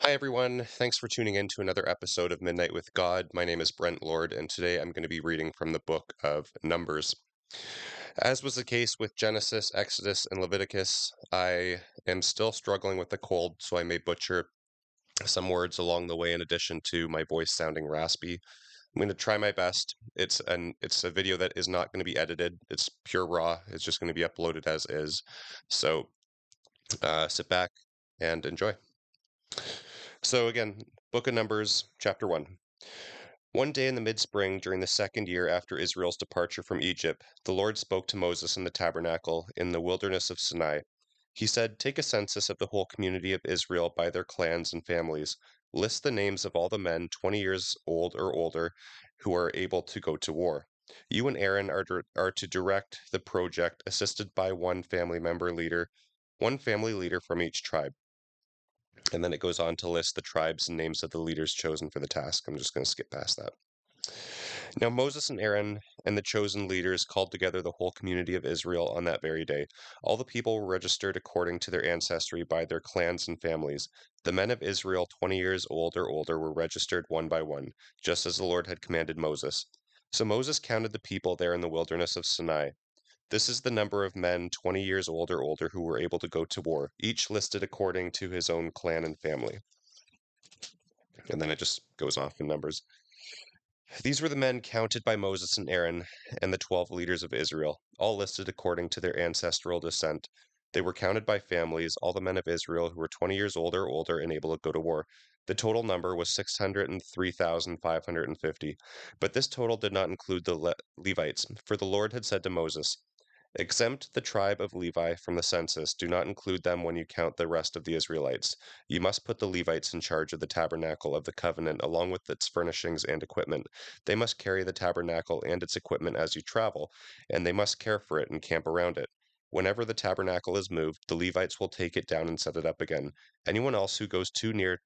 Hi, everyone. Thanks for tuning in to another episode of Midnight with God. My name is Brent Lord, and today I'm going to be reading from the book of Numbers. As was the case with Genesis, Exodus, and Leviticus, I am still struggling with the cold, so I may butcher some words along the way in addition to my voice sounding raspy. I'm going to try my best. It's a video that is not going to be edited. It's pure raw. It's just going to be uploaded as is. So sit back and enjoy. So again, Book of Numbers, chapter 1. One day in the mid-spring, during the second year after Israel's departure from Egypt, the Lord spoke to Moses in the tabernacle in the wilderness of Sinai. He said, "Take a census of the whole community of Israel by their clans and families. List the names of all the men 20 years old or older who are able to go to war. You and Aaron are to direct the project, assisted by one family leader from each tribe." And then it goes on to list the tribes and names of the leaders chosen for the task. I'm just going to skip past that. Now Moses and Aaron and the chosen leaders called together the whole community of Israel on that very day. All the people were registered according to their ancestry by their clans and families. The men of Israel 20 years old or older were registered one by one, just as the Lord had commanded Moses. So Moses counted the people there in the wilderness of Sinai. This is the number of men 20 years old or older who were able to go to war, each listed according to his own clan and family. And then it just goes off in numbers. These were the men counted by Moses and Aaron and the 12 leaders of Israel, all listed according to their ancestral descent. They were counted by families, all the men of Israel who were 20 years old or older and able to go to war. The total number was 603,550. But this total did not include the Levites, for the Lord had said to Moses, "Exempt the tribe of Levi from the census. Do not include them when you count the rest of the Israelites. You must put the Levites in charge of the tabernacle of the covenant, along with its furnishings and equipment. They must carry the tabernacle and its equipment as you travel, and they must care for it and camp around it. Whenever the tabernacle is moved, the Levites will take it down and set it up again. Anyone else who goes too near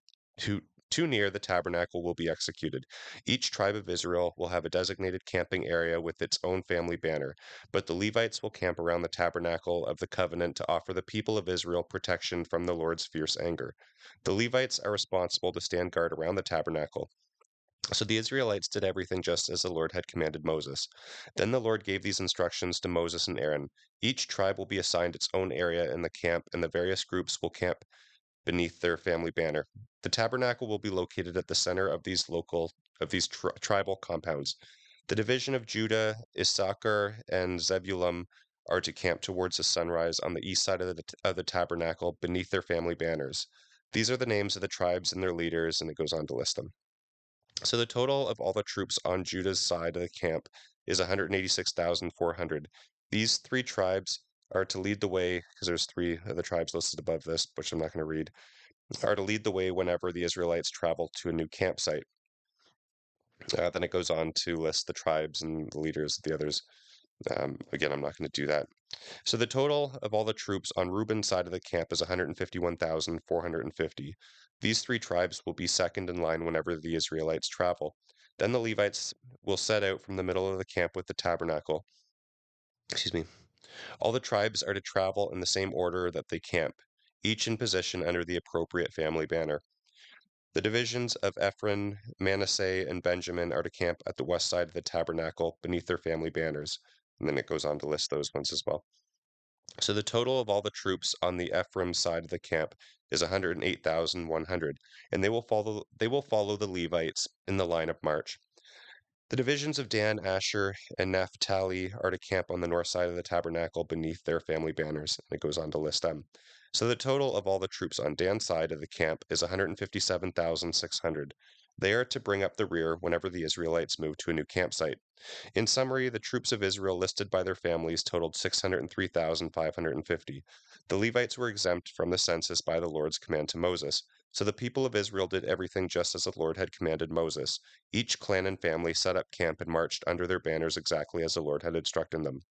the tabernacle will be executed. Each tribe of Israel will have a designated camping area with its own family banner. But the Levites will camp around the tabernacle of the covenant to offer the people of Israel protection from the Lord's fierce anger. The Levites are responsible to stand guard around the tabernacle." So the Israelites did everything just as the Lord had commanded Moses. Then the Lord gave these instructions to Moses and Aaron. Each tribe will be assigned its own area in the camp, and the various groups will camp beneath their family banner. The tabernacle will be located at the center of these tribal compounds. The division of Judah, Issachar, and Zebulun are to camp towards the sunrise on the east side of the tabernacle beneath their family banners. These are the names of the tribes and their leaders, and it goes on to list them. So the total of all the troops on Judah's side of the camp is 186,400. These three tribes are to lead the way, because there's three of the tribes listed above this, which I'm not going to read, are to lead the way whenever the Israelites travel to a new campsite. Then it goes on to list the tribes and the leaders of the others. Again, I'm not going to do that. So the total of all the troops on Reuben's side of the camp is 151,450. These three tribes will be second in line whenever the Israelites travel. Then the Levites will set out from the middle of the camp with the tabernacle. Excuse me. All the tribes are to travel in the same order that they camp, each in position under the appropriate family banner. The divisions of Ephraim, Manasseh, and Benjamin are to camp at the west side of the tabernacle beneath their family banners. And then it goes on to list those ones as well. So the total of all the troops on the Ephraim side of the camp is 108,100, and they will follow the Levites in the line of march. The divisions of Dan, Asher, and Naphtali are to camp on the north side of the tabernacle beneath their family banners, and it goes on to list them. So the total of all the troops on Dan's side of the camp is 157,600. They are to bring up the rear whenever the Israelites move to a new campsite. In summary, the troops of Israel listed by their families totaled 603,550. The Levites were exempt from the census by the Lord's command to Moses. So the people of Israel did everything just as the Lord had commanded Moses. Each clan and family set up camp and marched under their banners exactly as the Lord had instructed them.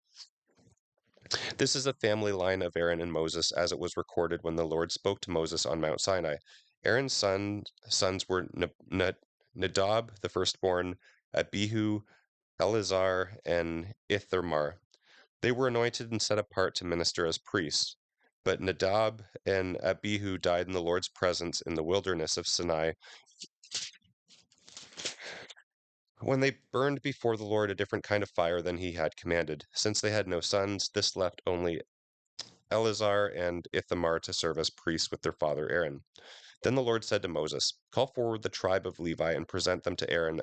This is the family line of Aaron and Moses as it was recorded when the Lord spoke to Moses on Mount Sinai. Aaron's sons were Nadab, the firstborn, Abihu, Eleazar, and Ithamar. They were anointed and set apart to minister as priests. But Nadab and Abihu died in the Lord's presence in the wilderness of Sinai when they burned before the Lord a different kind of fire than he had commanded. Since they had no sons, this left only Eleazar and Ithamar to serve as priests with their father Aaron. Then the Lord said to Moses, "Call forward the tribe of Levi and present them to Aaron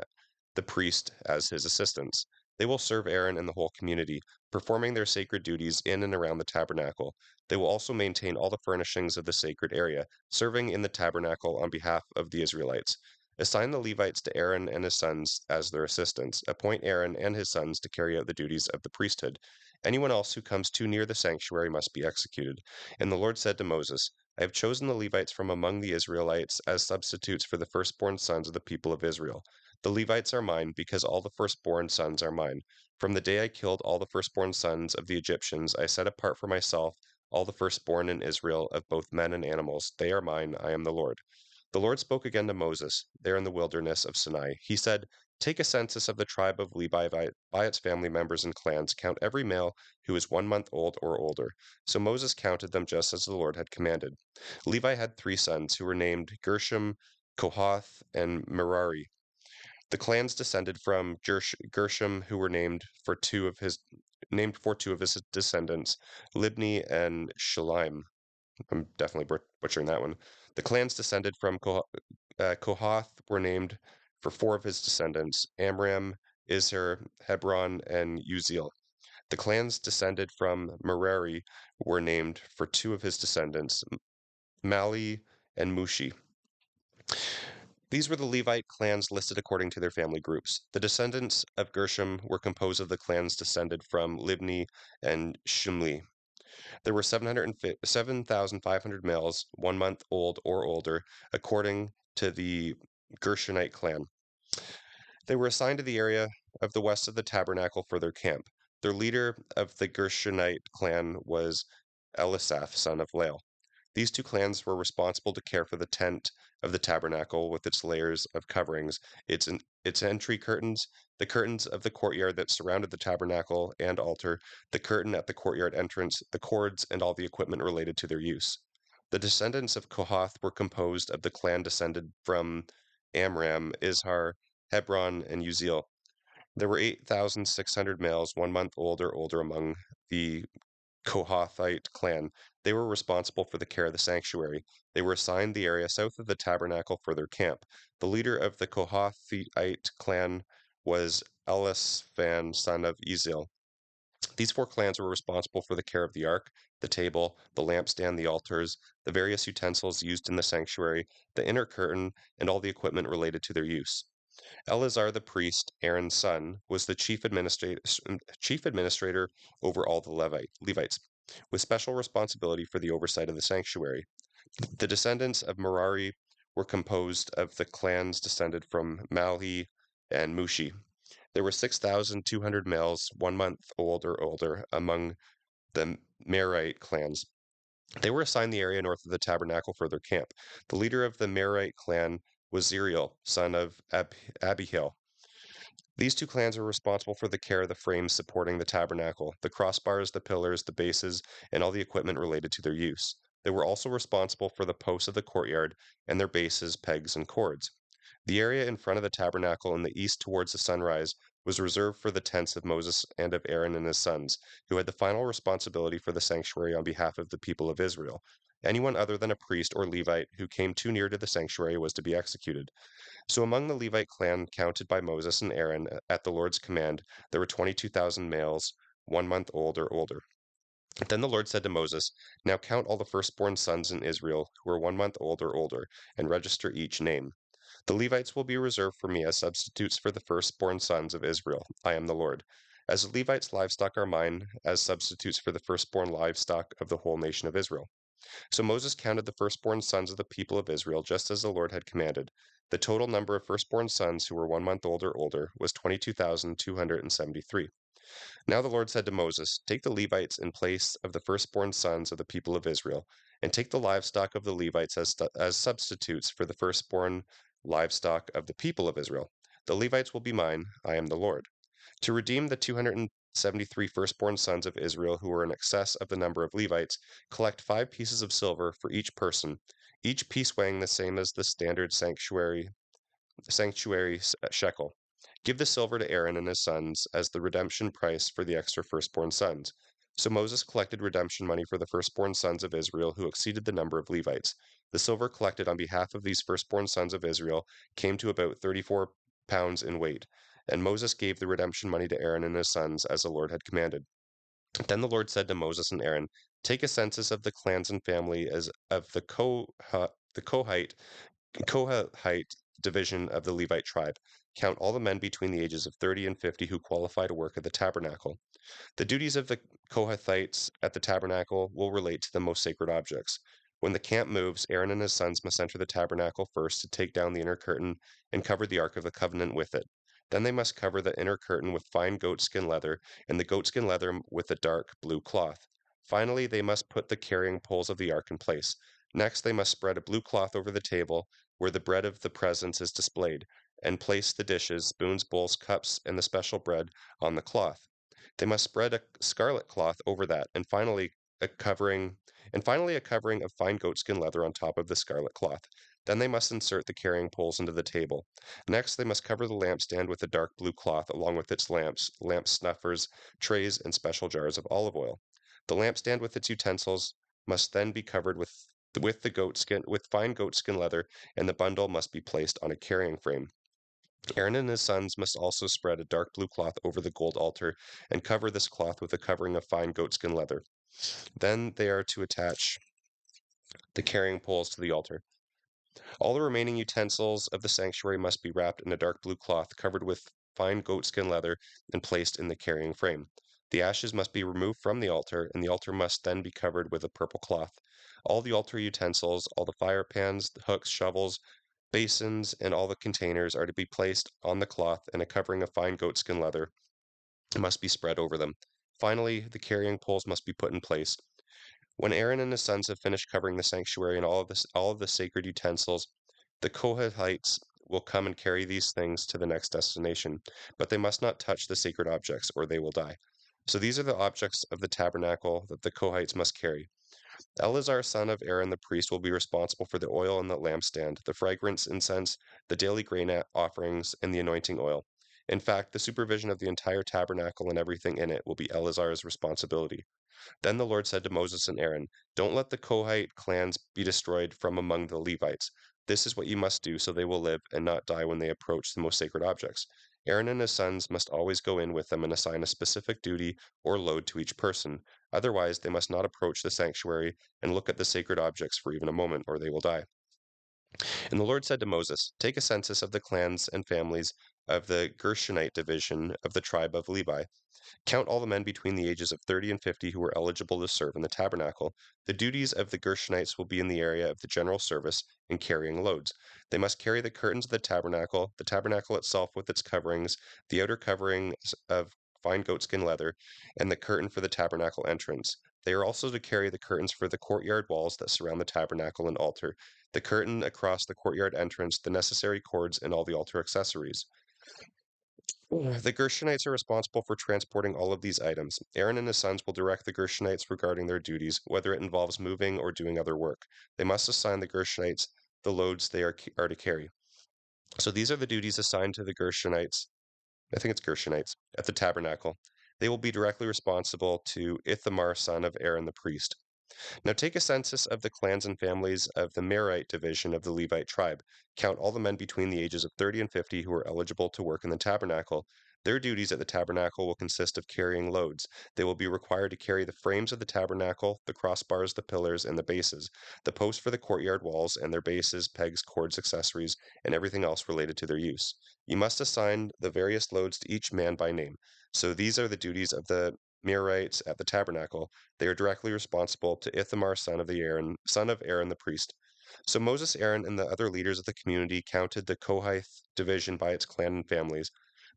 the priest as his assistants. They will serve Aaron and the whole community, performing their sacred duties in and around the tabernacle. They will also maintain all the furnishings of the sacred area, serving in the tabernacle on behalf of the Israelites. Assign the Levites to Aaron and his sons as their assistants. Appoint Aaron and his sons to carry out the duties of the priesthood. Anyone else who comes too near the sanctuary must be executed." And the Lord said to Moses, "I have chosen the Levites from among the Israelites as substitutes for the firstborn sons of the people of Israel. The Levites are mine, because all the firstborn sons are mine. From the day I killed all the firstborn sons of the Egyptians, I set apart for myself all the firstborn in Israel of both men and animals. They are mine, I am the Lord." The Lord spoke again to Moses, there in the wilderness of Sinai. He said, "Take a census of the tribe of Levi by its family members and clans. Count every male who is 1 month old or older." So Moses counted them just as the Lord had commanded. Levi had 3 sons who were named Gershom, Kohath, and Merari. The clans descended from Gershom, who were named for 2 of his descendants, Libni and Shalaim. I'm definitely butchering that one. The clans descended from Kohath were named for 4 of his descendants, Amram, Izhar, Hebron, and Uziel. The clans descended from Merari were named for 2 of his descendants, Mali and Mushi. These were the Levite clans listed according to their family groups. The descendants of Gershom were composed of the clans descended from Libni and Shimli. There were 7,500 males, 1 month old or older, according to the Gershonite clan. They were assigned to the area of the west of the tabernacle for their camp. Their leader of the Gershonite clan was Elisaph, son of Lael. These 2 clans were responsible to care for the tent of the tabernacle with its layers of coverings, its entry curtains, the curtains of the courtyard that surrounded the tabernacle and altar, the curtain at the courtyard entrance, the cords, and all the equipment related to their use. The descendants of Kohath were composed of the clan descended from Amram, Izhar, Hebron, and Uziel. There were 8,600 males, 1 month old or older among the Kohathite clan. They were responsible for the care of the sanctuary. They were assigned the area south of the tabernacle for their camp. The leader of the Kohathite clan was Elisaphan, son of Ezel. These 4 clans were responsible for the care of the ark, the table, the lampstand, the altars, the various utensils used in the sanctuary, the inner curtain, and all the equipment related to their use. Eleazar the priest, Aaron's son, was the chief administrator over all the Levites, with special responsibility for the oversight of the sanctuary. The descendants of Merari were composed of the clans descended from Malhi and Mushi. There were 6,200 males, 1 month old or older, among the Merarite clans. They were assigned the area north of the tabernacle for their camp. The leader of the Merarite clan was Zeriel, son of Abihail. These 2 clans were responsible for the care of the frames supporting the tabernacle, the crossbars, the pillars, the bases, and all the equipment related to their use. They were also responsible for the posts of the courtyard and their bases, pegs, and cords. The area in front of the tabernacle in the east towards the sunrise was reserved for the tents of Moses and of Aaron and his sons, who had the final responsibility for the sanctuary on behalf of the people of Israel. Anyone other than a priest or Levite who came too near to the sanctuary was to be executed. So among the Levite clan counted by Moses and Aaron at the Lord's command, there were 22,000 males, 1 month old or older. Then the Lord said to Moses, "Now count all the firstborn sons in Israel who are 1 month old or older, and register each name. The Levites will be reserved for me as substitutes for the firstborn sons of Israel. I am the Lord. As the Levites' livestock are mine, as substitutes for the firstborn livestock of the whole nation of Israel." So Moses counted the firstborn sons of the people of Israel just as the Lord had commanded. The total number of firstborn sons who were 1 month old or older was 22,273. Now the Lord said to Moses, "Take the Levites in place of the firstborn sons of the people of Israel, and take the livestock of the Levites as substitutes for the firstborn livestock of the people of Israel. The Levites will be mine. I am the Lord. To redeem the 73 firstborn sons of Israel who were in excess of the number of Levites, collect 5 pieces of silver for each person, each piece weighing the same as the standard sanctuary shekel. Give the silver to Aaron and his sons as the redemption price for the extra firstborn sons. So Moses collected redemption money for the firstborn sons of Israel who exceeded the number of Levites. The silver collected on behalf of these firstborn sons of Israel came to about 34 pounds in weight. And Moses gave the redemption money to Aaron and his sons as the Lord had commanded. Then the Lord said to Moses and Aaron, "Take a census of the clans and family as of the Kohathite division of the Levite tribe. Count all the men between the ages of 30 and 50 who qualify to work at the tabernacle. The duties of the Kohathites at the tabernacle will relate to the most sacred objects. When the camp moves, Aaron and his sons must enter the tabernacle first to take down the inner curtain and cover the Ark of the Covenant with it. Then they must cover the inner curtain with fine goatskin leather, and the goatskin leather with a dark blue cloth. Finally, they must put the carrying poles of the ark in place. Next, they must spread a blue cloth over the table where the bread of the presence is displayed, and place the dishes, spoons, bowls, cups, and the special bread on the cloth. They must spread a scarlet cloth over that, and a covering a covering of fine goatskin leather on top of the scarlet cloth. Then they must insert the carrying poles into the table. Next, they must cover the lampstand with a dark blue cloth along with its lamps, lamp snuffers, trays, and special jars of olive oil. The lampstand with its utensils must then be covered with fine goatskin leather, and the bundle must be placed on a carrying frame. Aaron and his sons must also spread a dark blue cloth over the gold altar and cover this cloth with a covering of fine goatskin leather. Then they are to attach the carrying poles to the altar. All the remaining utensils of the sanctuary must be wrapped in a dark blue cloth covered with fine goatskin leather and placed in the carrying frame. The ashes must be removed from the altar, and the altar must then be covered with a purple cloth. All the altar utensils, all the fire pans, the hooks, shovels, basins, and all the containers are to be placed on the cloth, and a covering of fine goatskin leather must be spread over them. Finally, the carrying poles must be put in place. When Aaron and his sons have finished covering the sanctuary and all of the sacred utensils, the Kohathites will come and carry these things to the next destination, but they must not touch the sacred objects, or they will die. So these are the objects of the tabernacle that the Kohites must carry. Eleazar, son of Aaron the priest, will be responsible for the oil in the lampstand, the fragrance incense, the daily grain offerings, and the anointing oil. In fact, the supervision of the entire tabernacle and everything in it will be Eleazar's responsibility. Then the Lord said to Moses and Aaron, "Don't let the Kohite clans be destroyed from among the Levites. This is what you must do so they will live and not die when they approach the most sacred objects. Aaron and his sons must always go in with them and assign a specific duty or load to each person. Otherwise, they must not approach the sanctuary and look at the sacred objects for even a moment, or they will die." And the Lord said to Moses, "Take a census of the clans and families of the Gershonite division of the tribe of Levi. Count all the men between the ages of 30 and 50 who are eligible to serve in the tabernacle. The duties of the Gershonites will be in the area of the general service and carrying loads. They must carry the curtains of the tabernacle itself with its coverings, the outer coverings of fine goatskin leather, and the curtain for the tabernacle entrance. They are also to carry the curtains for the courtyard walls that surround the tabernacle and altar, the curtain across the courtyard entrance, the necessary cords, and all the altar accessories. The Gershonites are responsible for transporting all of these items. Aaron and his sons will direct the Gershonites regarding their duties, whether it involves moving or doing other work. They must assign the Gershonites the loads they are to carry. So these are the duties assigned to the Gershonites. I think it's Gershonites at the tabernacle. They will be directly responsible to Ithamar, son of Aaron the priest. Now take a census of the clans and families of the Merite division of the Levite tribe. Count all the men between the ages of 30 and 50 who are eligible to work in the tabernacle. Their duties at the tabernacle will consist of carrying loads. They will be required to carry the frames of the tabernacle, the crossbars, the pillars, and the bases, the posts for the courtyard walls, and their bases, pegs, cords, accessories, and everything else related to their use. You must assign the various loads to each man by name. So these are the duties of the Merarites at the tabernacle. They are directly responsible to Ithamar, son of Aaron the priest. So Moses, Aaron, and the other leaders of the community counted the Kohath division by its clan and families.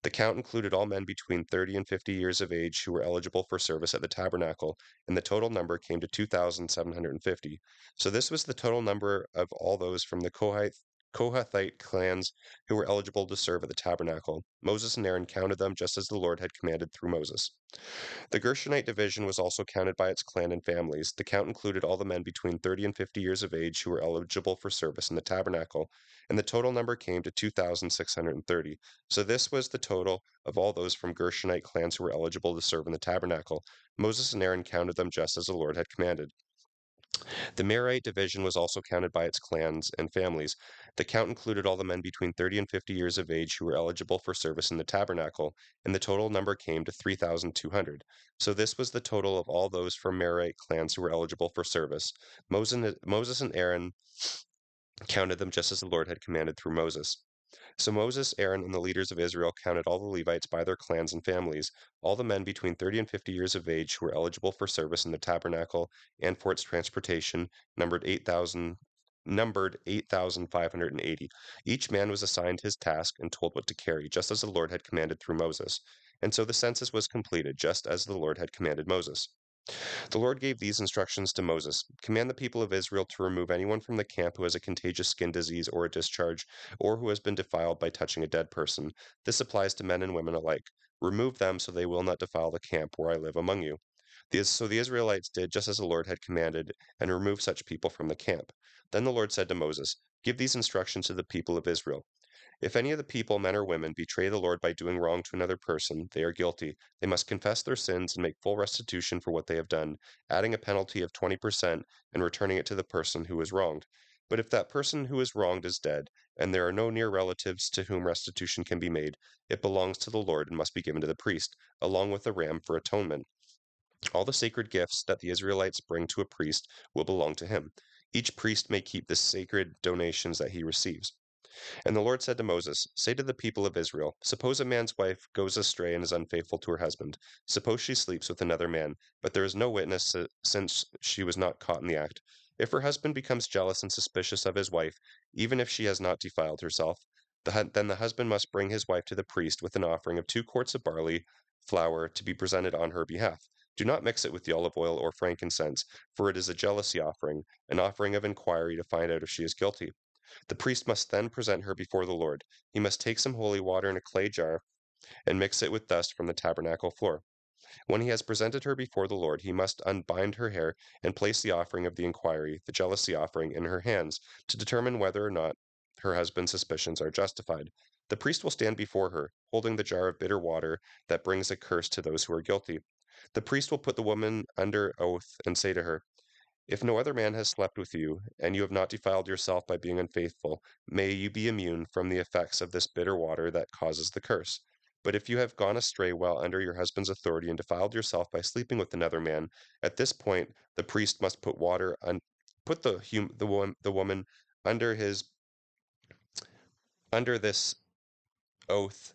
The count included all men between 30 and 50 years of age who were eligible for service at the tabernacle, and the total number came to 2,750. So this was the total number of all those from the Kohathite clans who were eligible to serve at the tabernacle. Moses and Aaron counted them just as the Lord had commanded through Moses. The Gershonite division was also counted by its clan and families. The count included all the men between 30 and 50 years of age who were eligible for service in the tabernacle, and the total number came to 2,630. So this was the total of all those from Gershonite clans who were eligible to serve in the tabernacle. Moses and Aaron counted them just as the Lord had commanded. The Merarite division was also counted by its clans and families. The count included all the men between 30 and 50 years of age who were eligible for service in the tabernacle, and the total number came to 3,200. So this was the total of all those from Merarite clans who were eligible for service. Moses and Aaron counted them just as the Lord had commanded through Moses. So Moses, Aaron, and the leaders of Israel counted all the Levites by their clans and families, all the men between 30 and 50 years of age who were eligible for service in the tabernacle and for its transportation, numbered 8,580. Each man was assigned his task and told what to carry, just as the Lord had commanded through Moses. And so the census was completed, just as the Lord had commanded Moses. The Lord gave these instructions to Moses: Command the people of Israel to remove anyone from the camp who has a contagious skin disease or a discharge, or who has been defiled by touching a dead person. This applies to men and women alike. Remove them so they will not defile the camp where I live among you. So the Israelites did just as the Lord had commanded, and removed such people from the camp. Then the Lord said to Moses, Give these instructions to the people of Israel. If any of the people, men or women, betray the Lord by doing wrong to another person, they are guilty. They must confess their sins and make full restitution for what they have done, adding a penalty of 20% and returning it to the person who was wronged. But if that person who is wronged is dead, and there are no near relatives to whom restitution can be made, it belongs to the Lord and must be given to the priest, along with a ram for atonement. All the sacred gifts that the Israelites bring to a priest will belong to him. Each priest may keep the sacred donations that he receives. And the Lord said to Moses, Say to the people of Israel, Suppose a man's wife goes astray and is unfaithful to her husband. Suppose she sleeps with another man, but there is no witness since she was not caught in the act. If her husband becomes jealous and suspicious of his wife, even if she has not defiled herself, then the husband must bring his wife to the priest with an offering of 2 quarts of barley flour to be presented on her behalf. Do not mix it with the olive oil or frankincense, for it is a jealousy offering, an offering of inquiry to find out if she is guilty. The priest must then present her before the Lord. He must take some holy water in a clay jar and mix it with dust from the tabernacle floor. When he has presented her before the Lord, he must unbind her hair and place the offering of the inquiry, the jealousy offering, in her hands to determine whether or not her husband's suspicions are justified. The priest will stand before her, holding the jar of bitter water that brings a curse to those who are guilty. The priest will put the woman under oath and say to her, If no other man has slept with you, and you have not defiled yourself by being unfaithful, may you be immune from the effects of this bitter water that causes the curse. But if you have gone astray while under your husband's authority and defiled yourself by sleeping with another man, at this point the priest must put the woman under his under this oath.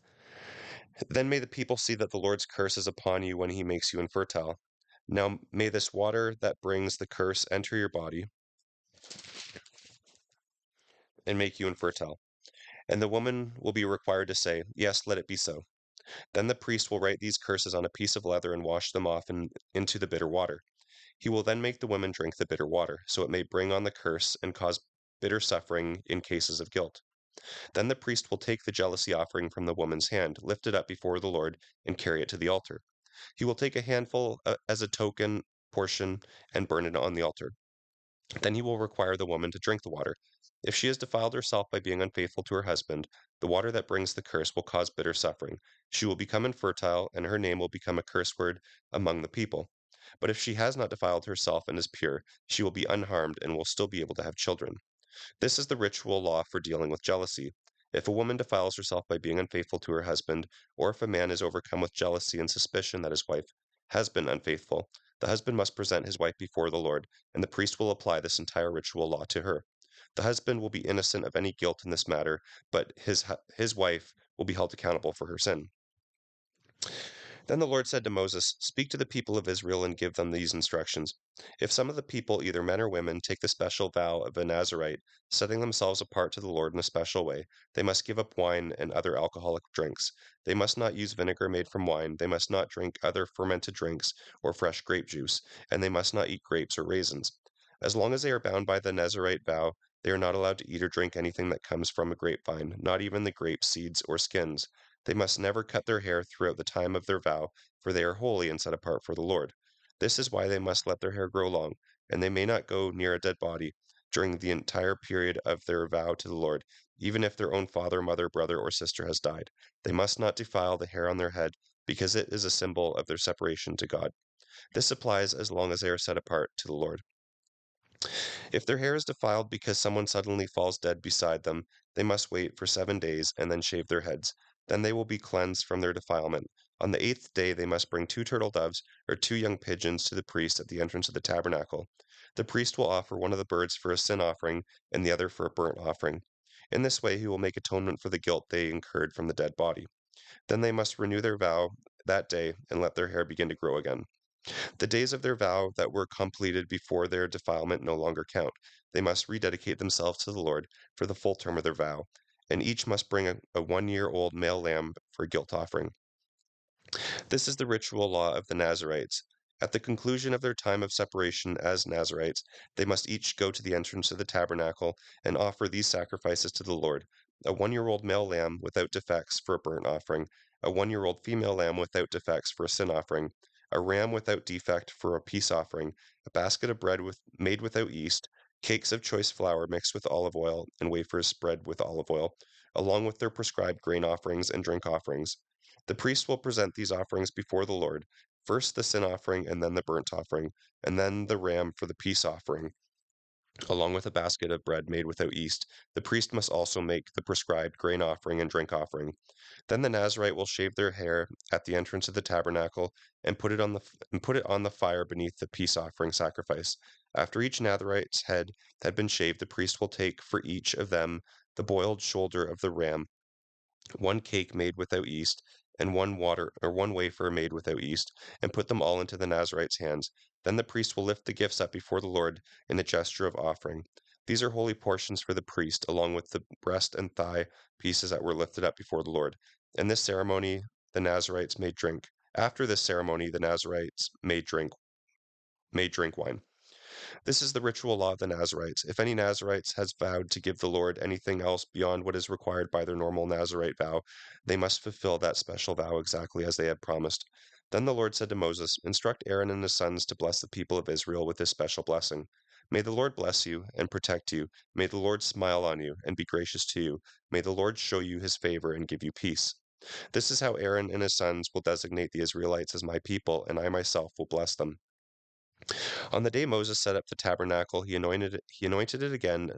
Then may the people see that the Lord's curse is upon you when he makes you infertile. Now may this water that brings the curse enter your body and make you infertile. And the woman will be required to say, Yes, let it be so. Then the priest will write these curses on a piece of leather and wash them off into the bitter water. He will then make the woman drink the bitter water, so it may bring on the curse and cause bitter suffering in cases of guilt. Then the priest will take the jealousy offering from the woman's hand, lift it up before the Lord, and carry it to the altar. He will take a handful as a token portion and burn it on the altar. Then he will require the woman to drink the water. If she has defiled herself by being unfaithful to her husband, the water that brings the curse will cause bitter suffering. She will become infertile, and her name will become a curse word among the people. But if she has not defiled herself and is pure, she will be unharmed and will still be able to have children. This is the ritual law for dealing with jealousy. If a woman defiles herself by being unfaithful to her husband, or if a man is overcome with jealousy and suspicion that his wife has been unfaithful, the husband must present his wife before the Lord, and the priest will apply this entire ritual law to her. The husband will be innocent of any guilt in this matter, but his wife will be held accountable for her sin. Then the Lord said to Moses, Speak to the people of Israel and give them these instructions. If some of the people, either men or women, take the special vow of a Nazarite, setting themselves apart to the Lord in a special way, they must give up wine and other alcoholic drinks. They must not use vinegar made from wine, they must not drink other fermented drinks or fresh grape juice, and they must not eat grapes or raisins. As long as they are bound by the Nazarite vow, They are not allowed to eat or drink anything that comes from a grapevine, not even the grape seeds or skins. They must never cut their hair throughout the time of their vow, for they are holy and set apart for the Lord. This is why they must let their hair grow long, and they may not go near a dead body during the entire period of their vow to the Lord, even if their own father, mother, brother, or sister has died. They must not defile the hair on their head, because it is a symbol of their separation to God. This applies as long as they are set apart to the Lord. If their hair is defiled because someone suddenly falls dead beside them, they must wait for 7 days and then shave their heads. Then they will be cleansed from their defilement. On the 8th day, they must bring 2 turtle doves or 2 young pigeons to the priest at the entrance of the tabernacle. The priest will offer one of the birds for a sin offering and the other for a burnt offering. In this way, he will make atonement for the guilt they incurred from the dead body. Then they must renew their vow that day and let their hair begin to grow again. The days of their vow that were completed before their defilement no longer count. They must rededicate themselves to the Lord for the full term of their vow, and each must bring a 1 year old male lamb for a guilt offering. This is the ritual law of the Nazarites. At the conclusion of their time of separation as Nazarites, they must each go to the entrance of the tabernacle and offer these sacrifices to the Lord: a 1 year old male lamb without defects for a burnt offering, a 1 year old female lamb without defects for a sin offering, a ram without defect for a peace offering, a basket of bread made without yeast, cakes of choice flour mixed with olive oil, and wafers spread with olive oil, along with their prescribed grain offerings and drink offerings. The priest will present these offerings before the Lord, first the sin offering and then the burnt offering, and then the ram for the peace offering, along with a basket of bread made without yeast. The priest must also make the prescribed grain offering and drink offering. Then the Nazarite will shave their hair at the entrance of the tabernacle and put it on the fire beneath the peace offering sacrifice. After each Nazarite's head had been shaved, the priest will take for each of them the boiled shoulder of the ram, 1 cake made without yeast, and 1 wafer made without yeast, and put them all into the Nazarite's hands. Then the priest will lift the gifts up before the Lord in a gesture of offering. These are holy portions for the priest, along with the breast and thigh pieces that were lifted up before the Lord. In this ceremony, the Nazarites may drink. After this ceremony, the Nazarites may drink wine. This is the ritual law of the Nazarites. If any Nazarites has vowed to give the Lord anything else beyond what is required by their normal Nazarite vow, they must fulfill that special vow exactly as they had promised. Then the Lord said to Moses, "Instruct Aaron and his sons to bless the people of Israel with this special blessing. May the Lord bless you and protect you. May the Lord smile on you and be gracious to you. May the Lord show you his favor and give you peace." This is how Aaron and his sons will designate the Israelites as my people, and I myself will bless them. On the day Moses set up the tabernacle, he anointed it again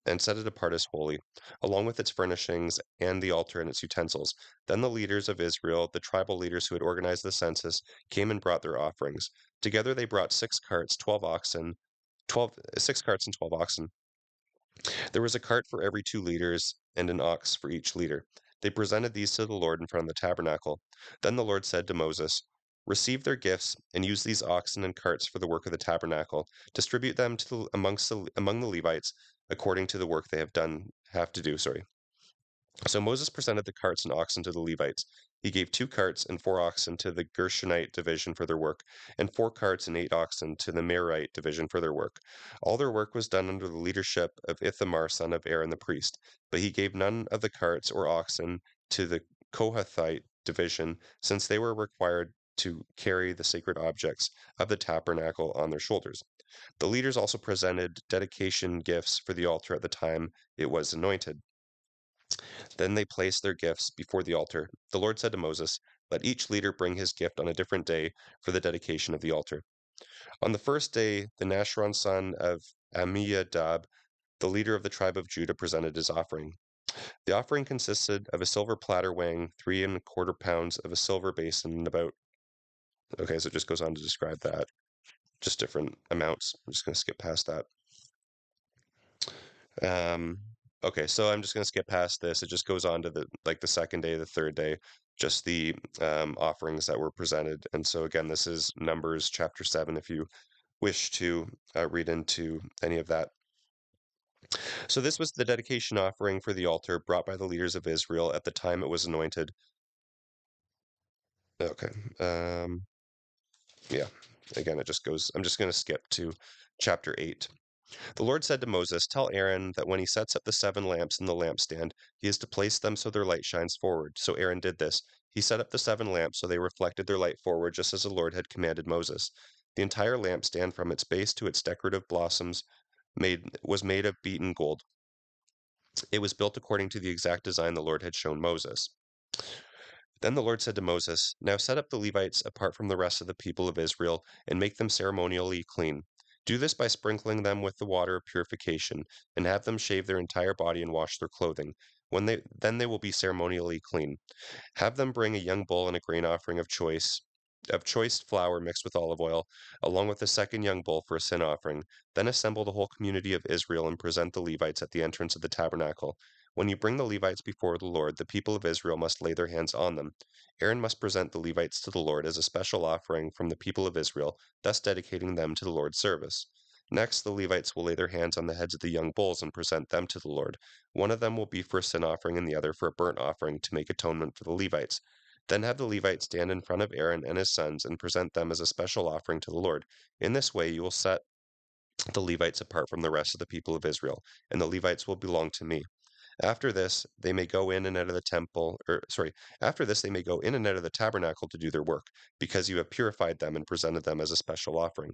and set it apart as holy, along with its furnishings and the altar and its utensils. Then the leaders of Israel, the tribal leaders who had organized the census, came and brought their offerings. Together they brought 6 carts and 12 oxen. There was a cart for every 2 leaders and an ox for each leader. They presented these to the Lord in front of the tabernacle. Then the Lord said to Moses, "Receive their gifts and use these oxen and carts for the work of the tabernacle. Distribute them among the Levites according to the work they have to do. Sorry." So Moses presented the carts and oxen to the Levites. He gave 2 carts and 4 oxen to the Gershonite division for their work, and 4 carts and 8 oxen to the Merarite division for their work. All their work was done under the leadership of Ithamar, son of Aaron the priest, but he gave none of the carts or oxen to the Kohathite division, since they were required to carry the sacred objects of the tabernacle on their shoulders. The leaders also presented dedication gifts for the altar at the time it was anointed. Then they placed their gifts before the altar. The Lord said to Moses, "Let each leader bring his gift on a different day for the dedication of the altar." On the first day, the Nashron son of Amminadab, the leader of the tribe of Judah, presented his offering. The offering consisted of a silver platter weighing 3¼ pounds, of a silver basin, and about. Okay, so it just goes on to describe that, just different amounts. I'm just going to skip past that. Um, okay, so I'm just going to skip past this. It just goes on to the second day, the third day, just the offerings that were presented. And so again, this is Numbers chapter 7 if you wish to read into any of that. So this was the dedication offering for the altar brought by the leaders of Israel at the time it was anointed. Okay. Yeah. Again, it just goes. I'm just going to skip to chapter 8. The Lord said to Moses, "Tell Aaron that when he sets up the 7 lamps in the lampstand, he is to place them so their light shines forward." So Aaron did this. He set up the 7 lamps so they reflected their light forward, just as the Lord had commanded Moses. The entire lampstand, from its base to its decorative blossoms, was made of beaten gold. It was built according to the exact design the Lord had shown Moses. Then the Lord said to Moses, "Now set up the Levites apart from the rest of the people of Israel, and make them ceremonially clean. Do this by sprinkling them with the water of purification, and have them shave their entire body and wash their clothing. Then they will be ceremonially clean. Have them bring a young bull and a grain offering of choice flour mixed with olive oil, along with a second young bull for a sin offering. Then assemble the whole community of Israel and present the Levites at the entrance of the tabernacle. When you bring the Levites before the Lord, the people of Israel must lay their hands on them. Aaron must present the Levites to the Lord as a special offering from the people of Israel, thus dedicating them to the Lord's service. Next, the Levites will lay their hands on the heads of the young bulls and present them to the Lord. One of them will be for a sin offering and the other for a burnt offering to make atonement for the Levites. Then have the Levites stand in front of Aaron and his sons and present them as a special offering to the Lord. In this way, you will set the Levites apart from the rest of the people of Israel, and the Levites will belong to me. After this, they may go in and out of the after this, they may go in and out of the tabernacle to do their work, because you have purified them and presented them as a special offering.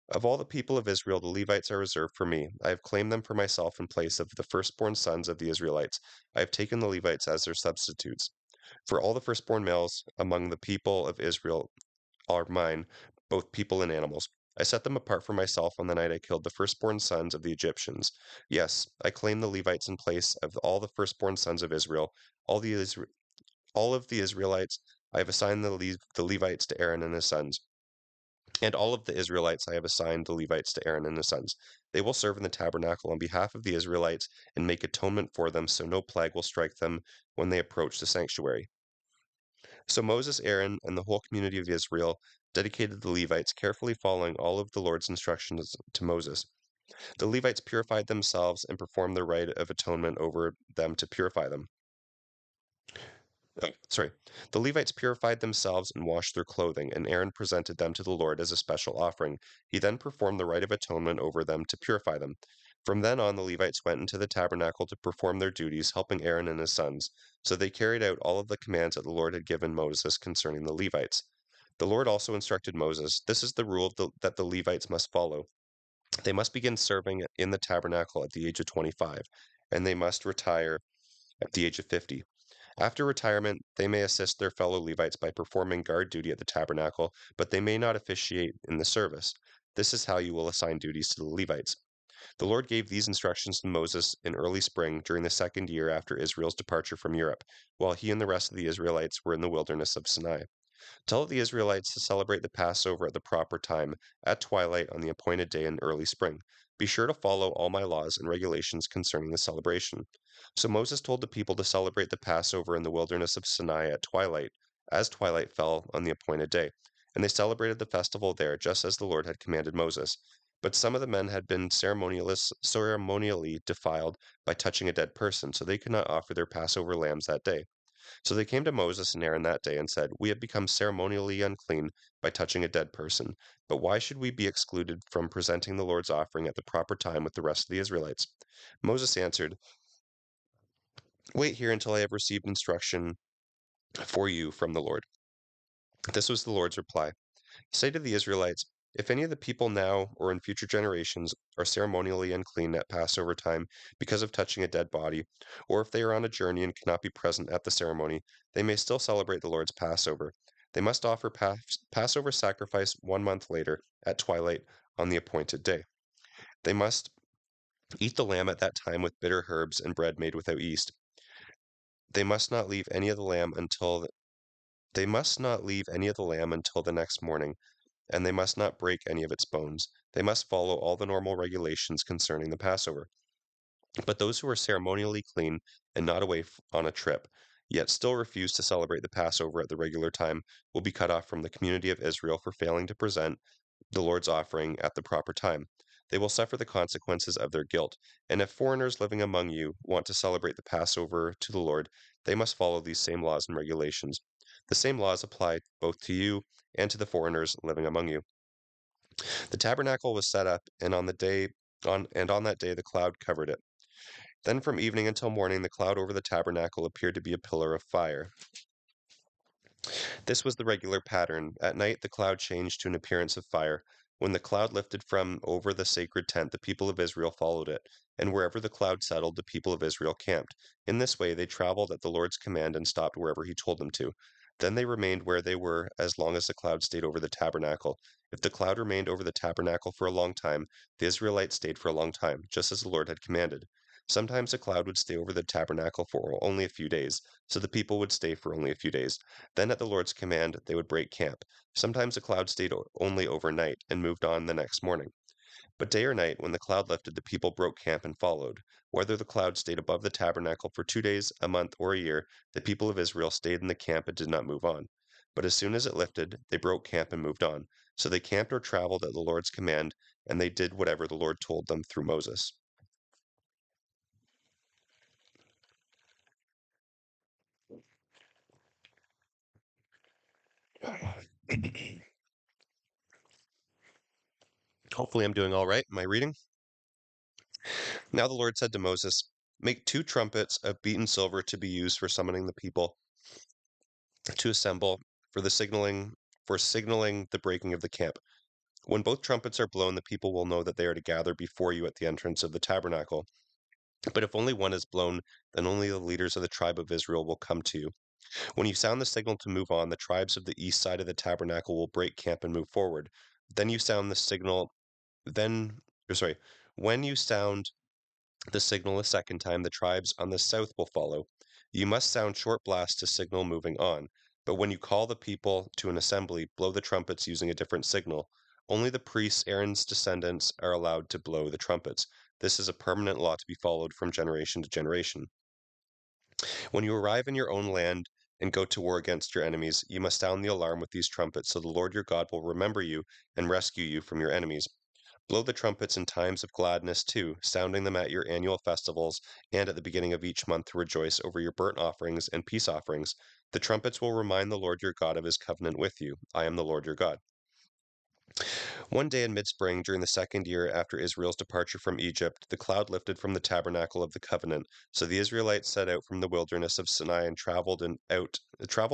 Of all the people of Israel, the Levites are reserved for me. I have claimed them for myself in place of the firstborn sons of the Israelites. I have taken the Levites as their substitutes. For all the firstborn males among the people of Israel are mine, both people and animals. I set them apart for myself on the night I killed the firstborn sons of the Egyptians. Yes, I claim the Levites in place of all the firstborn sons of Israel. All the Isra- all of the Israelites, I have assigned the Levites to Aaron and his sons. And all of the Israelites I have assigned the Levites to Aaron and his sons. They will serve in the tabernacle on behalf of the Israelites and make atonement for them, so no plague will strike them when they approach the sanctuary. So Moses, Aaron, and the whole community of Israel dedicated the Levites, carefully following all of the Lord's instructions to Moses. The Levites purified themselves and performed the rite of atonement over them to purify them. Sorry. The Levites purified themselves and washed their clothing, and Aaron presented them to the Lord as a special offering. He then performed the rite of atonement over them to purify them. From then on, the Levites went into the tabernacle to perform their duties, helping Aaron and his sons. So they carried out all of the commands that the Lord had given Moses concerning the Levites. The Lord also instructed Moses, "This is the rule that the Levites must follow. They must begin serving in the tabernacle at the age of 25, and they must retire at the age of 50. After retirement, they may assist their fellow Levites by performing guard duty at the tabernacle, but they may not officiate in the service. This is how you will assign duties to the Levites." The Lord gave these instructions to Moses in early spring during the 2nd year after Israel's departure from Europe, while he and the rest of the Israelites were in the wilderness of Sinai. Tell the Israelites to celebrate the Passover at the proper time, at twilight on the appointed day in early spring. Be sure to follow all my laws and regulations concerning the celebration. So Moses told the people to celebrate the Passover in the wilderness of Sinai at twilight, as twilight fell on the appointed day. And they celebrated the festival there, just as the Lord had commanded Moses. But some of the men had been ceremonially defiled by touching a dead person, so they could not offer their Passover lambs that day. So they came to Moses and Aaron that day and said, "We have become ceremonially unclean by touching a dead person. But why should we be excluded from presenting the Lord's offering at the proper time with the rest of the Israelites?" Moses answered, "Wait here until I have received instruction for you from the Lord." This was the Lord's reply: "Say to the Israelites, if any of the people now or in future generations are ceremonially unclean at Passover time because of touching a dead body, or if they are on a journey and cannot be present at the ceremony, they may still celebrate the Lord's Passover. They must offer Passover sacrifice 1 month later, at twilight, on the appointed day. They must eat the lamb at that time with bitter herbs and bread made without yeast. They must not leave any of the lamb until they must not leave any of the lamb until the next morning, and they must not break any of its bones. They must follow all the normal regulations concerning the Passover. But those who are ceremonially clean and not away on a trip, yet still refuse to celebrate the Passover at the regular time, will be cut off from the community of Israel for failing to present the Lord's offering at the proper time. They will suffer the consequences of their guilt. And if foreigners living among you want to celebrate the Passover to the Lord, they must follow these same laws and regulations. The same laws apply both to you and to the foreigners living among you. The tabernacle was set up, and on the day and on that day the cloud covered it. Then from evening until morning the cloud over the tabernacle appeared to be a pillar of fire. This was the regular pattern. At night the cloud changed to an appearance of fire. When the cloud lifted from over the sacred tent, the people of Israel followed it, and wherever the cloud settled, the people of Israel camped. In this way they traveled at the Lord's command and stopped wherever he told them to. Then they remained where they were as long as the cloud stayed over the tabernacle. If the cloud remained over the tabernacle for a long time, the Israelites stayed for a long time, just as the Lord had commanded. Sometimes the cloud would stay over the tabernacle for only a few days, so the people would stay for only a few days. Then at the Lord's command they would break camp. Sometimes the cloud stayed only overnight and moved on the next morning. But day or night, when the cloud lifted, the people broke camp and followed. Whether the cloud stayed above the tabernacle for 2 days, a month, or a year, the people of Israel stayed in the camp and did not move on. But as soon as it lifted, they broke camp and moved on. So they camped or traveled at the Lord's command, and they did whatever the Lord told them through Moses. Hopefully, I'm doing all right. Am I reading? Now the Lord said to Moses, make 2 trumpets of beaten silver to be used for summoning the people to assemble for signaling the breaking of the camp. When both trumpets are blown, the people will know that they are to gather before you at the entrance of the tabernacle. But if only one is blown, then only the leaders of the tribe of Israel will come to you. When you sound the signal to move on, the tribes of the east side of the tabernacle will break camp and move forward. Then you sound the signal, then, or sorry, when you sound the signal a second time, the tribes on the south will follow. You must sound short blasts to signal moving on. But when you call the people to an assembly, blow the trumpets using a different signal. Only the priests, Aaron's descendants, are allowed to blow the trumpets. This is a permanent law to be followed from generation to generation. When you arrive in your own land and go to war against your enemies, you must sound the alarm with these trumpets, so the Lord your God will remember you and rescue you from your enemies. Blow the trumpets in times of gladness too, sounding them at your annual festivals and at the beginning of each month to rejoice over your burnt offerings and peace offerings. The trumpets will remind the Lord your God of his covenant with you. I am the Lord your God. One day in mid-spring, during the second year after Israel's departure from Egypt, the cloud lifted from the tabernacle of the covenant. So the Israelites set out from the wilderness of Sinai and traveled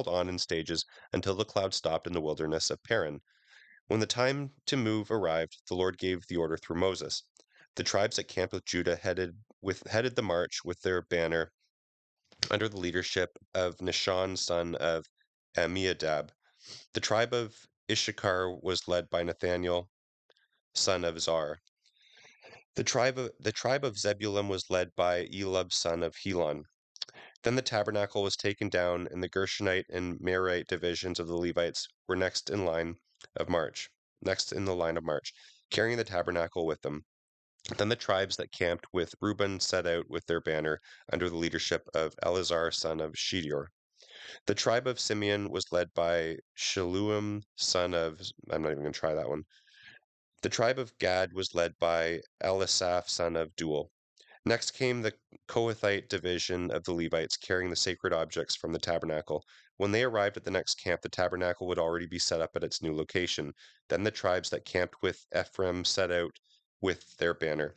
on in stages until the cloud stopped in the wilderness of Paran. When the time to move arrived, the Lord gave the order through Moses. The tribes that camped with Judah headed the march with their banner under the leadership of Nahshon son of Amminadab. The tribe of Issachar was led by Nathaniel son of Zar. The tribe of Zebulun was led by Elab son of Helon. Then the tabernacle was taken down, and the Gershonite and Merarite divisions of the Levites were next in the line of march, carrying the tabernacle with them. Then the tribes that camped with Reuben set out with their banner under the leadership of Eleazar son of Shedeur. The tribe of Simeon was led by Shallum son of, I'm not even going to try that one. The tribe of Gad was led by Elisaph son of Duel. Next came the Kohathite division of the Levites carrying the sacred objects from the tabernacle. When they arrived at the next camp, the tabernacle would already be set up at its new location. Then the tribes that camped with Ephraim set out with their banner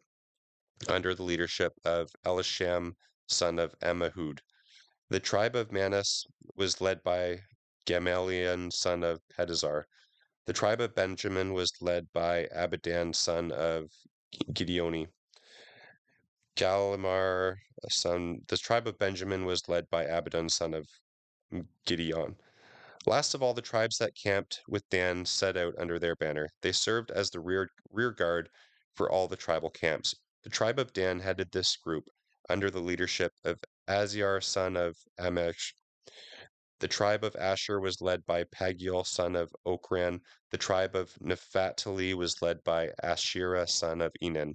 under the leadership of Elisham son of Ammihud. The tribe of Manasseh was led by Gamaliel son of Pedazar. The tribe of Benjamin was led by Abidan son of Gideoni. The tribe of Benjamin was led by Abidan son of Gideon. Last of all, the tribes that camped with Dan set out under their banner. They served as the rear guard for all the tribal camps. The tribe of Dan headed this group under the leadership of Aziar son of Amesh. The tribe of Asher was led by Pagiel son of Okran. The tribe of Naphtali was led by Asherah son of Enan.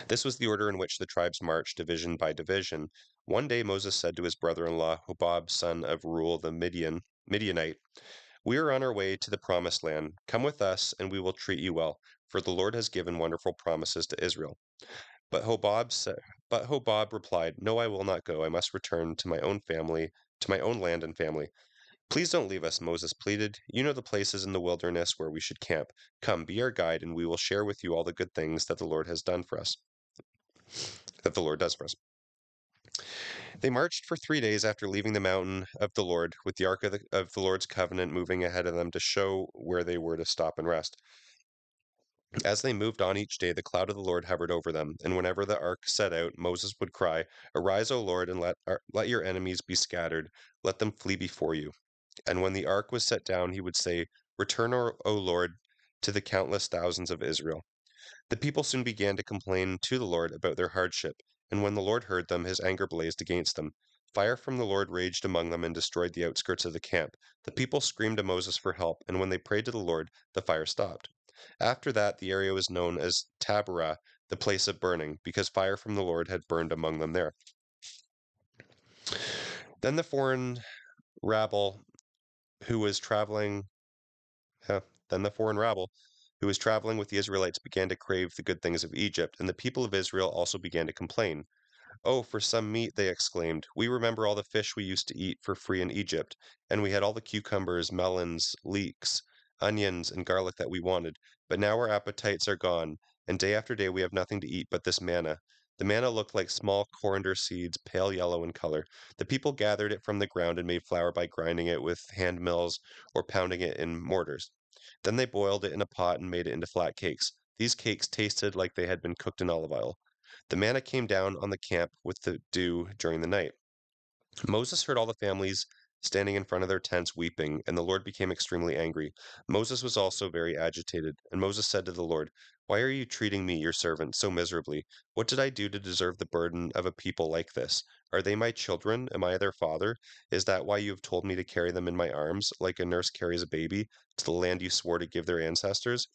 This was the order in which the tribes marched, division by division. One day Moses said to his brother-in-law, Hobab, son of Reuel the Midianite, we are on our way to the promised land. Come with us, and we will treat you well, for the Lord has given wonderful promises to Israel. But Hobab replied, no, I will not go. I must return to my own land and family. Please don't leave us, Moses pleaded. You know the places in the wilderness where we should camp. Come, be our guide, and we will share with you all the good things that the Lord has done for us, that the Lord does for us. They marched for 3 days after leaving the mountain of the Lord, with the ark of the Lord's covenant moving ahead of them to show where they were to stop and rest. As they moved on each day, the cloud of the Lord hovered over them, and whenever the ark set out, Moses would cry, Arise, O Lord, and let your enemies be scattered, let them flee before you. And when the ark was set down, he would say, Return, O Lord, to the countless thousands of Israel. The people soon began to complain to the Lord about their hardship, and when the Lord heard them, his anger blazed against them. Fire from the Lord raged among them and destroyed the outskirts of the camp. The people screamed to Moses for help, and when they prayed to the Lord, the fire stopped. After that, the area was known as Taberah, the place of burning, because fire from the Lord had burned among them there. Then the foreign rabble who was traveling, then the foreign rabble who was traveling with the Israelites began to crave the good things of Egypt, and the people of Israel also began to complain. Oh, for some meat, they exclaimed. We remember all the fish we used to eat for free in Egypt, and we had all the cucumbers, melons, leeks, onions, and garlic that we wanted. But now our appetites are gone, and day after day we have nothing to eat but this manna. The manna looked like small coriander seeds, pale yellow in color. The people gathered it from the ground and made flour by grinding it with hand mills or pounding it in mortars. Then they boiled it in a pot and made it into flat cakes. These cakes tasted like they had been cooked in olive oil. The manna came down on the camp with the dew during the night. Moses heard all the families standing in front of their tents weeping, and the Lord became extremely angry. Moses was also very agitated, and Moses said to the Lord, Why are you treating me, your servant, so miserably? What did I do to deserve the burden of a people like this? Are they my children? Am I their father? Is that why you have told me to carry them in my arms, like a nurse carries a baby, to the land you swore to give their ancestors?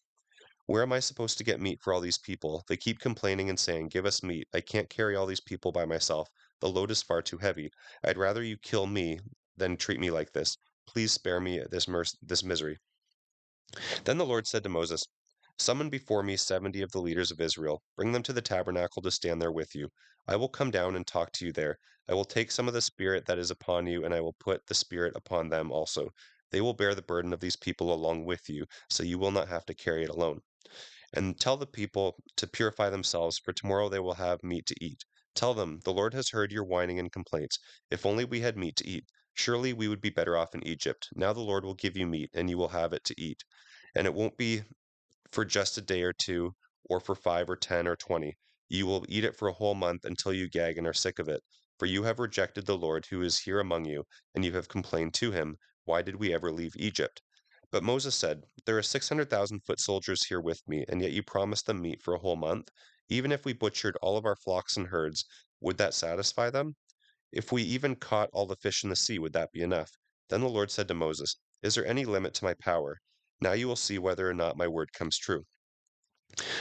Where am I supposed to get meat for all these people? They keep complaining and saying, Give us meat. I can't carry all these people by myself. The load is far too heavy. I'd rather you kill me than treat me like this. Please spare me this misery. Then the Lord said to Moses, Summon before me 70 of the leaders of Israel. Bring them to the tabernacle to stand there with you. I will come down and talk to you there. I will take some of the spirit that is upon you, and I will put the spirit upon them also. They will bear the burden of these people along with you, so you will not have to carry it alone. And tell the people to purify themselves, for tomorrow they will have meat to eat. Tell them, The Lord has heard your whining and complaints. If only we had meat to eat. Surely we would be better off in Egypt. Now the Lord will give you meat, and you will have it to eat. And it won't be for just a day or two, or for 5 or 10 or 20. You will eat it for a whole month until you gag and are sick of it. For you have rejected the Lord who is here among you, and you have complained to him, Why did we ever leave Egypt? But Moses said, There are 600,000 foot soldiers here with me, and yet you promised them meat for a whole month? Even if we butchered all of our flocks and herds, would that satisfy them? If we even caught all the fish in the sea, would that be enough? Then the Lord said to Moses, Is there any limit to my power? Now you will see whether or not my word comes true.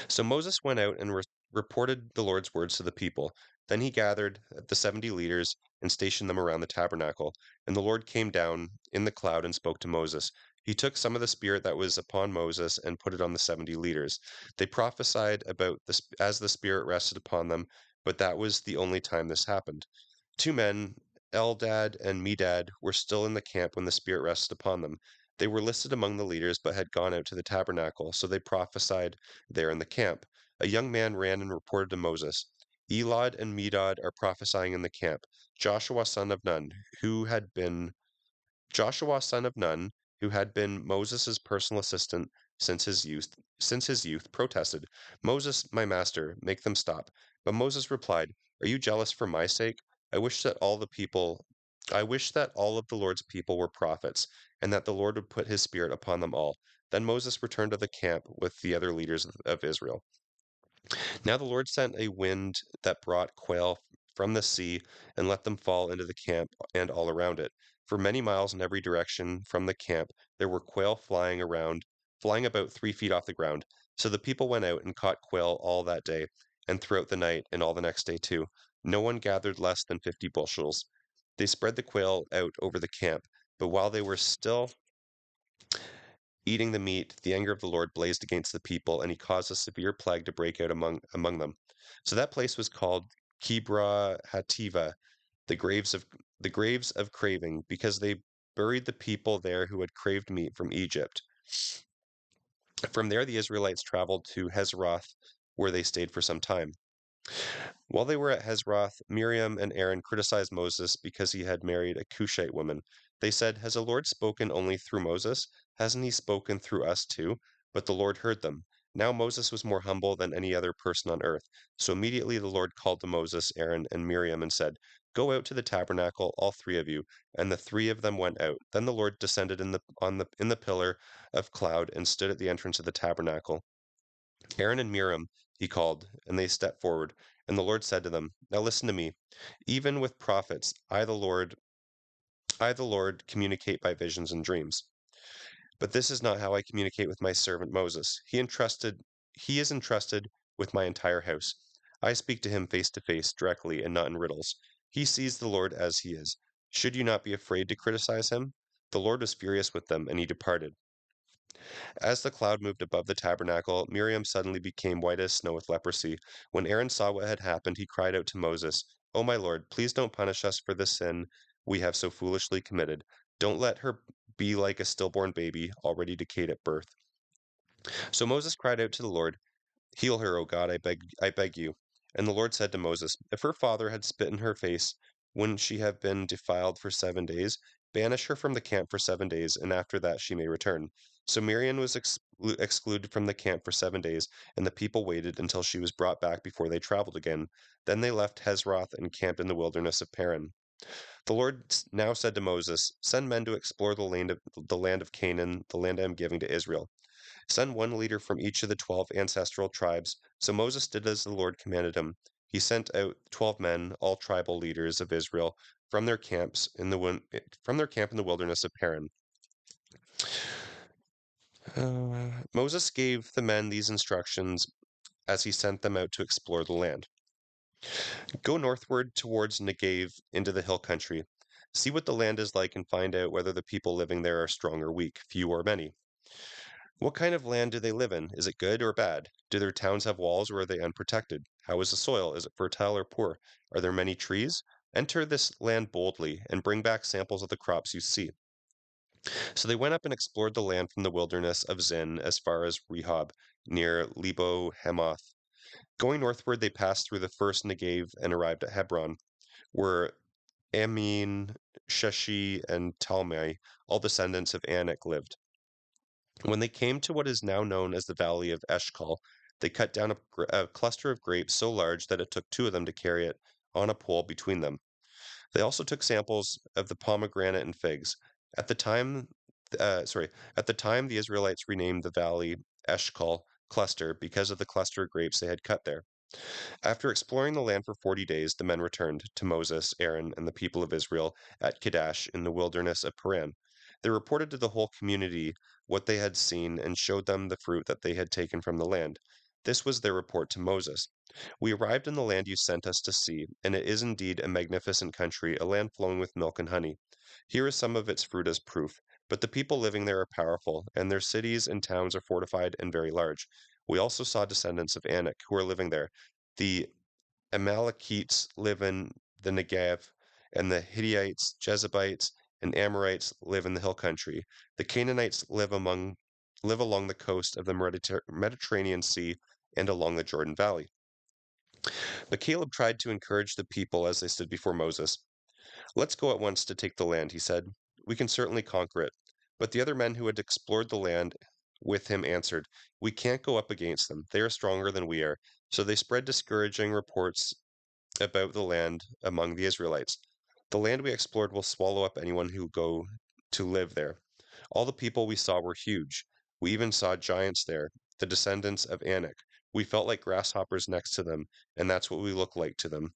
So Moses went out and reported the Lord's words to the people. Then he gathered the 70 leaders and stationed them around the tabernacle. And the Lord came down in the cloud and spoke to Moses. He took some of the spirit that was upon Moses and put it on the 70 leaders. They prophesied about this as the spirit rested upon them, but that was the only time this happened. Two men, Eldad and Medad, were still in the camp when the spirit rested upon them. They were listed among the leaders, but had gone out to the tabernacle, so they prophesied there in the camp. A young man ran and reported to Moses, Elad and Medad are prophesying in the camp. Joshua son of Nun, who had been Joshua son of Nun, who had been Moses' personal assistant since his youth, protested, Moses, my master, make them stop. But Moses replied, Are you jealous for my sake? I wish that all the people I wish that all of the Lord's people were prophets, and that the Lord would put his spirit upon them all. Then Moses returned to the camp with the other leaders of Israel. Now the Lord sent a wind that brought quail from the sea and let them fall into the camp and all around it. For many miles in every direction from the camp there were quail flying about 3 feet off the ground. So the people went out and caught quail all that day, and throughout the night, and all the next day too. No one gathered less than 50 bushels. They spread the quail out over the camp, but while they were still eating the meat, the anger of the Lord blazed against the people, and he caused a severe plague to break out among them. So that place was called Kibra Hativa, the graves of the graves of craving, because they buried the people there who had craved meat from Egypt. From there, the Israelites traveled to Hazeroth, where they stayed for some time. While they were at Hazeroth, Miriam and Aaron criticized Moses because he had married a Cushite woman. They said, "Has the Lord spoken only through Moses? Hasn't he spoken through us too?" But the Lord heard them. Now Moses was more humble than any other person on earth. So immediately the Lord called to Moses, Aaron, and Miriam and said, "Go out to the tabernacle, all three of you." And the three of them went out. Then the Lord descended in the pillar of cloud and stood at the entrance of the tabernacle. Aaron and Miriam he called, and they stepped forward. And the Lord said to them, "Now listen to me. Even with prophets, I, the Lord, communicate by visions and dreams. But this is not how I communicate with my servant Moses. He is entrusted with my entire house. I speak to him face to face, directly, and not in riddles. He sees the Lord as he is. Should you not be afraid to criticize him?" The Lord was furious with them, and he departed. As the cloud moved above the tabernacle, Miriam suddenly became white as snow with leprosy. When Aaron saw what had happened, he cried out to Moses, "Oh, my Lord, please don't punish us for the sin we have so foolishly committed. Don't let her be like a stillborn baby, already decayed at birth." So Moses cried out to the Lord, "Heal her, O God, I beg you." And the Lord said to Moses, "If her father had spit in her face, wouldn't she have been defiled for 7 days? Banish her from the camp for 7 days, and after that she may return." So Miriam was excluded from the camp for 7 days, and the people waited until she was brought back before they traveled again. Then they left Hazeroth and camped in the wilderness of Paran. The Lord now said to Moses, "Send men to explore the land of Canaan, the land I am giving to Israel. Send one leader from each of the 12 ancestral tribes." So Moses did as the Lord commanded him. He sent out 12 men, all tribal leaders of Israel, from their camp in the wilderness of Paran. Moses gave the men these instructions as he sent them out to explore the land. "Go northward towards Negev into the hill country. See what the land is like and find out whether the people living there are strong or weak, few or many. What kind of land do they live in? Is it good or bad? Do their towns have walls or are they unprotected? How is the soil? Is it fertile or poor? Are there many trees? Enter this land boldly and bring back samples of the crops you see." So they went up and explored the land from the wilderness of Zin as far as Rehob, near Lebo Hamath. Going northward, they passed through the first Negev and arrived at Hebron, where Amin, Sheshi, and Talmai, all descendants of Anak, lived. When they came to what is now known as the Valley of Eshcol, they cut down a cluster of grapes so large that it took two of them to carry it on a pole between them. They also took samples of the pomegranate and figs. At the time, at the time, the Israelites renamed the valley Eshcol cluster because of the cluster of grapes they had cut there. After exploring the land for 40 days, the men returned to Moses, Aaron, and the people of Israel at Kadesh in the wilderness of Paran. They reported to the whole community what they had seen and showed them the fruit that they had taken from the land. This was their report to Moses. "We arrived in the land you sent us to see, and it is indeed a magnificent country, a land flowing with milk and honey. Here is some of its fruit as proof. But the people living there are powerful, and their cities and towns are fortified and very large. We also saw descendants of Anak who are living there. The Amalekites live in the Negev, and the Hittites, Jebusites, and Amorites live in the hill country. The Canaanites live along the coast of the Mediterranean Sea and along the Jordan Valley." But Caleb tried to encourage the people as they stood before Moses. "Let's go at once to take the land," he said. "We can certainly conquer it." But the other men who had explored the land with him answered, "We can't go up against them. They are stronger than we are." So they spread discouraging reports about the land among the Israelites. "The land we explored will swallow up anyone who go to live there. All the people we saw were huge. We even saw giants there, the descendants of Anak. We felt like grasshoppers next to them, and that's what we look like to them."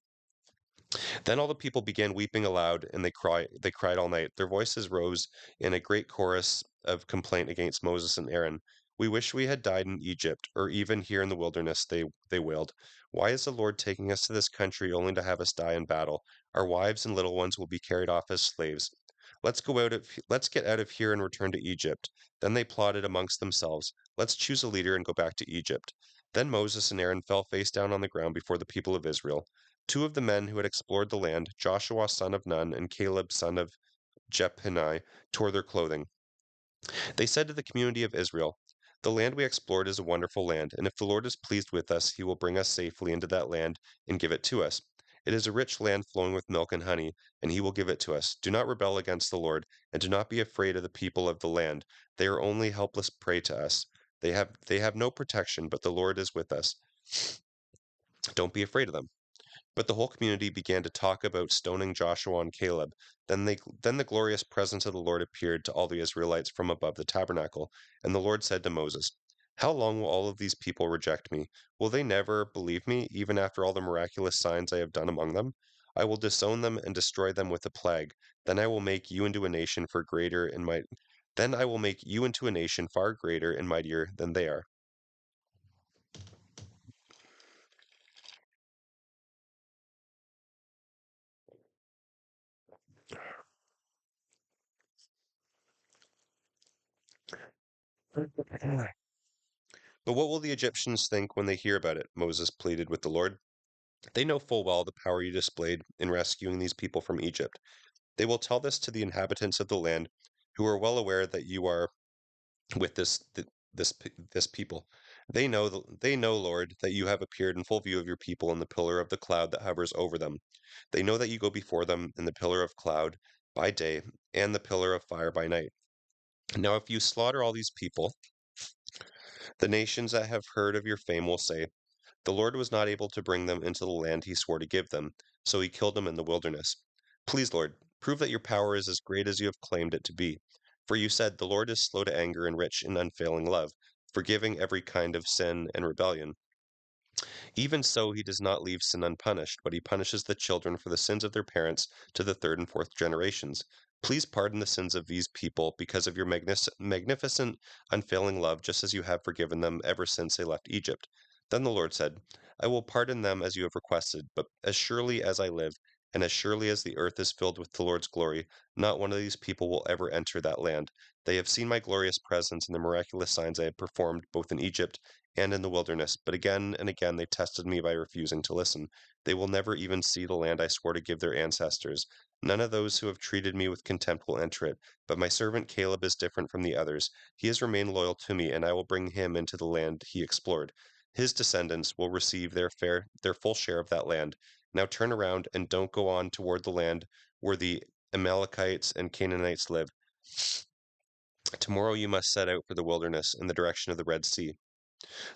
Then all the people began weeping aloud, and they cried all night. Their voices rose in a great chorus of complaint against Moses and Aaron. "We wish we had died in Egypt, or even here in the wilderness," they wailed. "Why is the Lord taking us to this country only to have us die in battle? Our wives and little ones will be carried off as slaves. Let's get out of here and return to Egypt." Then they plotted amongst themselves, "Let's choose a leader and go back to Egypt." Then Moses and Aaron fell face down on the ground before the people of Israel. Two of the men who had explored the land, Joshua son of Nun and Caleb son of Jephunneh tore their clothing. They said to the community of Israel, "The land we explored is a wonderful land, and if the Lord is pleased with us, he will bring us safely into that land and give it to us. It is a rich land flowing with milk and honey, and he will give it to us. Do not rebel against the Lord, and do not be afraid of the people of the land. They are only helpless prey to us. They have no protection, but the Lord is with us. Don't be afraid of them." But the whole community began to talk about stoning Joshua and Caleb. Then the glorious presence of the Lord appeared to all the Israelites from above the tabernacle, and the Lord said to Moses, "How long will all of these people reject me? Will they never believe me, even after all the miraculous signs I have done among them? I will disown them and destroy them with a plague. Then I will make you into a nation for greater and might. Then I will make you into a nation far greater and mightier than they are." But what will the Egyptians think when they hear about it? Moses pleaded with the Lord. They know full well the power you displayed in rescuing these people from Egypt. They will tell this to the inhabitants of the land, who are well aware that you are with this people. They know, Lord, that you have appeared in full view of your people in the pillar of the cloud that hovers over them. They know that you go before them in the pillar of cloud by day and the pillar of fire by night. Now, if you slaughter all these people, the nations that have heard of your fame will say, "The Lord was not able to bring them into the land he swore to give them, so he killed them in the wilderness." Please, Lord, prove that your power is as great as you have claimed it to be. For you said, "The Lord is slow to anger and rich in unfailing love, forgiving every kind of sin and rebellion." Even so, he does not leave sin unpunished, but he punishes the children for the sins of their parents to the third and fourth generations. Please pardon the sins of these people because of your magnificent, unfailing love, just as you have forgiven them ever since they left Egypt. Then the Lord said, "I will pardon them as you have requested, but as surely as I live, and as surely as the earth is filled with the Lord's glory, not one of these people will ever enter that land. They have seen my glorious presence and the miraculous signs I have performed both in Egypt and in the wilderness, but again and again they tested me by refusing to listen. They will never even see the land I swore to give their ancestors. None of those who have treated me with contempt will enter it, but my servant Caleb is different from the others. He has remained loyal to me, and I will bring him into the land he explored. His descendants will receive their full share of that land. Now turn around and don't go on toward the land where the Amalekites and Canaanites live. Tomorrow you must set out for the wilderness in the direction of the Red Sea."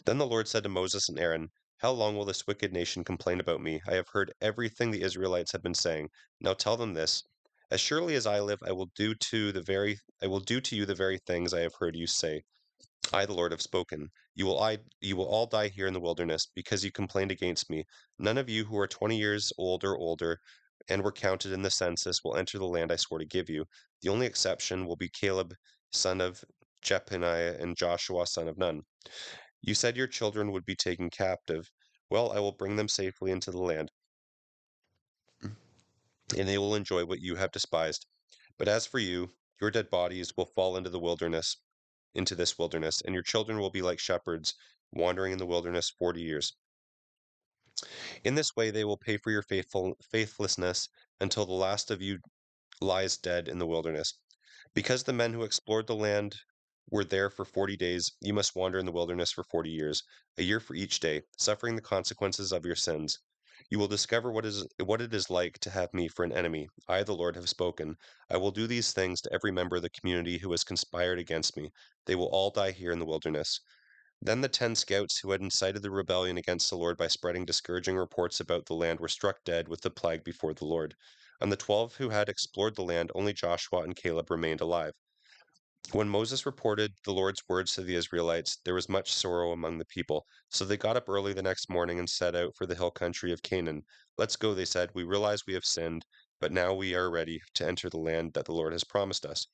Then the Lord said to Moses and Aaron, "How long will this wicked nation complain about me? I have heard everything the Israelites have been saying. Now tell them this: As surely as I live, I will do to you the very things I have heard you say. I, the Lord, have spoken. You will all die here in the wilderness because you complained against me. None of you who are 20 years old or older and were counted in the census will enter the land I swore to give you. The only exception will be Caleb, son of Jephunneh, and Joshua, son of Nun. You said your children would be taken captive. Well, I will bring them safely into the land, and they will enjoy what you have despised. But as for you, your dead bodies will fall into this wilderness, and your children will be like shepherds wandering in the wilderness 40 years. In this way they will pay for your faithlessness until the last of you lies dead in the wilderness. Because the men who explored the land were there for 40 days, you must wander in the wilderness for 40 years, a year for each day, suffering the consequences of your sins. You will discover what it is like to have me for an enemy. I, the Lord, have spoken. I will do these things to every member of the community who has conspired against me. They will all die here in the wilderness. Then the 10 scouts who had incited the rebellion against the Lord by spreading discouraging reports about the land were struck dead with the plague before the Lord. On the 12 who had explored the land, only Joshua and Caleb remained alive. When Moses reported the Lord's words to the Israelites, there was much sorrow among the people. So they got up early the next morning and set out for the hill country of Canaan. "Let's go," they said. "We realize we have sinned, but now we are ready to enter the land that the Lord has promised us."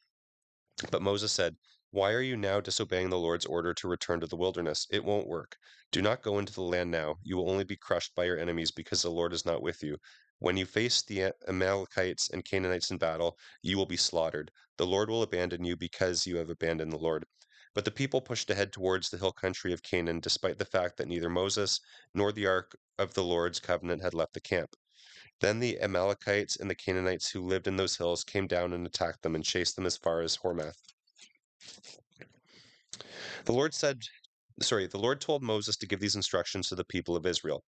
But Moses said, "Why are you now disobeying the Lord's order to return to the wilderness? It won't work. Do not go into the land now. You will only be crushed by your enemies because the Lord is not with you. When you face the Amalekites and Canaanites in battle, you will be slaughtered. The Lord will abandon you because you have abandoned the Lord." But the people pushed ahead towards the hill country of Canaan, despite the fact that neither Moses nor the ark of the Lord's covenant had left the camp. Then the Amalekites and the Canaanites who lived in those hills came down and attacked them and chased them as far as Hormah. The Lord told Moses to give these instructions to the people of Israel.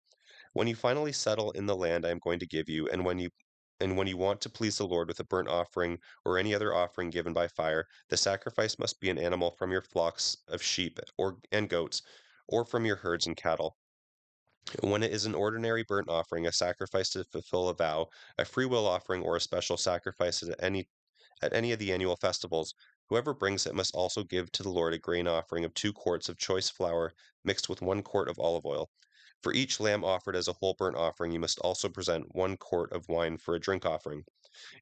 When you finally settle in the land I am going to give you, and when you want to please the Lord with a burnt offering or any other offering given by fire, the sacrifice must be an animal from your flocks of sheep and goats, or from your herds and cattle. When it is an ordinary burnt offering, a sacrifice to fulfill a vow, a freewill offering, or a special sacrifice at any of the annual festivals, whoever brings it must also give to the Lord a grain offering of 2 quarts of choice flour mixed with 1 quart of olive oil. For each lamb offered as a whole burnt offering, you must also present 1 quart of wine for a drink offering.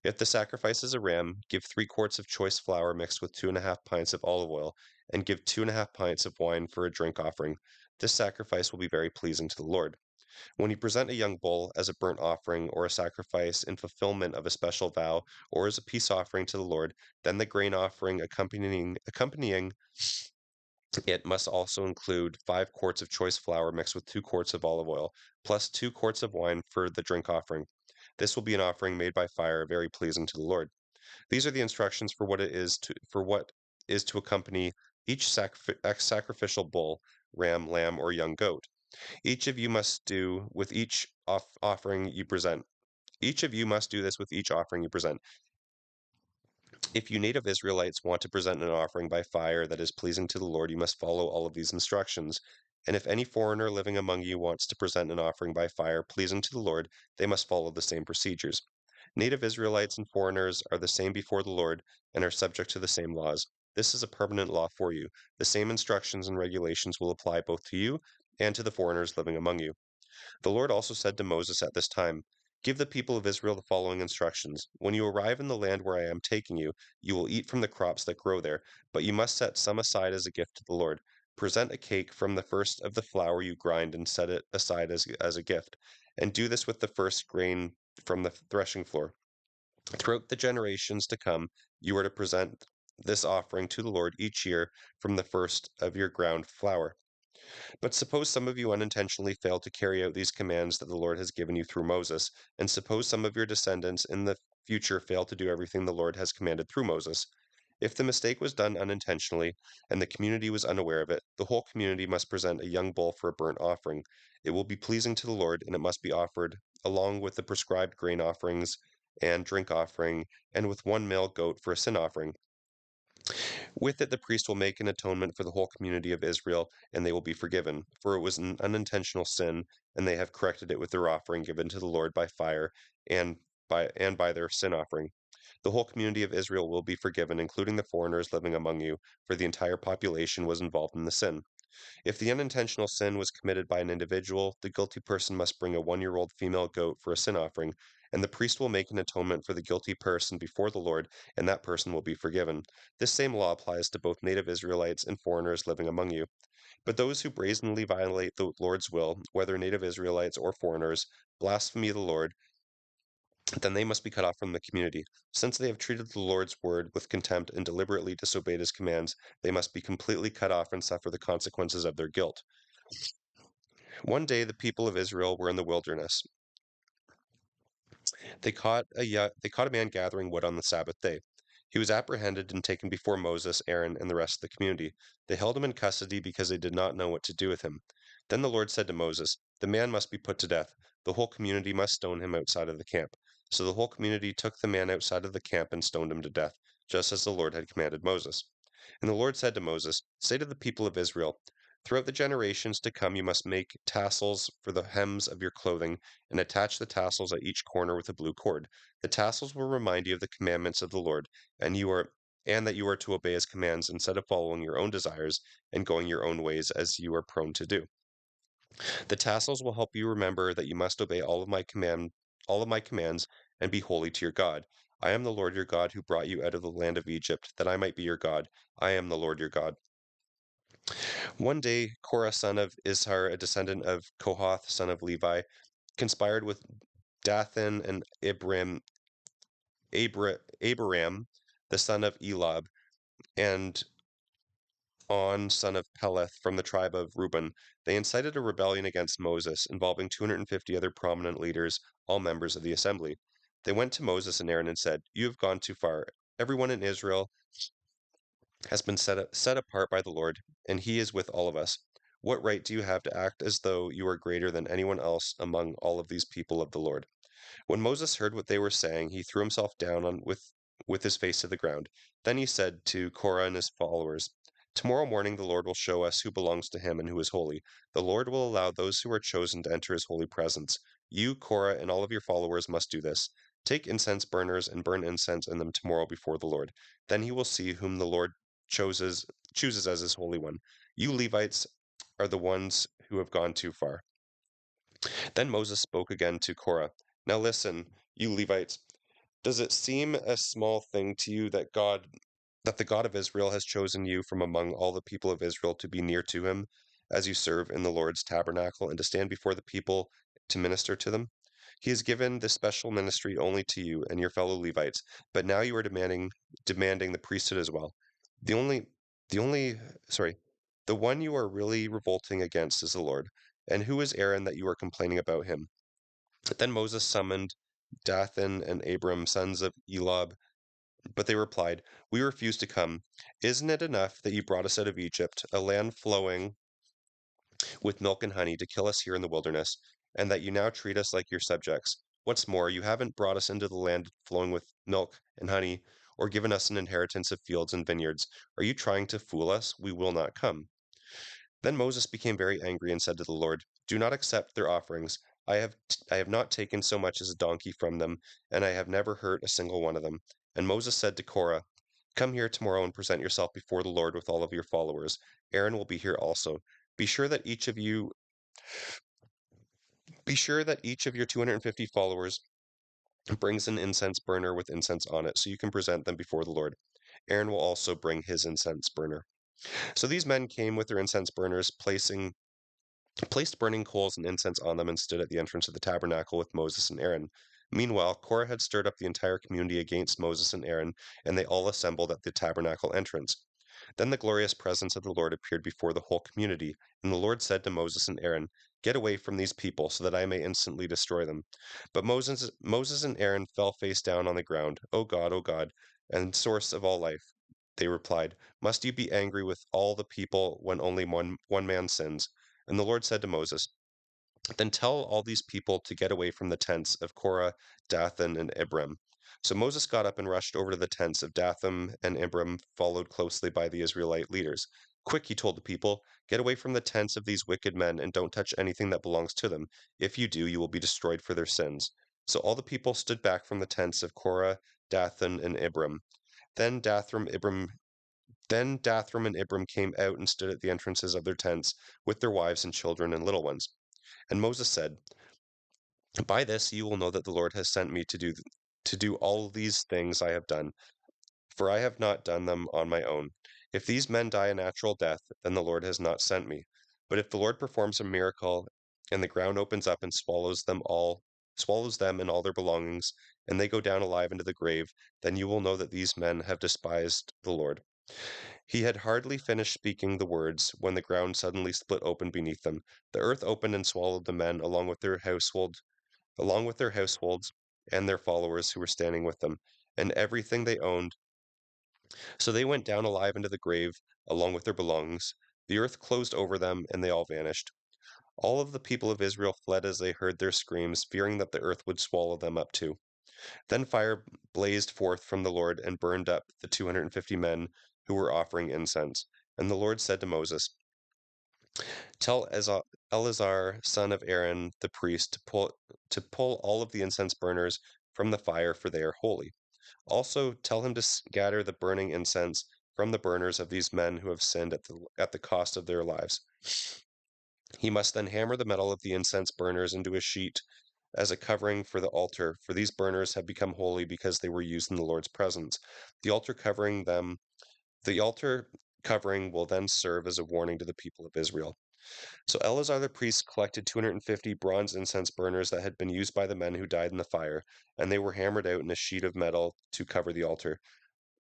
If the sacrifice is a ram, give 3 quarts of choice flour mixed with 2.5 pints of olive oil, and give 2.5 pints of wine for a drink offering. This sacrifice will be very pleasing to the Lord. When you present a young bull as a burnt offering or a sacrifice in fulfillment of a special vow or as a peace offering to the Lord, then the grain offering accompanying it must also include 5 quarts of choice flour mixed with 2 quarts of olive oil, plus 2 quarts of wine for the drink offering. This will be an offering made by fire, very pleasing to the Lord. These are the instructions for what is to accompany each sacrificial bull, ram, lamb, or young goat. Each of you must do with each offering you present. Each of you must do this with each offering you present. If you native Israelites want to present an offering by fire that is pleasing to the Lord, you must follow all of these instructions. And if any foreigner living among you wants to present an offering by fire pleasing to the Lord, they must follow the same procedures. Native Israelites and foreigners are the same before the Lord and are subject to the same laws. This is a permanent law for you. The same instructions and regulations will apply both to you and to the foreigners living among you. The Lord also said to Moses at this time, Give the people of Israel the following instructions. When you arrive in the land where I am taking you, you will eat from the crops that grow there, but you must set some aside as a gift to the Lord. Present a cake from the first of the flour you grind and set it aside as a gift, and do this with the first grain from the threshing floor. Throughout the generations to come, you are to present this offering to the Lord each year from the first of your ground flour. But suppose some of you unintentionally fail to carry out these commands that the Lord has given you through Moses, and suppose some of your descendants in the future fail to do everything the Lord has commanded through Moses. If the mistake was done unintentionally and the community was unaware of it, the whole community must present a young bull for a burnt offering. It will be pleasing to the Lord, and it must be offered along with the prescribed grain offerings and drink offering, and with 1 male goat for a sin offering. With it, the priest will make an atonement for the whole community of Israel, and they will be forgiven, for it was an unintentional sin, and they have corrected it with their offering given to the Lord by fire and by their sin offering. The whole community of Israel will be forgiven, including the foreigners living among you, for the entire population was involved in the sin. If the unintentional sin was committed by an individual, the guilty person must bring a 1-year-old female goat for a sin offering, and the priest will make an atonement for the guilty person before the Lord, and that person will be forgiven. This same law applies to both native Israelites and foreigners living among you. But those who brazenly violate the Lord's will, whether native Israelites or foreigners, blaspheme the Lord, then they must be cut off from the community. Since they have treated the Lord's word with contempt and deliberately disobeyed his commands, they must be completely cut off and suffer the consequences of their guilt. One day the people of Israel were in the wilderness. They caught a man gathering wood on the Sabbath day. He was apprehended and taken before Moses, Aaron, and the rest of the community. They held him in custody because they did not know what to do with him. Then the Lord said to Moses, The man must be put to death. The whole community must stone him outside of the camp. So the whole community took the man outside of the camp and stoned him to death, just as the Lord had commanded Moses. And the Lord said to Moses, Say to the people of Israel, Throughout the generations to come, you must make tassels for the hems of your clothing and attach the tassels at each corner with a blue cord. The tassels will remind you of the commandments of the Lord, and that you are to obey his commands instead of following your own desires and going your own ways as you are prone to do. The tassels will help you remember that you must obey all of my commands and be holy to your God. I am the Lord your God who brought you out of the land of Egypt, that I might be your God. I am the Lord your God. One day, Korah, son of Izhar, a descendant of Kohath, son of Levi, conspired with Dathan and Abiram, the son of Elab, and On, son of Peleth, from the tribe of Reuben. They incited a rebellion against Moses, involving 250 other prominent leaders, all members of the assembly. They went to Moses and Aaron and said, "You have gone too far. Everyone in Israel has been set apart by the Lord, and he is with all of us. What right do you have to act as though you are greater than anyone else among all of these people of the Lord?" When Moses heard what they were saying, he threw himself down with his face to the ground. Then he said to Korah and his followers, "Tomorrow morning the Lord will show us who belongs to him and who is holy. The Lord will allow those who are chosen to enter his holy presence. You, Korah, and all of your followers must do this. Take incense burners and burn incense in them tomorrow before the Lord. Then he will see whom the Lord chooses chooses as his holy one. You Levites are the ones who have gone too far." Then Moses spoke again to Korah. "Now listen, you Levites, does it seem a small thing to you that the God of Israel has chosen you from among all the people of Israel to be near to him as you serve in the Lord's tabernacle and to stand before the people to minister to them? He has given this special ministry only to you and your fellow Levites, but now you are demanding the priesthood as well. The only the only sorry, the one you are really revolting against is the Lord. And who is Aaron that you are complaining about him?" Then Moses summoned Dathan and Abiram, sons of Elob, but they replied, "We refuse to come. Isn't it enough that you brought us out of Egypt, a land flowing with milk and honey, to kill us here in the wilderness, and that you now treat us like your subjects? What's more, you haven't brought us into the land flowing with milk and honey, or given us an inheritance of fields and vineyards. Are you trying to fool us? We will not come." Then Moses became very angry and said to the Lord, "Do not accept their offerings. I have not taken so much as a donkey from them, and I have never hurt a single one of them." And Moses said to Korah, "Come here tomorrow and present yourself before the Lord with all of your followers. Aaron will be here also. Be sure that each of you be sure that each of your 250 followers brings an incense burner with incense on it, so you can present them before the Lord. Aaron will also bring his incense burner." So these men came with their incense burners, placed burning coals and incense on them, and stood at the entrance of the tabernacle with Moses and Aaron. Meanwhile, Korah had stirred up the entire community against Moses and Aaron, and they all assembled at the tabernacle entrance. Then the glorious presence of the Lord appeared before the whole community, and the Lord said to Moses and Aaron, "Get away from these people, so that I may instantly destroy them." But Moses and Aaron fell face down on the ground. O God, and source of all life," they replied, "must you be angry with all the people when only one man sins?" And the Lord said to Moses, "Then tell all these people to get away from the tents of Korah, Dathan, and Abiram." So Moses got up and rushed over to the tents of Dathan and Abiram, followed closely by the Israelite leaders. "Quick," he told the people, "get away from the tents of these wicked men and don't touch anything that belongs to them. If you do, you will be destroyed for their sins." So all the people stood back from the tents of Korah, Dathan, and Abiram. Then Dathan, Abiram then Dathram and Abiram came out and stood at the entrances of their tents with their wives and children and little ones. And Moses said, "By this you will know that the Lord has sent me to do all these things I have done, for I have not done them on my own. If these men die a natural death, then the Lord has not sent me. But if the Lord performs a miracle and the ground opens up and swallows them and all their belongings, and they go down alive into the grave, then you will know that these men have despised the Lord." He had hardly finished speaking the words when the ground suddenly split open beneath them. The earth opened and swallowed the men along with their households and their followers who were standing with them, and everything they owned. So they went down alive into the grave along with their belongings. The earth closed over them, and they all vanished. All of the people of Israel fled as they heard their screams, fearing that the earth would swallow them up too. Then fire blazed forth from the Lord and burned up the 250 men who were offering incense. And the Lord said to Moses, "Tell Eleazar, son of Aaron, the priest, to pull all of the incense burners from the fire, for they are holy. Also tell him to scatter the burning incense from the burners of these men who have sinned at the cost of their lives. He must then hammer the metal of the incense burners into a sheet as a covering for the altar, for these burners have become holy because they were used in the Lord's presence. The altar covering them, the altar covering will then serve as a warning to the people of Israel." So Eleazar the priest collected 250 bronze incense burners that had been used by the men who died in the fire, and they were hammered out in a sheet of metal to cover the altar.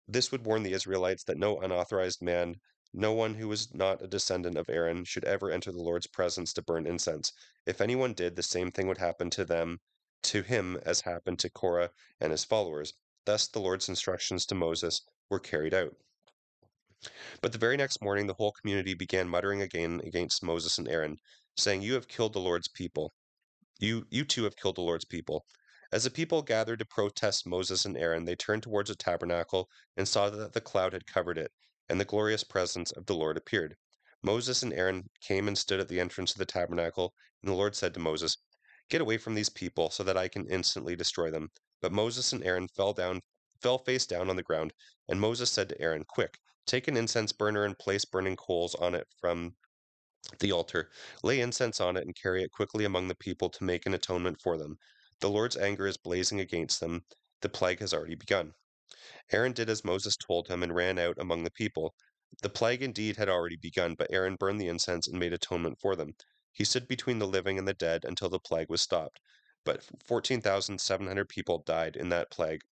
This would warn the Israelites that no unauthorized man No one who was not a descendant of Aaron should ever enter the Lord's presence to burn incense. If anyone did, the same thing would happen to him as happened to Korah and his followers. Thus the Lord's instructions to Moses were carried out. But the very next morning the whole community began muttering again against Moses and Aaron, saying, "You have killed the Lord's people. You too have killed the Lord's people." As the people gathered to protest Moses and Aaron, they turned towards the tabernacle and saw that the cloud had covered it, and the glorious presence of the Lord appeared. Moses and Aaron came and stood at the entrance of the tabernacle, and the Lord said to Moses, "Get away from these people, so that I can instantly destroy them." But Moses and Aaron fell face down on the ground, and Moses said to Aaron, "Quick, take an incense burner and place burning coals on it from the altar. Lay incense on it and carry it quickly among the people to make an atonement for them. The Lord's anger is blazing against them. The plague has already begun." Aaron did as Moses told him and ran out among the people. The plague indeed had already begun, but Aaron burned the incense and made atonement for them. He stood between the living and the dead until the plague was stopped. But 14,700 people died in that plague,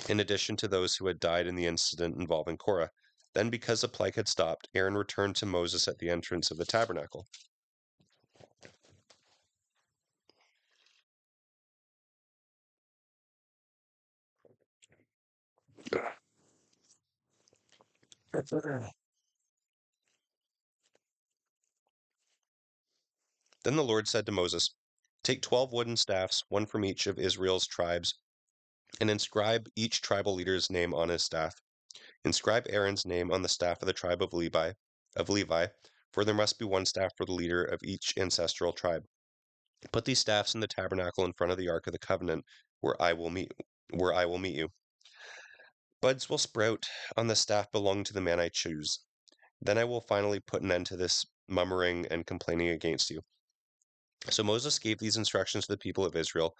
in addition to those who had died in the incident involving Korah. Then, because the plague had stopped, Aaron returned to Moses at the entrance of the tabernacle. Then the Lord said to Moses, "Take 12 wooden staffs, one from each of Israel's tribes, and inscribe each tribal leader's name on his staff. Inscribe Aaron's name on the staff of the tribe of Levi, for there must be one staff for the leader of each ancestral tribe. Put these staffs in the tabernacle in front of the ark of the covenant, where I will meet you. Buds will sprout on the staff belonging to the man I choose. Then I will finally put an end to this murmuring and complaining against you." So Moses gave these instructions to the people of Israel,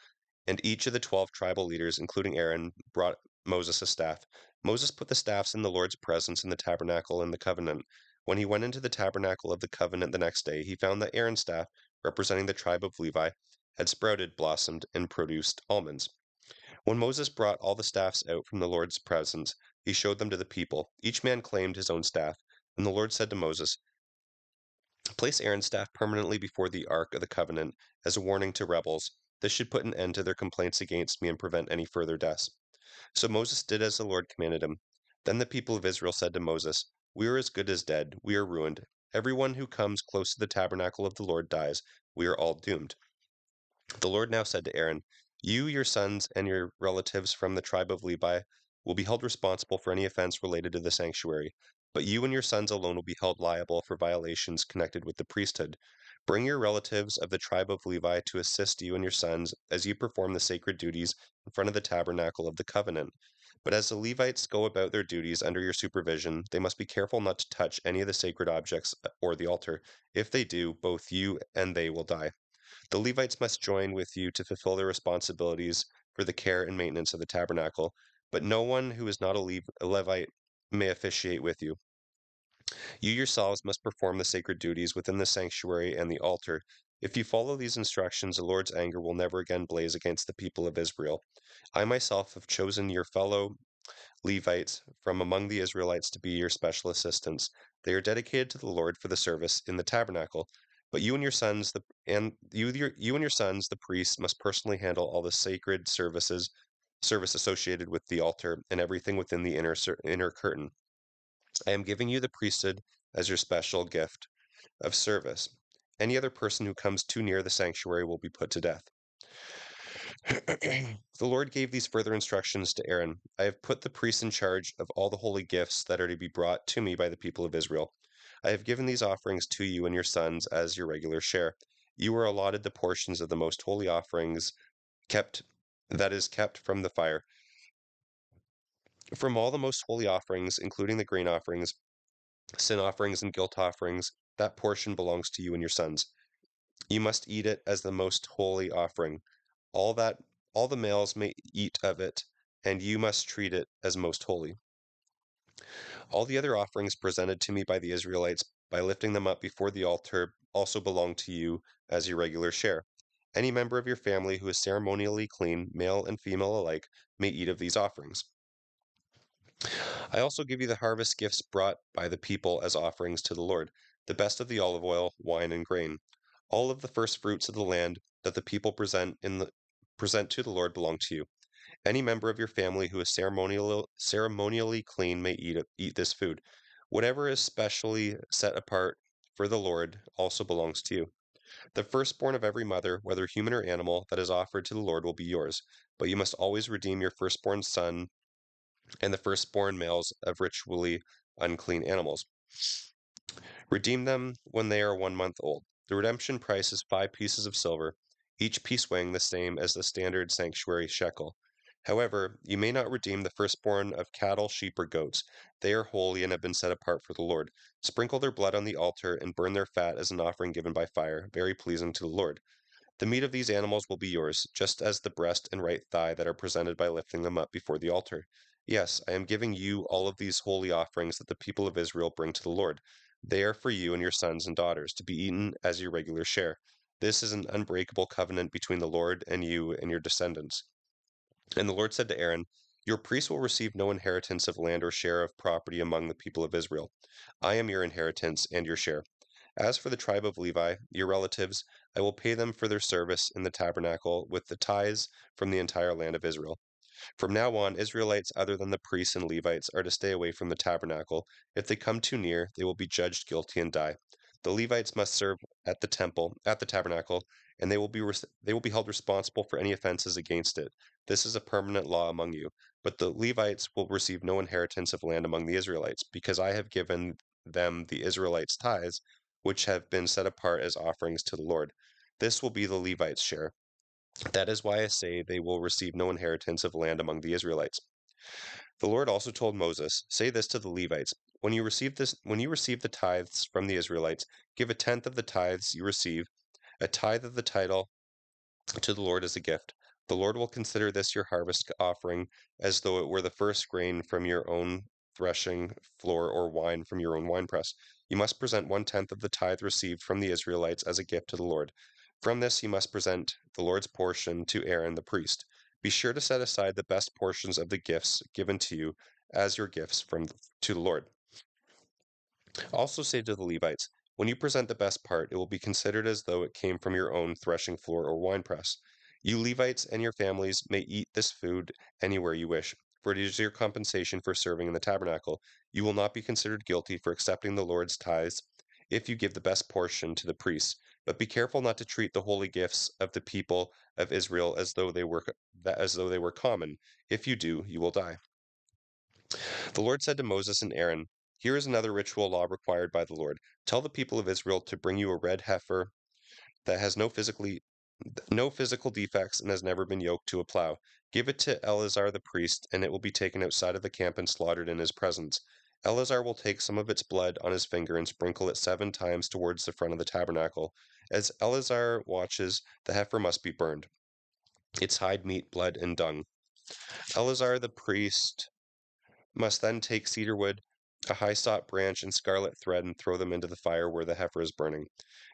and each of the 12 tribal leaders, including Aaron, brought Moses a staff. Moses put the staffs in the Lord's presence in the tabernacle and the covenant. When he went into the tabernacle of the covenant the next day, he found that Aaron's staff, representing the tribe of Levi, had sprouted, blossomed, and produced almonds. When Moses brought all the staffs out from the Lord's presence, he showed them to the people. Each man claimed his own staff. And the Lord said to Moses, "Place Aaron's staff permanently before the Ark of the Covenant as a warning to rebels. This should put an end to their complaints against me and prevent any further deaths." So Moses did as the Lord commanded him. Then the people of Israel said to Moses, "We are as good as dead. We are ruined. Everyone who comes close to the tabernacle of the Lord dies. We are all doomed." The Lord now said to Aaron, "You, your sons, and your relatives from the tribe of Levi will be held responsible for any offense related to the sanctuary, but you and your sons alone will be held liable for violations connected with the priesthood. Bring your relatives of the tribe of Levi to assist you and your sons as you perform the sacred duties in front of the tabernacle of the covenant. But as the Levites go about their duties under your supervision, they must be careful not to touch any of the sacred objects or the altar. If they do, both you and they will die. The Levites must join with you to fulfill their responsibilities for the care and maintenance of the tabernacle, but no one who is not a Levite may officiate with you. You yourselves must perform the sacred duties within the sanctuary and the altar. If you follow these instructions, the Lord's anger will never again blaze against the people of Israel. I myself have chosen your fellow Levites from among the Israelites to be your special assistants. They are dedicated to the Lord for the service in the tabernacle. But you and your sons, you and your sons, the priests, must personally handle all the sacred service associated with the altar and everything within the inner curtain. I am giving you the priesthood as your special gift of service. Any other person who comes too near the sanctuary will be put to death. The Lord gave these further instructions to Aaron. I have put the priests in charge of all the holy gifts that are to be brought to me by the people of Israel. I have given these offerings to you and your sons as your regular share. You are allotted the portions of the most holy offerings kept that is kept from the fire. From all the most holy offerings, including the grain offerings, sin offerings, and guilt offerings, that portion belongs to you and your sons. You must eat it as the most holy offering. All that all the males may eat of it, and you must treat it as most holy. All the other offerings presented to me by the Israelites by lifting them up before the altar also belong to you as your regular share. Any member of your family who is ceremonially clean, male and female alike, may eat of these offerings. I also give you the harvest gifts brought by the people as offerings to the Lord, the best of the olive oil, wine, and grain. All of the first fruits of the land that the people present to the Lord belong to you. Any member of your family who is ceremonially clean may eat this food. Whatever is specially set apart for the Lord also belongs to you. The firstborn of every mother, whether human or animal, that is offered to the Lord will be yours. But you must always redeem your firstborn son and the firstborn males of ritually unclean animals. Redeem them when they are 1 month old. The redemption price is 5 pieces of silver, each piece weighing the same as the standard sanctuary shekel. However, you may not redeem the firstborn of cattle, sheep, or goats. They are holy and have been set apart for the Lord. Sprinkle their blood on the altar and burn their fat as an offering given by fire, very pleasing to the Lord. The meat of these animals will be yours, just as the breast and right thigh that are presented by lifting them up before the altar. Yes, I am giving you all of these holy offerings that the people of Israel bring to the Lord. They are for you and your sons and daughters, to be eaten as your regular share. This is an unbreakable covenant between the Lord and you and your descendants. And the Lord said to Aaron, your priests will receive no inheritance of land or share of property among the people of Israel. I am your inheritance and your share. As for the tribe of Levi, your relatives, I will pay them for their service in the tabernacle with the tithes from the entire land of Israel. From now on, Israelites other than the priests and Levites are to stay away from the tabernacle. If they come too near, they will be judged guilty and die. The Levites must serve at the tabernacle, and they will be held responsible for any offenses against it. This is a permanent law among you. But the Levites will receive no inheritance of land among the Israelites, because I have given them the Israelites' tithes, which have been set apart as offerings to the Lord. This will be the Levites' share. That is why I say they will receive no inheritance of land among the Israelites. The Lord also told Moses, say this to the Levites, when you receive the tithes from the Israelites, give a tenth of the tithes you receive, a tithe of the title to the Lord as a gift. The Lord will consider this your harvest offering as though it were the first grain from your own threshing floor or wine from your own winepress. You must present 1/10 of the tithe received from the Israelites as a gift to the Lord. From this you must present the Lord's portion to Aaron the priest. Be sure to set aside the best portions of the gifts given to you as your gifts to the Lord. Also say to the Levites, when you present the best part, it will be considered as though it came from your own threshing floor or winepress. You Levites and your families may eat this food anywhere you wish, for it is your compensation for serving in the tabernacle. You will not be considered guilty for accepting the Lord's tithes if you give the best portion to the priests. But be careful not to treat the holy gifts of the people of Israel as though they were common. If you do, you will die. The Lord said to Moses and Aaron, here is another ritual law required by the Lord. Tell the people of Israel to bring you a red heifer that has no physical defects and has never been yoked to a plow. Give it to Eleazar the priest, and it will be taken outside of the camp and slaughtered in his presence. Eleazar will take some of its blood on his finger and sprinkle it 7 times towards the front of the tabernacle. As Eleazar watches, the heifer must be burned, its hide, meat, blood, and dung. Eleazar the priest must then take cedar wood, a hyssop branch, and scarlet thread and throw them into the fire where the heifer is burning.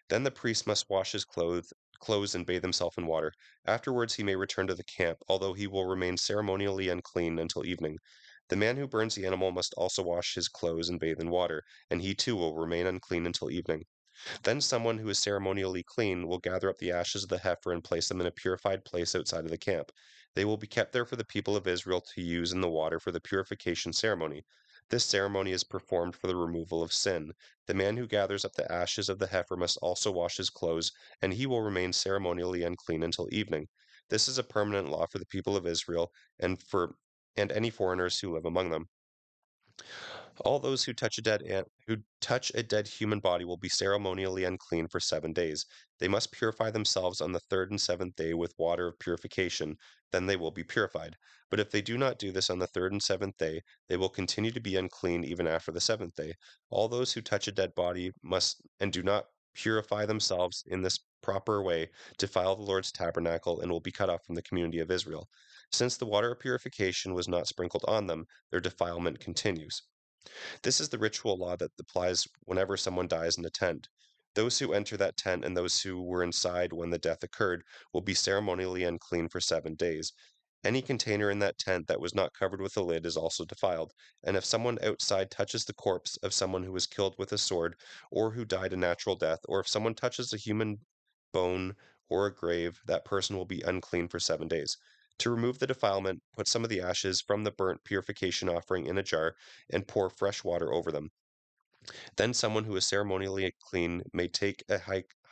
Then the priest must wash his clothes and bathe himself in water. Afterwards he may return to the camp, although he will remain ceremonially unclean until evening. The man who burns the animal must also wash his clothes and bathe in water, and he too will remain unclean until evening. Then someone who is ceremonially clean will gather up the ashes of the heifer and place them in a purified place outside of the camp. They will be kept there for the people of Israel to use in the water for the purification ceremony. This ceremony is performed for the removal of sin. The man who gathers up the ashes of the heifer must also wash his clothes, and he will remain ceremonially unclean until evening. This is a permanent law for the people of Israel and any foreigners who live among them. All those who touch a dead human body will be ceremonially unclean for 7 days. They must purify themselves on the third and seventh day with water of purification. Then they will be purified. But if they do not do this on the third and seventh day, they will continue to be unclean even after the seventh day. All those who touch a dead body must and do not purify themselves in this proper way defile the Lord's tabernacle and will be cut off from the community of Israel. Since the water of purification was not sprinkled on them, their defilement continues. This is the ritual law that applies whenever someone dies in a tent. Those who enter that tent and those who were inside when the death occurred will be ceremonially unclean for 7 days. Any container in that tent that was not covered with a lid is also defiled. And if someone outside touches the corpse of someone who was killed with a sword, or who died a natural death, or if someone touches a human bone or a grave, that person will be unclean for 7 days. To remove the defilement, put some of the ashes from the burnt purification offering in a jar and pour fresh water over them. Then someone who is ceremonially clean may take a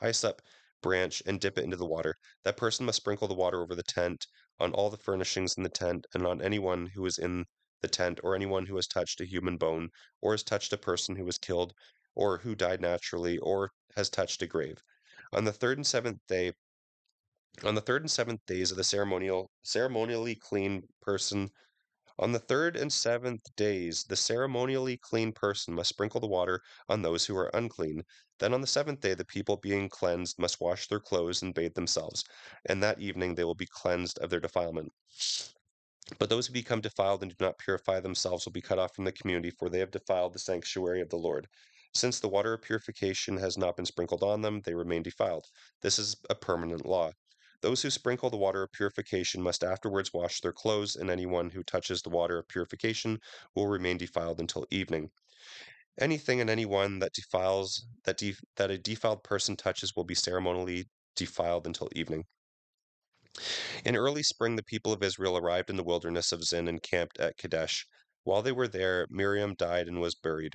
hyssop branch and dip it into the water. That person must sprinkle the water over the tent, on all the furnishings in the tent, and on anyone who is in the tent, or anyone who has touched a human bone, or has touched a person who was killed, or who died naturally, or has touched a grave. On the third and seventh day, on the third and seventh days of the ceremonially clean person on the third and seventh days, the ceremonially clean person must sprinkle the water on those who are unclean. Then on the seventh day, the people being cleansed must wash their clothes and bathe themselves, and that evening they will be cleansed of their defilement. But those who become defiled and do not purify themselves will be cut off from the community, for they have defiled the sanctuary of the Lord. Since the water of purification has not been sprinkled on them, they remain defiled. This is a permanent law. Those who sprinkle the water of purification must afterwards wash their clothes, and anyone who touches the water of purification will remain defiled until evening. Anything and anyone that a defiled person touches will be ceremonially defiled until evening. In early spring, the people of Israel arrived in the wilderness of Zin and camped at Kadesh. While they were there, Miriam died and was buried.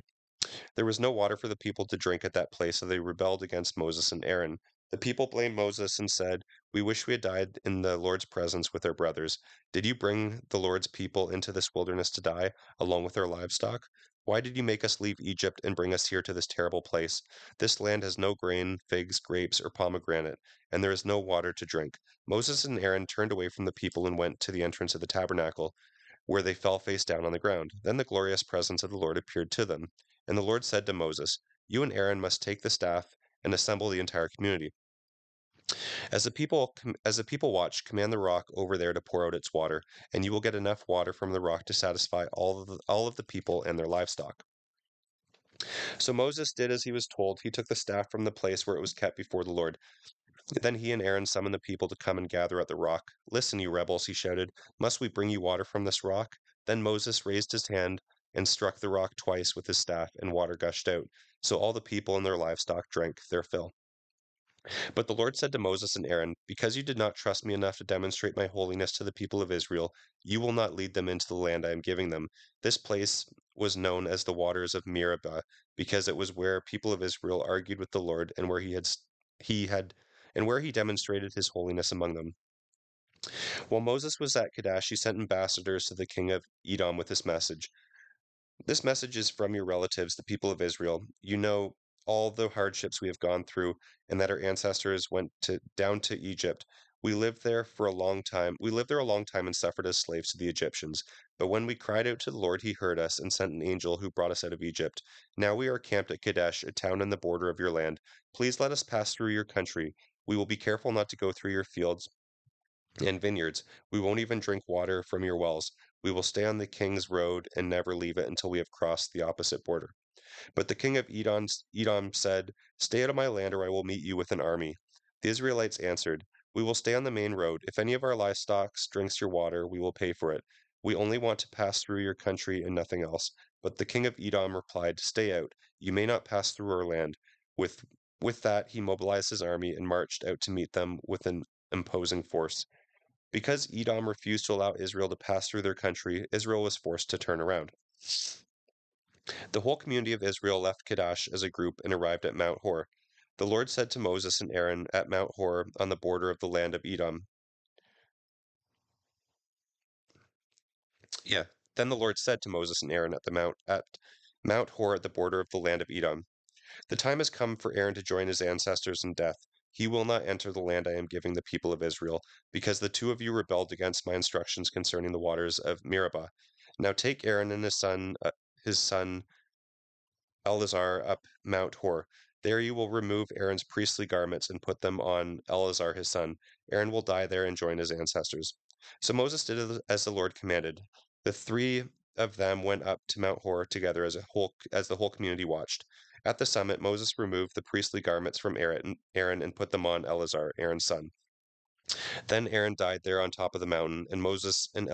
There was no water for the people to drink at that place, so they rebelled against Moses and Aaron. The people blamed Moses and said, "We wish we had died in the Lord's presence with our brothers. Did you bring the Lord's people into this wilderness to die, along with their livestock? Why did you make us leave Egypt and bring us here to this terrible place? This land has no grain, figs, grapes, or pomegranate, and there is no water to drink." Moses and Aaron turned away from the people and went to the entrance of the tabernacle, where they fell face down on the ground. Then the glorious presence of the Lord appeared to them. And the Lord said to Moses, "You and Aaron must take the staff and assemble the entire community. As the people watch, command the rock over there to pour out its water, and you will get enough water from the rock to satisfy all of the people and their livestock." So Moses did as he was told. He took the staff from the place where it was kept before the Lord. Then he and Aaron summoned the people to come and gather at the rock. "Listen, you rebels," he shouted. "Must we bring you water from this rock?" Then Moses raised his hand and struck the rock twice with his staff, and water gushed out. So all the people and their livestock drank their fill. But the Lord said to Moses and Aaron, "Because you did not trust me enough to demonstrate my holiness to the people of Israel, you will not lead them into the land I am giving them." This place was known as the waters of Meribah, because it was where people of Israel argued with the Lord, and where he had and where he demonstrated his holiness among them. While Moses was at Kadesh, he sent ambassadors to the king of Edom with this message. "This message is from your relatives, the people of Israel. You know all the hardships we have gone through, and that our ancestors down to Egypt. We lived there for a long time. We lived there a long time and suffered as slaves to the Egyptians. But when we cried out to the Lord, he heard us and sent an angel who brought us out of Egypt. Now we are camped at Kadesh, a town in the border of your land. Please let us pass through your country. We will be careful not to go through your fields and vineyards. We won't even drink water from your wells. We will stay on the king's road and never leave it until we have crossed the opposite border." But the king of Edom said, "Stay out of my land, or I will meet you with an army." The Israelites answered, "We will stay on the main road. If any of our livestock drinks your water, we will pay for it. We only want to pass through your country and nothing else." But the king of Edom replied, "Stay out. You may not pass through our land." With with that, he mobilized his army and marched out to meet them with an imposing force. Because Edom refused to allow Israel to pass through their country, Israel was forced to turn around. The whole community of Israel left Kadesh as a group and arrived at Mount Hor. The Lord said to Moses and Aaron at Mount Hor on the border of the land of Edom. Yeah. Then the Lord said to Moses and Aaron at Mount Hor at the border of the land of Edom, "The time has come for Aaron to join his ancestors in death. He will not enter the land I am giving the people of Israel, because the two of you rebelled against my instructions concerning the waters of Meribah. Now take Aaron and his son Eleazar up Mount Hor. There you will remove Aaron's priestly garments and put them on Eleazar his son. Aaron will die there and join his ancestors." So Moses did as the Lord commanded. The three of them went up to Mount Hor together as the whole community watched. At the summit, Moses removed the priestly garments from Aaron and put them on Eleazar, Aaron's son. Then Aaron died there on top of the mountain, and Moses and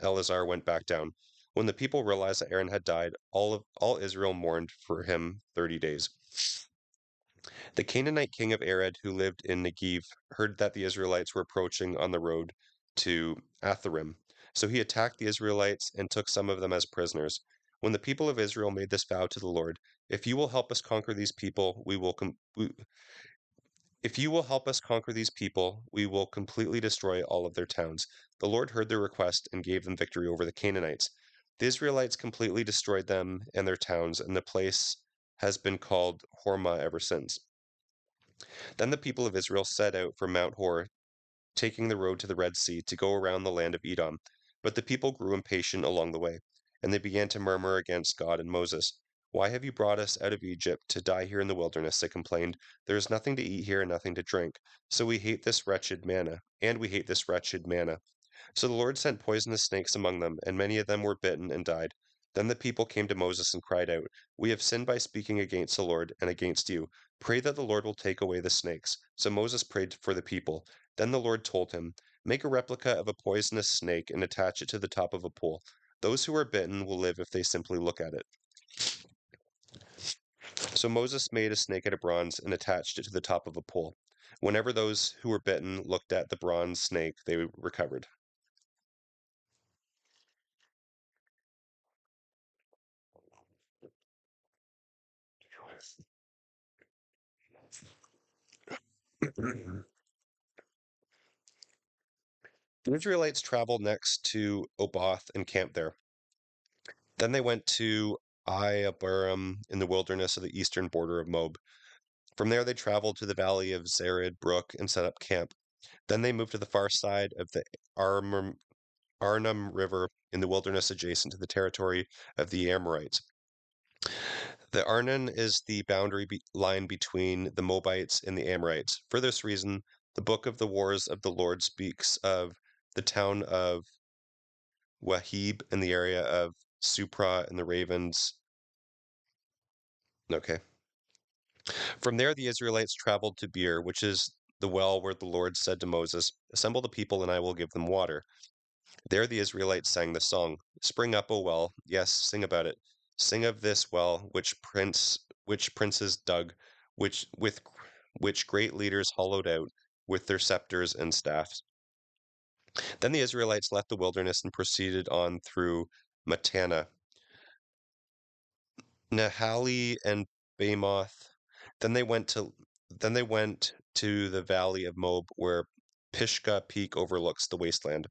Eleazar went back down. When the people realized that Aaron had died, all Israel mourned for him 30 days. The Canaanite king of Arad, who lived in Negev, heard that the Israelites were approaching on the road to Atharim. So he attacked the Israelites and took some of them as prisoners. When the people of Israel made this vow to the Lord, if you will help us conquer these people, if you will help us conquer these people, we will completely destroy all of their towns. The Lord heard their request and gave them victory over the Canaanites. The Israelites completely destroyed them and their towns, and the place has been called Hormah ever since. Then the people of Israel set out from Mount Hor, taking the road to the Red Sea to go around the land of Edom. But the people grew impatient along the way, and they began to murmur against God and Moses. Why have you brought us out of Egypt to die here in the wilderness? They complained. There is nothing to eat here and nothing to drink. So we hate this wretched manna, and we hate this wretched manna. So the Lord sent poisonous snakes among them, and many of them were bitten and died. Then the people came to Moses and cried out, We have sinned by speaking against the Lord and against you. Pray that the Lord will take away the snakes. So Moses prayed for the people. Then the Lord told him, Make a replica of a poisonous snake and attach it to the top of a pole. Those who are bitten will live if they simply look at it. So Moses made a snake out of bronze and attached it to the top of a pole. Whenever those who were bitten looked at the bronze snake, they recovered. The Israelites traveled next to Oboth and camped there. Then they went to Iabarim in the wilderness of the eastern border of Moab. From there they traveled to the valley of Zered Brook and set up camp. Then they moved to the far side of the Arnum River in the wilderness adjacent to the territory of the Amorites. The Arnon is the boundary line between the Moabites and the Amorites. For this reason, the book of the wars of the Lord speaks of the town of Wahib in the area of Supra and the Ravens. Okay. From there, the Israelites traveled to Beer, which is the well where the Lord said to Moses, Assemble the people, and I will give them water. There the Israelites sang the song, Spring up, O well, yes, sing about it. Sing of this well which princes dug, which great leaders hollowed out with their scepters and staffs. Then the Israelites left the wilderness and proceeded on through Matana, Nahali, and Bamoth. Then they went to then they went to the valley of Moab, where Pisgah Peak overlooks the wasteland.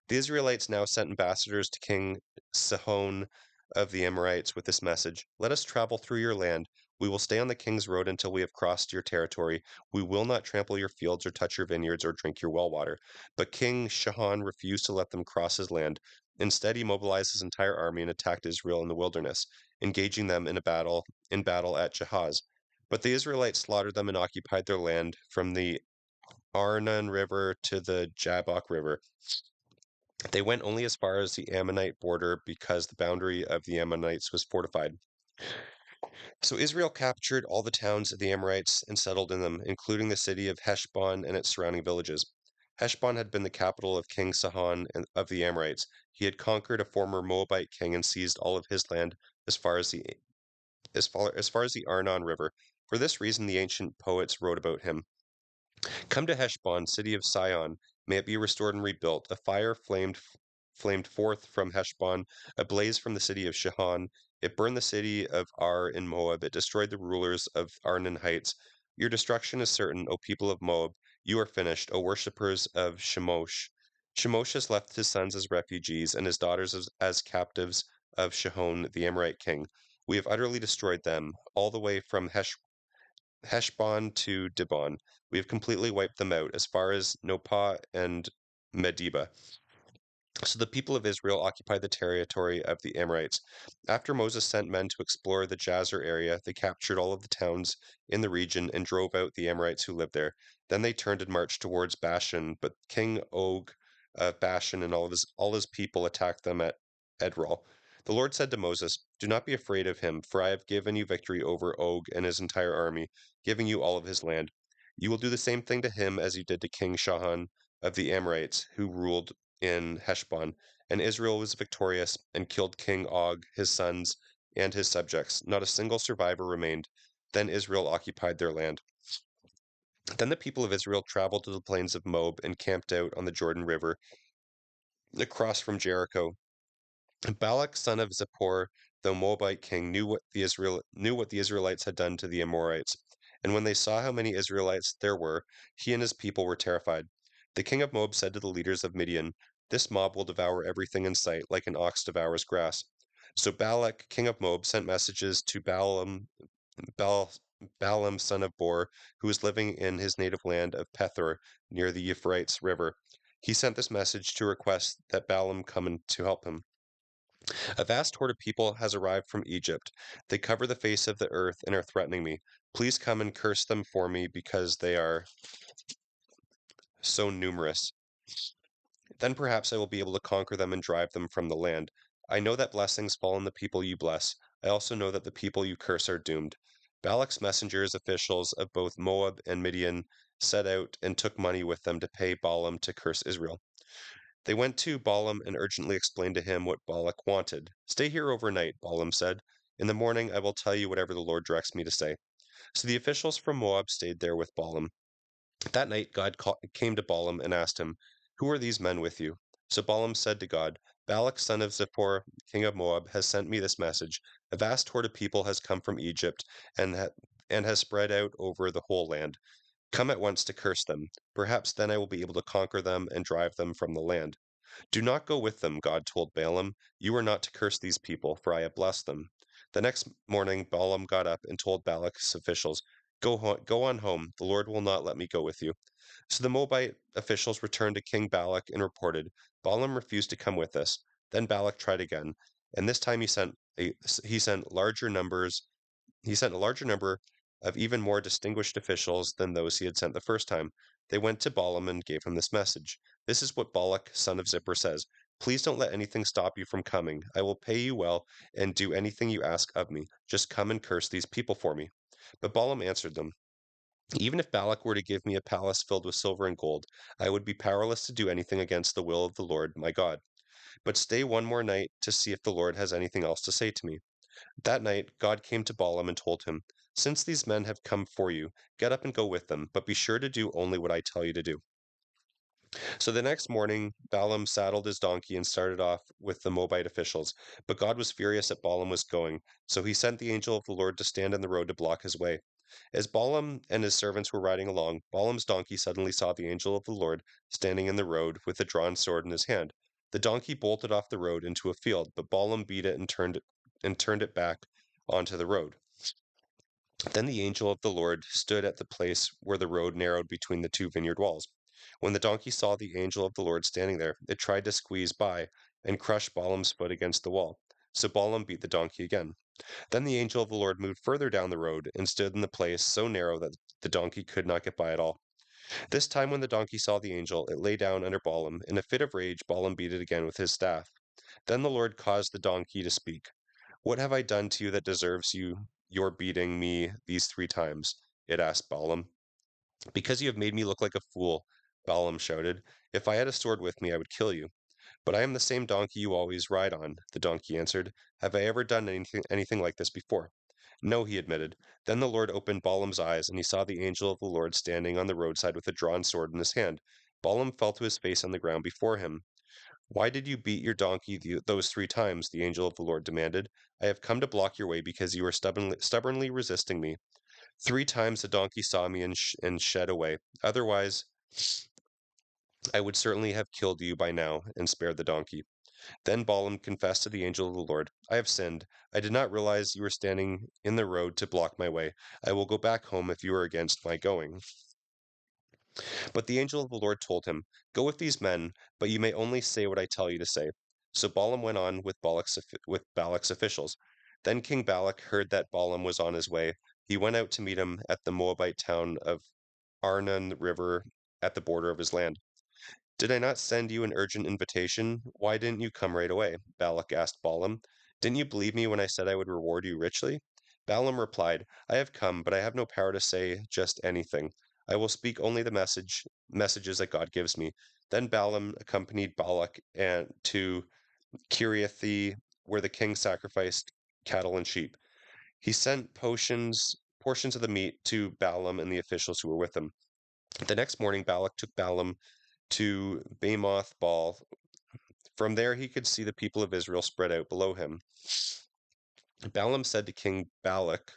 The Israelites now sent ambassadors to King Sihon of the Amorites with this message: Let us travel through your land. We will stay on the king's road until we have crossed your territory. We will not trample your fields or touch your vineyards or drink your well water. But King Sihon refused to let them cross his land. Instead, he mobilized his entire army and attacked Israel in the wilderness, engaging them in battle at Jahaz. But the Israelites slaughtered them and occupied their land from the Arnon River to the Jabbok River. They went only as far as the Ammonite border because the boundary of the Ammonites was fortified. So Israel captured all the towns of the Amorites and settled in them, including the city of Heshbon and its surrounding villages. Heshbon had been the capital of King Sihon of the Amorites. He had conquered a former Moabite king and seized all of his land as far as the Arnon River. For this reason, the ancient poets wrote about him. Come to Heshbon, city of Sion, may it be restored and rebuilt. A fire flamed forth from Heshbon, a blaze from the city of Shihon. It burned the city of Ar in Moab. It destroyed the rulers of Arnon Heights. Your destruction is certain, O people of Moab. You are finished, O worshippers of Shemosh. Shemosh has left his sons as refugees and his daughters as captives of Shihon, the Amorite king. We have utterly destroyed them, all the way from Heshbon to Dibon. We have completely wiped them out, as far as Nopah and Medeba. So the people of Israel occupied the territory of the Amorites. After Moses sent men to explore the Jazer area, they captured all of the towns in the region and drove out the Amorites who lived there. Then they turned and marched towards Bashan, but King Og of Bashan and all his people attacked them at Edrol. The Lord said to Moses, Do not be afraid of him, for I have given you victory over Og and his entire army, giving you all of his land. You will do the same thing to him as you did to King Shahan of the Amorites, who ruled in Heshbon. And Israel was victorious and killed King Og, his sons, and his subjects. Not a single survivor remained. Then Israel occupied their land. Then the people of Israel traveled to the plains of Moab and camped out on the Jordan River across from Jericho. Balak, son of Zippor, the Moabite king, knew what the Israelites had done to the Amorites. And when they saw how many Israelites there were, he and his people were terrified. The king of Moab said to the leaders of Midian, "This mob will devour everything in sight, like an ox devours grass." So Balak, king of Moab, sent messages to Baal, Balaam, son of Bor, who was living in his native land of Pethor, near the Euphrates River. He sent this message to request that Balaam come in to help him. "A vast horde of people has arrived from Egypt. They cover the face of the earth and are threatening me. Please come and curse them for me because they are so numerous. Then perhaps I will be able to conquer them and drive them from the land. I know that blessings fall on the people you bless. I also know that the people you curse are doomed." Balak's messengers, officials of both Moab and Midian, set out and took money with them to pay Balaam to curse Israel. They went to Balaam and urgently explained to him what Balak wanted. "Stay here overnight," Balaam said. "In the morning I will tell you whatever the Lord directs me to say." So the officials from Moab stayed there with Balaam. That night God came to Balaam and asked him, "Who are these men with you?" So Balaam said to God, "Balak, son of Zippor, king of Moab, has sent me this message. A vast horde of people has come from Egypt and, and has spread out over the whole land. Come at once to curse them. Perhaps then I will be able to conquer them and drive them from the land." "Do not go with them," God told Balaam. "You are not to curse these people, for I have blessed them." The next morning Balaam got up and told Balak's officials, Go on home. The Lord will not let me go with you." So the Moabite officials returned to King Balak and reported, "Balaam refused to come with us." Then Balak tried again, and this time he sent larger numbers he sent a larger number of even more distinguished officials than those he had sent the first time. They went to Balaam and gave him this message. "This is what Balak, son of Zippor, says. Please don't let anything stop you from coming. I will pay you well and do anything you ask of me. Just come and curse these people for me." But Balaam answered them, "Even if Balak were to give me a palace filled with silver and gold, I would be powerless to do anything against the will of the Lord my God. But stay one more night to see if the Lord has anything else to say to me." That night God came to Balaam and told him, "Since these men have come for you, get up and go with them, but be sure to do only what I tell you to do." So the next morning Balaam saddled his donkey and started off with the Moabite officials. But God was furious that Balaam was going, so he sent the angel of the Lord to stand in the road to block his way. As Balaam and his servants were riding along, Balaam's donkey suddenly saw the angel of the Lord standing in the road with a drawn sword in his hand. The donkey bolted off the road into a field, but Balaam beat it and turned it back onto the road. Then the angel of the Lord stood at the place where the road narrowed between the two vineyard walls. When the donkey saw the angel of the Lord standing there, it tried to squeeze by and crush Balaam's foot against the wall. So Balaam beat the donkey again. Then the angel of the Lord moved further down the road and stood in the place so narrow that the donkey could not get by at all. This time, when the donkey saw the angel, it lay down under Balaam. In a fit of rage, Balaam beat it again with his staff. Then the Lord caused the donkey to speak. "What have I done to you that deserves your beating me these 3 times?" it asked Balaam. "Because you have made me look like a fool," Balaam shouted. "If I had a sword with me, I would kill you." "But I am the same donkey you always ride on," the donkey answered. "Have I ever done anything like this before?" "No," he admitted. Then the Lord opened Balaam's eyes, and he saw the angel of the Lord standing on the roadside with a drawn sword in his hand. Balaam fell to his face on the ground before him. "Why did you beat your donkey those 3 times?" the angel of the Lord demanded. "I have come to block your way because you are stubbornly resisting me." 3 times the donkey saw me and shed away. Otherwise, I would certainly have killed you by now and spared the donkey. Then Balaam confessed to the angel of the Lord, "I have sinned. I did not realize you were standing in the road to block my way. I will go back home if you are against my going." But the angel of the Lord told him, "Go with these men, but you may only say what I tell you to say." So Balaam went on with Balak's officials. Then King Balak heard that Balaam was on his way. He went out to meet him at the Moabite town of Arnon River at the border of his land. "Did I not send you an urgent invitation? Why didn't you come right away?" Balak asked Balaam. "Didn't you believe me when I said I would reward you richly?" Balaam replied, "I have come, but I have no power to say just anything. I will speak only the messages that God gives me. Then Balaam accompanied Balak and to Kiriathi, where the king sacrificed cattle and sheep. He sent portions of the meat to Balaam and the officials who were with him. The next morning, Balak took Balaam to Bamoth Baal. From there, he could see the people of Israel spread out below him. Balaam said to King Balak,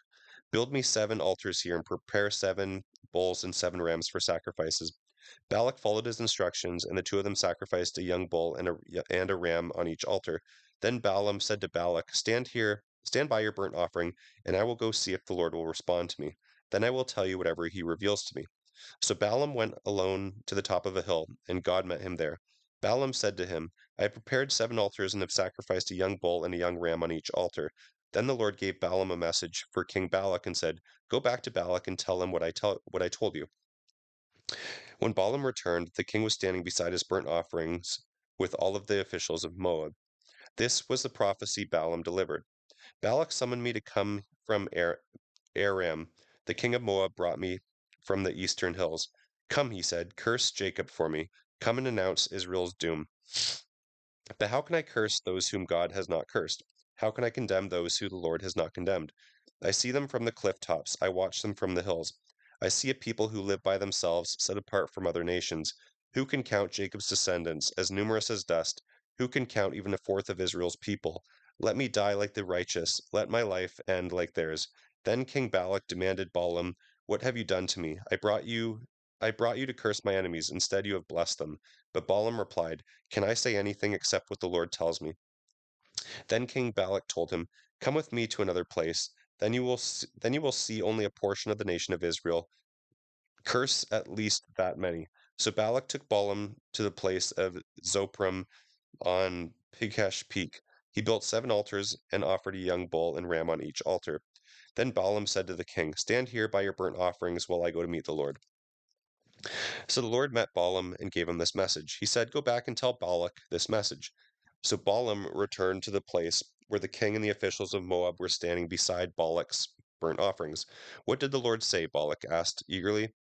"Build me 7 altars here and prepare 7 bulls and 7 rams for sacrifices." Balak followed his instructions, and the two of them sacrificed a young bull and a ram on each altar. Then Balaam said to Balak, stand by your burnt offering, and I will go see if the Lord will respond to me. Then I will tell you whatever he reveals to me. So Balaam went alone to the top of a hill, and God met him there. Balaam said to him, "I have prepared 7 altars and have sacrificed a young bull and a young ram on each altar." Then the Lord gave Balaam a message for King Balak and said, "Go back to Balak and tell him what I told you." When Balaam returned, the king was standing beside his burnt offerings with all of the officials of Moab. This was the prophecy Balaam delivered. Balak summoned me to come from Aram. The king of Moab brought me from the eastern hills. "Come," he said, "curse Jacob for me. Come and announce Israel's doom." But how can I curse those whom God has not cursed? How can I condemn those who the Lord has not condemned? I see them from the cliff tops. I watch them from the hills. I see a people who live by themselves, set apart from other nations. Who can count Jacob's descendants, as numerous as dust? Who can count even a fourth of Israel's people? Let me die like the righteous. Let my life end like theirs. Then King Balak demanded Balaam, "What have you done to me? I brought you to curse my enemies. Instead, you have blessed them." But Balaam replied, "Can I say anything except what the Lord tells me?" Then King Balak told him, "Come with me to another place. Then you will see only a portion of the nation of Israel. Curse at least that many." So Balak took Balaam to the place of Zoprim on Pikesh Peak. He built 7 altars and offered a young bull and ram on each altar. Then Balaam said to the king, "Stand here by your burnt offerings while I go to meet the Lord." So the Lord met Balaam and gave him this message. He said, "Go back and tell Balak this message." So Balaam returned to the place where the king and the officials of Moab were standing beside Balak's burnt offerings. "What did the Lord say?" Balak asked eagerly.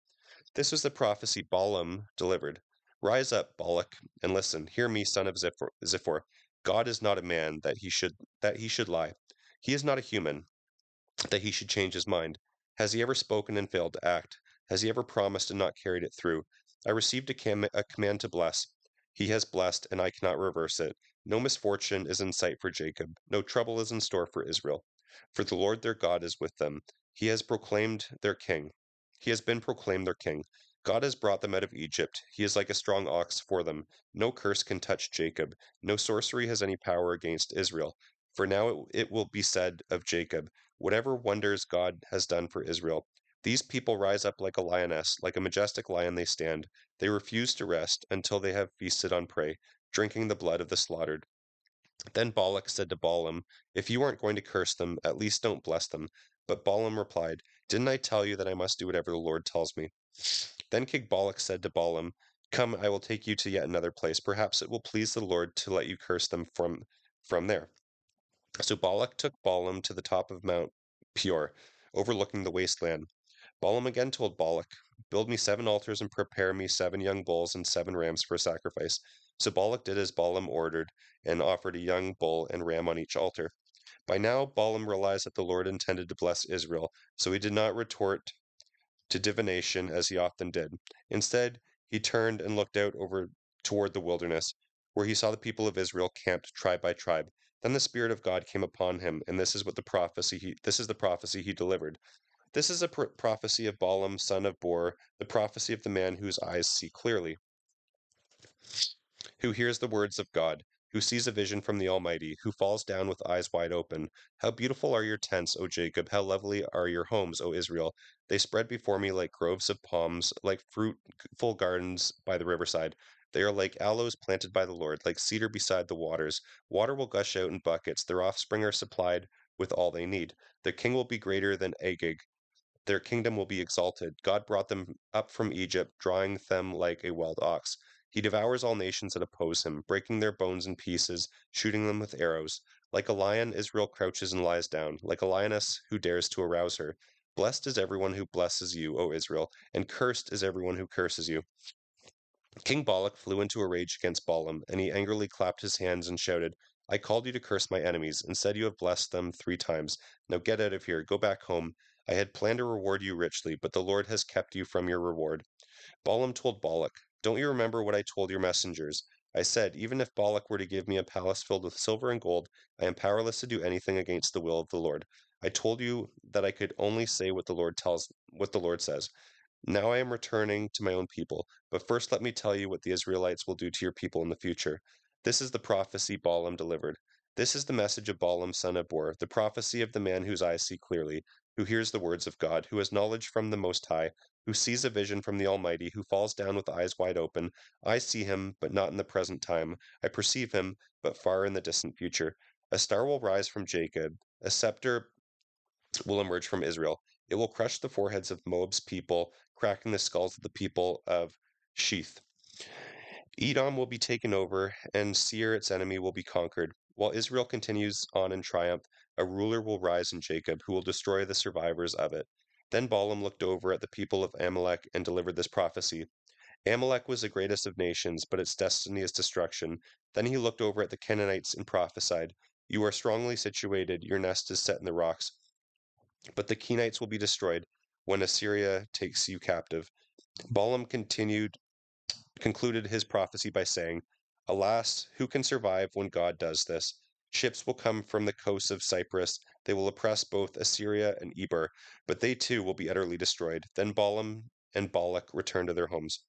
This was the prophecy Balaam delivered. "Rise up, Balak, and listen. Hear me, son of Zippor. God is not a man that he should lie. He is not a human that he should change his mind. Has he ever spoken and failed to act? Has he ever promised and not carried it through? I received a command to bless. He has blessed, and I cannot reverse it. No misfortune is in sight for Jacob. No trouble is in store for Israel. For the Lord their God is with them. He has proclaimed their king. He has been proclaimed their king. God has brought them out of Egypt. He is like a strong ox for them. No curse can touch Jacob. No sorcery has any power against Israel. For now it will be said of Jacob, whatever wonders God has done for Israel. These people rise up like a lioness, like a majestic lion they stand. They refuse to rest until they have feasted on prey, drinking the blood of the slaughtered. Then Balak said to Balaam, "If you aren't going to curse them, at least don't bless them." But Balaam replied, "Didn't I tell you that I must do whatever the Lord tells me?" Then King Balak said to Balaam, "Come, I will take you to yet another place. Perhaps it will please the Lord to let you curse them from there." So Balak took Balaam to the top of Mount Peor, overlooking the wasteland. Balaam again told Balak, "Build me 7 altars and prepare me 7 young bulls and 7 rams for sacrifice." So Balak did as Balaam ordered and offered a young bull and ram on each altar. By now, Balaam realized that the Lord intended to bless Israel, so he did not retort to divination as he often did. Instead, he turned and looked out over toward the wilderness, where he saw the people of Israel camped tribe by tribe. Then the Spirit of God came upon him, and this is the prophecy he delivered. This is a prophecy of Balaam, son of Bor, the prophecy of the man whose eyes see clearly, who hears the words of God, who sees a vision from the Almighty, who falls down with eyes wide open. How beautiful are your tents, O Jacob! How lovely are your homes, O Israel! They spread before me like groves of palms, like fruitful gardens by the riverside. They are like aloes planted by the Lord, like cedar beside the waters. Water will gush out in buckets. Their offspring are supplied with all they need. Their king will be greater than Agag. Their kingdom will be exalted. God brought them up from Egypt, drawing them like a wild ox. He devours all nations that oppose him, breaking their bones in pieces, shooting them with arrows. Like a lion, Israel crouches and lies down, like a lioness who dares to arouse her. Blessed is everyone who blesses you, O Israel, and cursed is everyone who curses you. King Balak flew into a rage against Balaam, and he angrily clapped his hands and shouted, I called you to curse my enemies, and said you have blessed them 3 times. Now get out of here, go back home. I had planned to reward you richly, but the Lord has kept you from your reward. Balaam told Balak, Don't you remember what I told your messengers? I said, Even if Balak were to give me a palace filled with silver and gold, I am powerless to do anything against the will of the Lord. I told you that I could only say what the Lord says. Now I am returning to my own people, but first let me tell you what the Israelites will do to your people in the future. This is the prophecy Balaam delivered. This is the message of Balaam son of Beor, the prophecy of the man whose eyes see clearly, who hears the words of God, who has knowledge from the Most High, who sees a vision from the Almighty, who falls down with eyes wide open. I see him, but not in the present time. I perceive him, but far in the distant future. A star will rise from Jacob, a scepter will emerge from Israel. It will crush the foreheads of Moab's people, cracking the skulls of the people of Sheath. Edom will be taken over, and Seir, its enemy, will be conquered. While Israel continues on in triumph, a ruler will rise in Jacob who will destroy the survivors of it. Then Balaam looked over at the people of Amalek and delivered this prophecy. Amalek was the greatest of nations, but its destiny is destruction. Then he looked over at the Canaanites and prophesied, You are strongly situated, your nest is set in the rocks. But the Kenites will be destroyed when Assyria takes you captive. Balaam concluded his prophecy by saying, Alas, who can survive when God does this? Ships will come from the coasts of Cyprus. They will oppress both Assyria and Eber, but they too will be utterly destroyed. Then Balaam and Balak returned to their homes.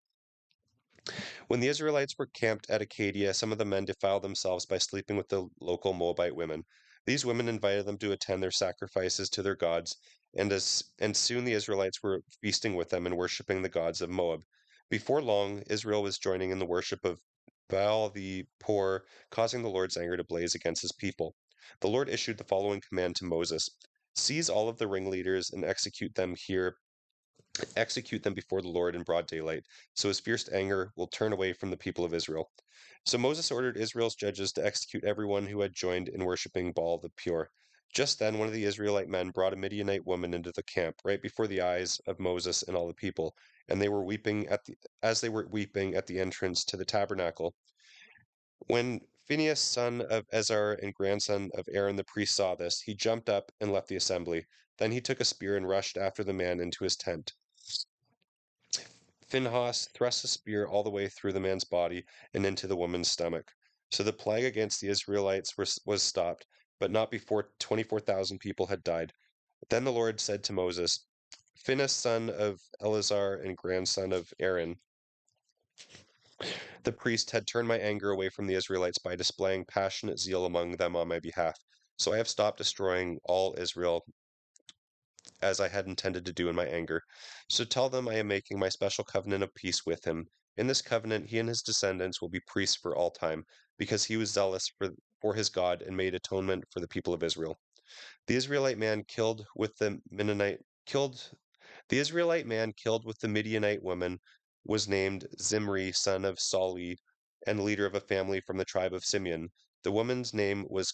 When the Israelites were camped at Acadia, some of the men defiled themselves by sleeping with the local Moabite women. These women invited them to attend their sacrifices to their gods, and soon the Israelites were feasting with them and worshiping the gods of Moab. Before long, Israel was joining in the worship of Baal the Poor, causing the Lord's anger to blaze against his people. The Lord issued the following command to Moses: Seize all of the ringleaders and execute them before the Lord in broad daylight, so his fierce anger will turn away from the people of Israel. So Moses ordered Israel's judges to execute everyone who had joined in worshiping Baal the Pure. Just then, one of the Israelite men brought a Midianite woman into the camp, right before the eyes of Moses and all the people, and they were weeping as they were weeping at the entrance to the tabernacle. When Phinehas, son of Ezar and grandson of Aaron the priest, saw this, he jumped up and left the assembly. Then he took a spear and rushed after the man into his tent. Phinehas thrust a spear all the way through the man's body and into the woman's stomach. So the plague against the Israelites was stopped, but not before 24,000 people had died. Then the Lord said to Moses, Phinehas, son of Eleazar and grandson of Aaron, the priest, had turned my anger away from the Israelites by displaying passionate zeal among them on my behalf. So I have stopped destroying all Israel as I had intended to do in my anger. So tell them I am making my special covenant of peace with him. In this covenant, he and his descendants will be priests for all time, because he was zealous for his God and made atonement for the people of Israel. The Israelite man killed with the Mennonite killed the Israelite man killed with the Midianite woman was named Zimri, son of Sauli, and leader of a family from the tribe of Simeon. The woman's name was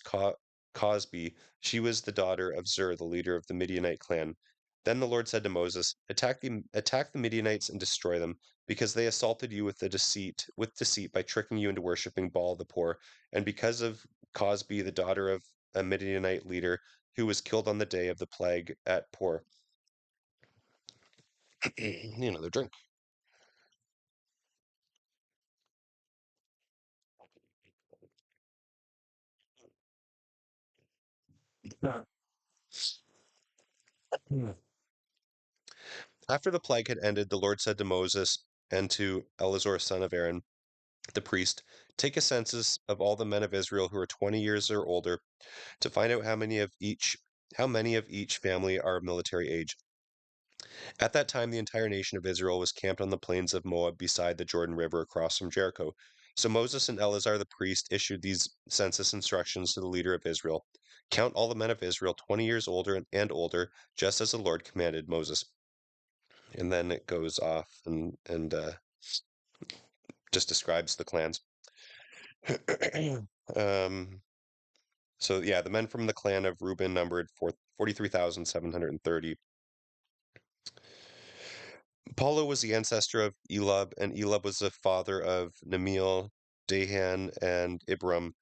Cosbi. She was the daughter of Zur, the leader of the Midianite clan. Then the Lord said to Moses, attack the Midianites and destroy them, because they assaulted you with deceit by tricking you into worshiping Baal the Poor, and because of Cosbi, the daughter of a Midianite leader, who was killed on the day of the plague at Por. Another drink. After the plague had ended, the Lord said to Moses and to Eleazar son of Aaron, the priest, take a census of all the men of Israel who are 20 years or older to find out how many of each family are of military age. At that time, the entire nation of Israel was camped on the plains of Moab beside the Jordan River across from Jericho. So Moses and Eleazar the priest issued these census instructions to the leader of Israel. Count all the men of Israel 20 years older and older, just as the Lord commanded Moses. And then it goes off and just describes the clans. um, so yeah, the men from the clan of Reuben numbered 43,730. Paulo was the ancestor of Elab, and Elab was the father of Nemiel, Dahan, and Ibram.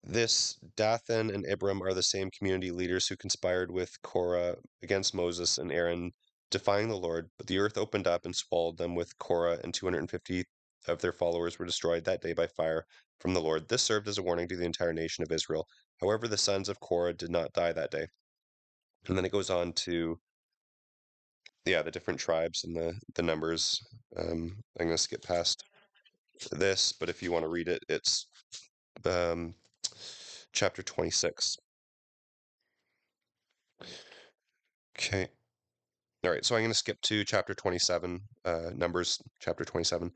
This Dathan and Ibram are the same community leaders who conspired with Korah against Moses and Aaron, defying the Lord. But the earth opened up and swallowed them, with Korah and 250 of their followers were destroyed that day by fire from the Lord. This served as a warning to the entire nation of Israel. However, the sons of Korah did not die that day. And then it goes on to, yeah, the different tribes and the numbers. I'm going to skip past this, but if you want to read it, it's um, chapter 26. Okay. All right, so I'm going to skip to chapter 27, Numbers chapter 27.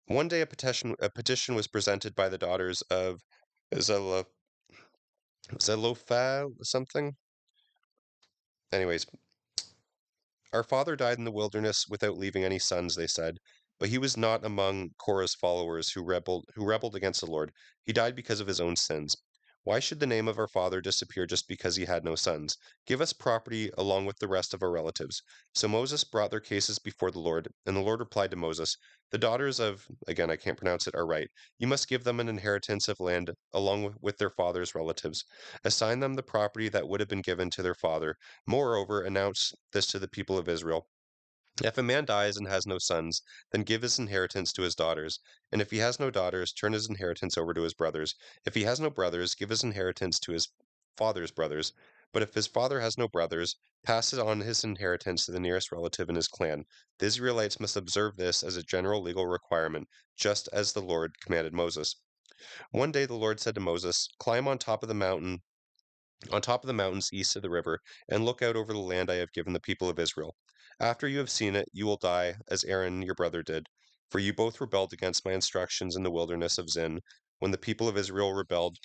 One day a petition was presented by the daughters of Zelo, Zelophehad something. Anyways, our father died in the wilderness without leaving any sons, they said. But he was not among Korah's followers who rebelled against the Lord. He died because of his own sins. Why should the name of our father disappear just because he had no sons? Give us property along with the rest of our relatives. So Moses brought their cases before the Lord, and the Lord replied to Moses, the daughters of, again, I can't pronounce it, are right. You must give them an inheritance of land along with their father's relatives. Assign them the property that would have been given to their father. Moreover, announce this to the people of Israel. If a man dies and has no sons, then give his inheritance to his daughters. And if he has no daughters, turn his inheritance over to his brothers. If he has no brothers, give his inheritance to his father's brothers. But if his father has no brothers, pass it on his inheritance to the nearest relative in his clan. The Israelites must observe this as a general legal requirement, just as the Lord commanded Moses. One day the Lord said to Moses, climb on top of the mountains east of the river, and look out over the land I have given the people of Israel. After you have seen it, you will die, as Aaron your brother did, for you both rebelled against my instructions in the wilderness of Zin. When the people of Israel rebelled,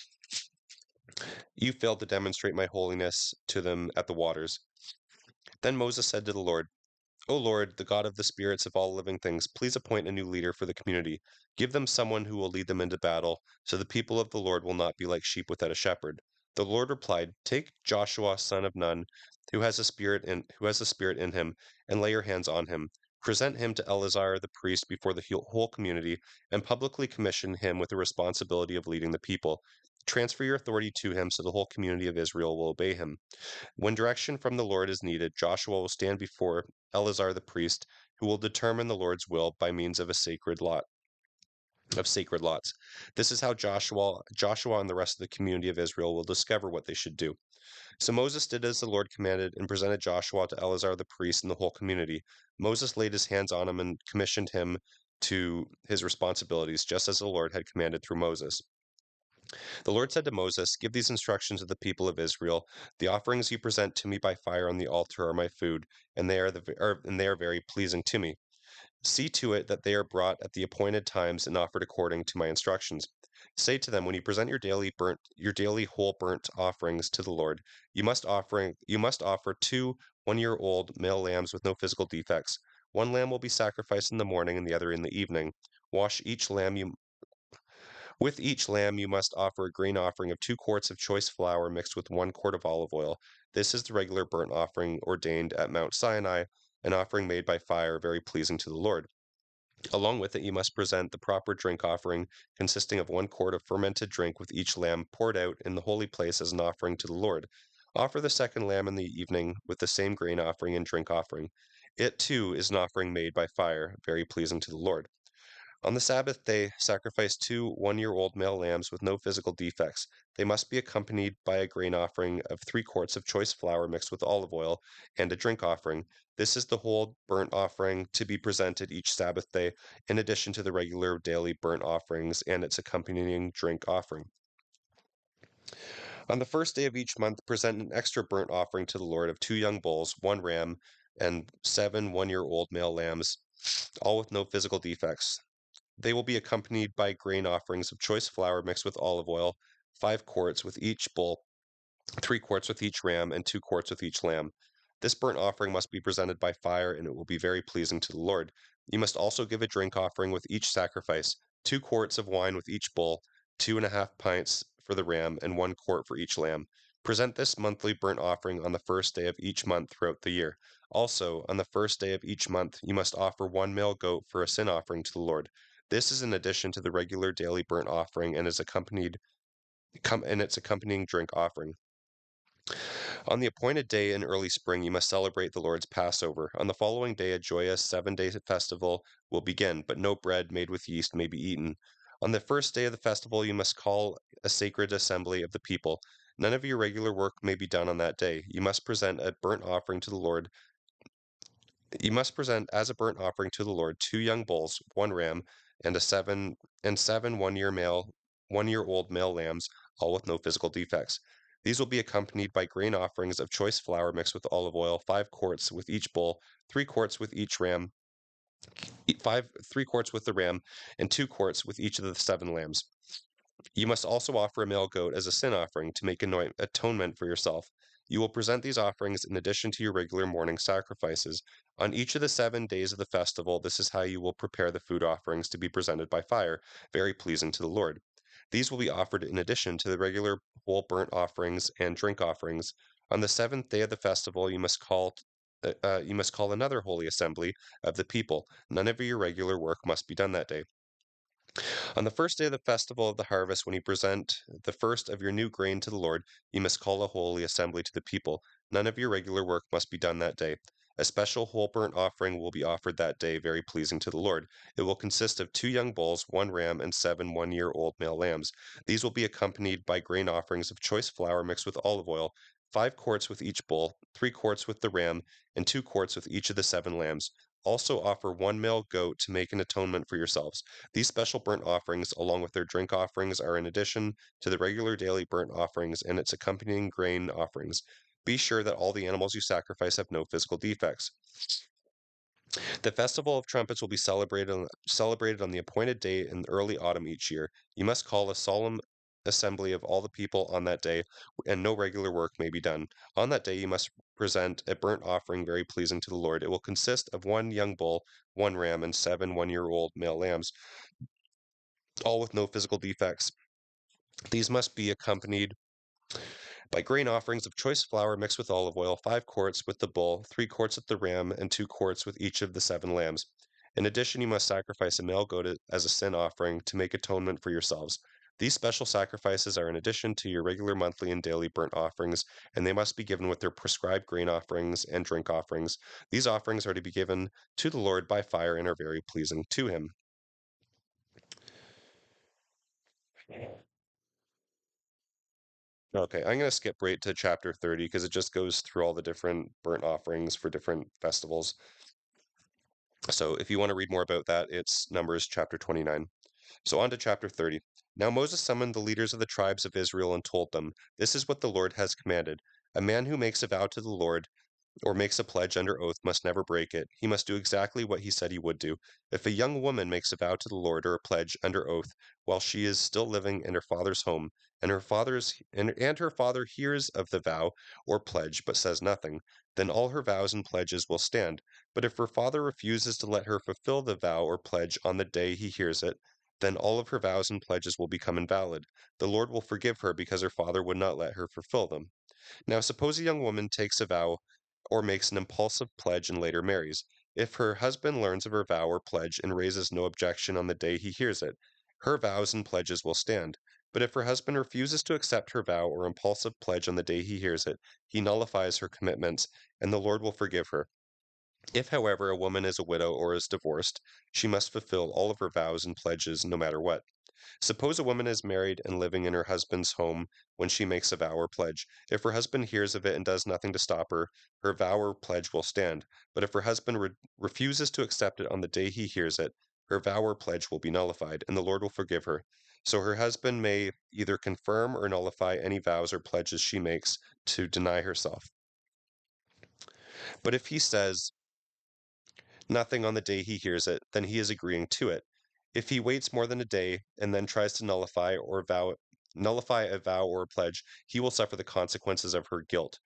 you failed to demonstrate my holiness to them at the waters. Then Moses said to the Lord, O Lord, the God of the spirits of all living things, please appoint a new leader for the community. Give them someone who will lead them into battle, so the people of the Lord will not be like sheep without a shepherd. The Lord replied, take Joshua son of Nun, who has a spirit in him, and lay your hands on him. Present him to Eleazar the priest before the whole community, and publicly commission him with the responsibility of leading the people. Transfer your authority to him so the whole community of Israel will obey him. When direction from the Lord is needed, Joshua will stand before Eleazar the priest, who will determine the Lord's will by means of sacred lots. This is how Joshua and the rest of the community of Israel will discover what they should do. So Moses did as the Lord commanded and presented Joshua to Eleazar the priest and the whole community. Moses laid his hands on him and commissioned him to his responsibilities, just as the Lord had commanded through Moses. The Lord said to Moses, give these instructions to the people of Israel. The offerings you present to me by fire on the altar are my food, and they are very pleasing to me. See to it that they are brought at the appointed times and offered according to my instructions. Say to them, when you present your daily whole burnt offerings to the Lord, you must offer 2 one-year-old male lambs with no physical defects. One lamb will be sacrificed in the morning and the other in the evening. Wash each lamb you With each lamb you must offer a grain offering of 2 quarts of choice flour mixed with 1 quart of olive oil. This is the regular burnt offering ordained at Mount Sinai, an offering made by fire, very pleasing to the Lord. Along with it, you must present the proper drink offering, consisting of 1 quart of fermented drink with each lamb poured out in the holy place as an offering to the Lord. Offer the second lamb in the evening with the same grain offering and drink offering. It too is an offering made by fire, very pleasing to the Lord. On the Sabbath day, sacrifice 2 one-year-old male lambs with no physical defects. They must be accompanied by a grain offering of 3 quarts of choice flour mixed with olive oil, and a drink offering. This is the whole burnt offering to be presented each Sabbath day, in addition to the regular daily burnt offerings and its accompanying drink offering. On the first day of each month, present an extra burnt offering to the Lord of 2 young bulls, 1 ram, and 7 one-year-old male lambs, all with no physical defects. They will be accompanied by grain offerings of choice flour mixed with olive oil, 5 quarts with each bull, 3 quarts with each ram, and 2 quarts with each lamb. This burnt offering must be presented by fire, and it will be very pleasing to the Lord. You must also give a drink offering with each sacrifice, 2 quarts of wine with each bull, 2.5 pints for the ram, and 1 quart for each lamb. Present this monthly burnt offering on the first day of each month throughout the year. Also, on the first day of each month, you must offer one male goat for a sin offering to the Lord. This is in addition to the regular daily burnt offering and its accompanying drink offering. On the appointed day in early spring, you must celebrate the Lord's Passover. On the following day, a joyous 7 day festival will begin, but no bread made with yeast may be eaten. On the first day of the festival, you must call a sacred assembly of the people. None of your regular work may be done on that day. You must present a burnt offering to the Lord. You must present as a burnt offering to the Lord 2 young bulls, 1 ram, and seven 1 year old male lambs, all with no physical defects. These will be accompanied by grain offerings of choice flour mixed with olive oil, 5 quarts with each bull, 3 quarts with each ram, 3 quarts with the ram, and 2 quarts with each of the 7 lambs. You must also offer a male goat as a sin offering to make atonement for yourself. You will present these offerings in addition to your regular morning sacrifices. On each of the 7 days of the festival, this is how you will prepare the food offerings to be presented by fire, very pleasing to the Lord. These will be offered in addition to the regular whole burnt offerings and drink offerings. On the 7th day of the festival, you must call another holy assembly of the people. None of your regular work must be done that day. On the first day of the festival of the harvest, when you present the first of your new grain to the Lord, you must call a holy assembly to the people. None of your regular work must be done that day. A special whole burnt offering will be offered that day, very pleasing to the Lord. It will consist of 2 young bulls, 1 ram, and 7 1-year-old male lambs. These will be accompanied by grain offerings of choice flour mixed with olive oil, 5 quarts with each bull, 3 quarts with the ram, and 2 quarts with each of the 7 lambs. Also offer 1 male goat to make an atonement for yourselves. These special burnt offerings, along with their drink offerings, are in addition to the regular daily burnt offerings and its accompanying grain offerings. Be sure that all the animals you sacrifice have no physical defects. The Festival of Trumpets will be celebrated on the appointed day in early autumn each year. You must call a solemn assembly of all the people on that day, and no regular work may be done. On that day, you must present a burnt offering very pleasing to the Lord. It will consist of 1 young bull, 1 ram, and 7 1-year-old male lambs, all with no physical defects. These must be accompanied by grain offerings of choice flour mixed with olive oil, 5 quarts with the bull, 3 quarts with the ram, and 2 quarts with each of the 7 lambs. In addition, you must sacrifice a male goat as a sin offering to make atonement for yourselves. These special sacrifices are in addition to your regular monthly and daily burnt offerings, and they must be given with their prescribed grain offerings and drink offerings. These offerings are to be given to the Lord by fire and are very pleasing to him. Okay, I'm going to skip right to chapter 30 because it just goes through all the different burnt offerings for different festivals. So if you want to read more about that, it's Numbers chapter 29. So on to chapter 30. Now Moses summoned the leaders of the tribes of Israel and told them, "This is what the Lord has commanded. A man who makes a vow to the Lord or makes a pledge under oath must never break it. He must do exactly what he said he would do. If a young woman makes a vow to the Lord or a pledge under oath while she is still living in her father's home, and her father hears of the vow or pledge but says nothing, then all her vows and pledges will stand. But if her father refuses to let her fulfill the vow or pledge on the day he hears it, then all of her vows and pledges will become invalid. The Lord will forgive her because her father would not let her fulfill them. Now, suppose a young woman takes a vow or makes an impulsive pledge and later marries. If her husband learns of her vow or pledge and raises no objection on the day he hears it, her vows and pledges will stand. But if her husband refuses to accept her vow or impulsive pledge on the day he hears it, he nullifies her commitments, and the Lord will forgive her. If, however, a woman is a widow or is divorced, she must fulfill all of her vows and pledges no matter what. Suppose a woman is married and living in her husband's home when she makes a vow or pledge. If her husband hears of it and does nothing to stop her, her vow or pledge will stand. But if her husband refuses to accept it on the day he hears it, her vow or pledge will be nullified, and the Lord will forgive her. So her husband may either confirm or nullify any vows or pledges she makes to deny herself. But if he says nothing on the day he hears it, then he is agreeing to it. If he waits more than a day and then tries to nullify a vow or a pledge, he will suffer the consequences of her guilt.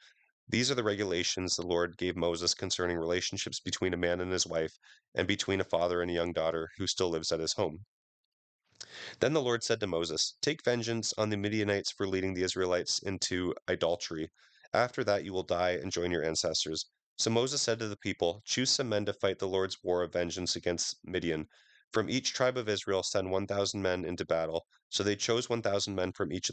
These are the regulations the Lord gave Moses concerning relationships between a man and his wife, and between a father and a young daughter who still lives at his home. Then the Lord said to Moses, "Take vengeance on the Midianites for leading the Israelites into idolatry. After that you will die and join your ancestors." So Moses said to the people, "Choose some men to fight the Lord's war of vengeance against Midian. From each tribe of Israel send 1,000 men into battle." So they chose 1,000 men from each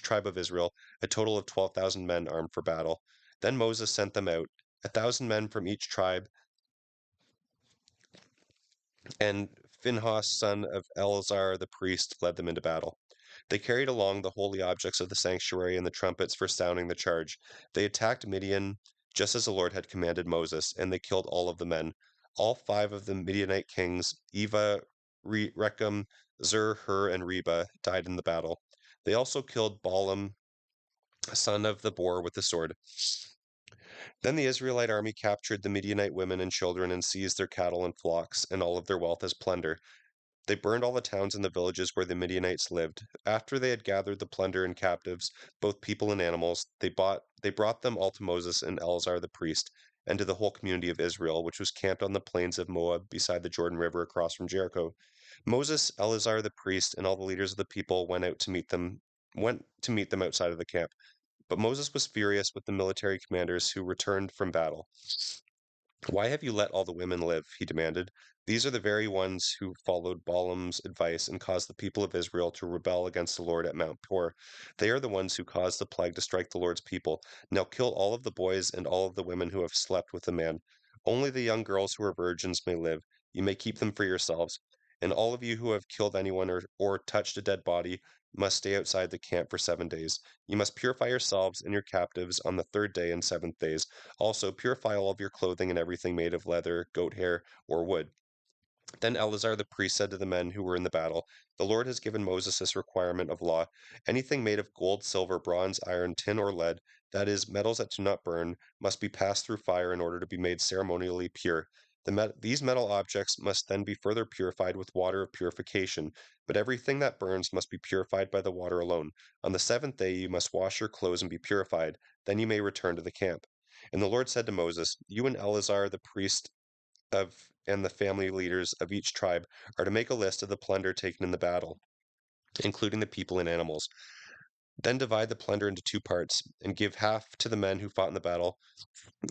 tribe of Israel, a total of 12,000 men armed for battle. Then Moses sent them out, 1,000 men from each tribe, and Phinehas, son of Eleazar the priest, led them into battle. They carried along the holy objects of the sanctuary and the trumpets for sounding the charge. They attacked Midian just as the Lord had commanded Moses, and they killed all of the men. All 5 of the Midianite kings, Eva, Rechem, Zur, Hur, and Reba, died in the battle. They also killed Balaam, son of the Beor, with the sword. Then the Israelite army captured the Midianite women and children and seized their cattle and flocks and all of their wealth as plunder. They burned all the towns and the villages where the Midianites lived. After they had gathered the plunder and captives, both people and animals, they brought them all to Moses and Eleazar the priest, and to the whole community of Israel, which was camped on the plains of Moab beside the Jordan River across from Jericho. Moses, Eleazar the priest, and all the leaders of the people went to meet them outside of the camp. But Moses was furious with the military commanders who returned from battle. "Why have you let all the women live?" he demanded. "These are the very ones who followed Balaam's advice and caused the people of Israel to rebel against the Lord at Mount Peor. They are the ones who caused the plague to strike the Lord's people. Now kill all of the boys and all of the women who have slept with a man. Only the young girls who are virgins may live. You may keep them for yourselves. And all of you who have killed anyone or touched a dead body must stay outside the camp for 7 days. You must purify yourselves and your captives on the 3rd day and 7th days. Also, purify all of your clothing and everything made of leather, goat hair, or wood." Then Eleazar the priest said to the men who were in the battle, "The Lord has given Moses this requirement of law. Anything made of gold, silver, bronze, iron, tin, or lead, that is, metals that do not burn, must be passed through fire in order to be made ceremonially pure. These metal objects must then be further purified with water of purification, but everything that burns must be purified by the water alone. On the 7th day you must wash your clothes and be purified. Then you may return to the camp." And the Lord said to Moses, "You and Eleazar the priest and the family leaders of each tribe are to make a list of the plunder taken in the battle, including the people and animals. Then divide the plunder into 2 parts, and give half to the men who fought in the battle,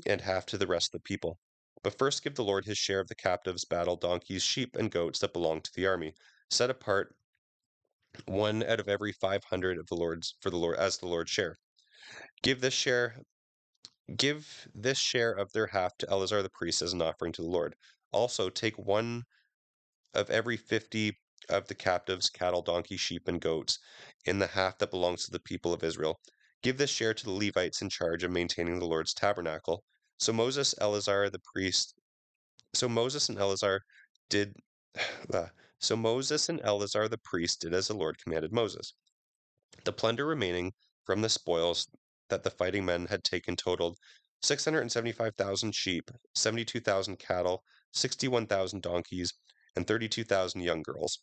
and half to the rest of the people. But first give the Lord his share of the captives, battle donkeys, sheep, and goats that belong to the army. Set apart one out of every 500 of the Lord's for the Lord as the Lord's share. Give this share Give this share of their half to Eleazar the priest as an offering to the Lord. Also take one of every 50 of the captives, cattle, donkeys, sheep, and goats, in the half that belongs to the people of Israel. Give this share to the Levites in charge of maintaining the Lord's tabernacle." So Moses, Eleazar the priest, so Moses and Eleazar did, so Moses and Eleazar the priest did as the Lord commanded Moses. The plunder remaining from the spoils that the fighting men had taken totaled 675,000 sheep, 72,000 cattle, 61,000 donkeys, and 32,000 young girls.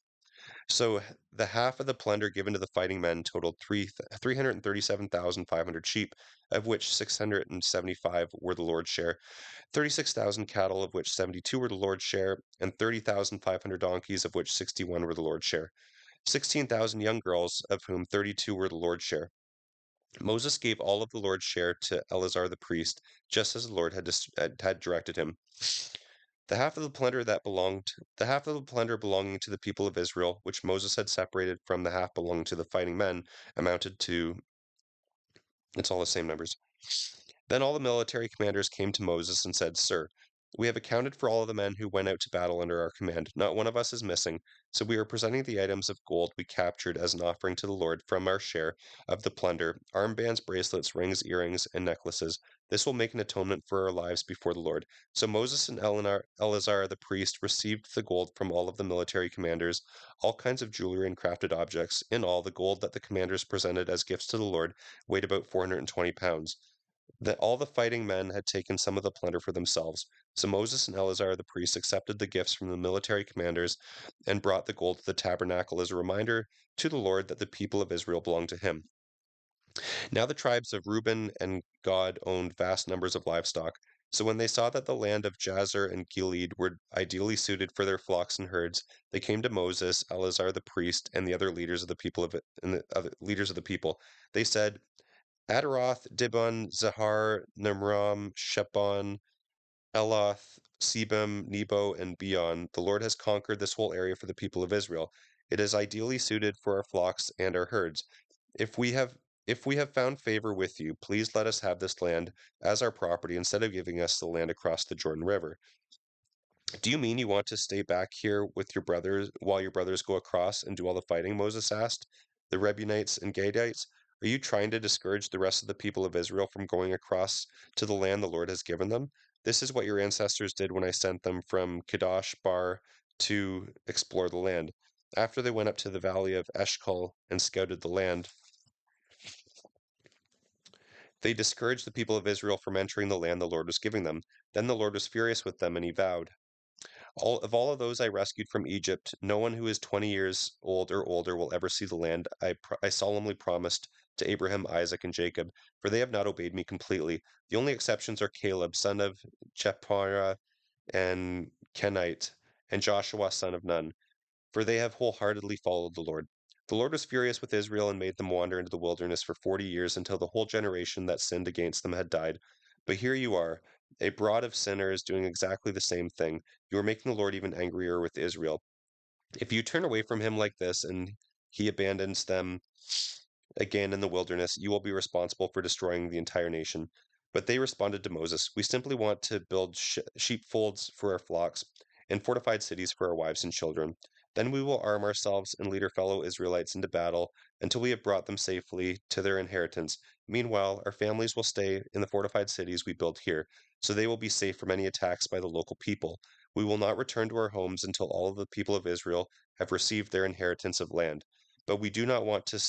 So the half of the plunder given to the fighting men totaled 337,500 sheep, of which 675 were the Lord's share, 36,000 cattle, of which 72 were the Lord's share, and 30,500 donkeys, of which 61 were the Lord's share, 16,000 young girls, of whom 32 were the Lord's share. Moses gave all of the Lord's share to Eleazar the priest, just as the Lord had directed him. The half of the plunder belonging to the people of Israel, which Moses had separated from the half belonging to the fighting men, amounted to, it's all the same numbers. Then all the military commanders came to Moses and said, "Sir, we have accounted for all of the men who went out to battle under our command. Not one of us is missing. So we are presenting the items of gold we captured as an offering to the Lord from our share of the plunder: armbands, bracelets, rings, earrings, and necklaces. This will make an atonement for our lives before the Lord." So Moses and Eleazar the priest received the gold from all of the military commanders, all kinds of jewelry and crafted objects. In all, the gold that the commanders presented as gifts to the Lord weighed about 420 pounds. That all the fighting men had taken some of the plunder for themselves. So Moses and Eleazar the priests accepted the gifts from the military commanders and brought the gold to the tabernacle as a reminder to the Lord that the people of Israel belonged to him. Now the tribes of Reuben and Gad owned vast numbers of livestock. So when they saw that the land of Jazer and Gilead were ideally suited for their flocks and herds, they came to Moses, Eleazar the priest, and the other leaders of the people of it, and the other leaders of the people. They said, Adaroth, Dibon, Zahar, Nimram, Shepon, Eloth, Sebam, Nebo, and Beon, the Lord has conquered this whole area for the people of Israel. It is ideally suited for our flocks and our herds. If we have if we have found favor with you, please let us have this land as our property instead of giving us the land across the Jordan River. Do you mean you want to stay back here with your brothers while your brothers go across and do all the fighting? Moses asked. The Reubenites and Gadites, are you trying to discourage the rest of the people of Israel from going across to the land the Lord has given them? This is what your ancestors did when I sent them from Kadesh Bar to explore the land. After they went up to the valley of Eshcol and scouted the land, they discouraged the people of Israel from entering the land the Lord was giving them. Then the Lord was furious with them, and he vowed, all of those I rescued from Egypt, no one who is 20 years old or older will ever see the land I solemnly promised to Abraham, Isaac, and Jacob, for they have not obeyed me completely. The only exceptions are Caleb, son of Jephunneh, and Kenite, and Joshua, son of Nun, for they have wholeheartedly followed the Lord. The Lord was furious with Israel and made them wander into the wilderness for 40 years until the whole generation that sinned against them had died. But here you are, a brood of sinners doing exactly the same thing. You are making the Lord even angrier with Israel. If you turn away from him like this and he abandons them again in the wilderness, you will be responsible for destroying the entire nation. But they responded to Moses, we simply want to build sheepfolds for our flocks and fortified cities for our wives and children. Then we will arm ourselves and lead our fellow Israelites into battle until we have brought them safely to their inheritance. Meanwhile, our families will stay in the fortified cities we built here, so they will be safe from any attacks by the local people. We will not return to our homes until all of the people of Israel have received their inheritance of land. But we do not want to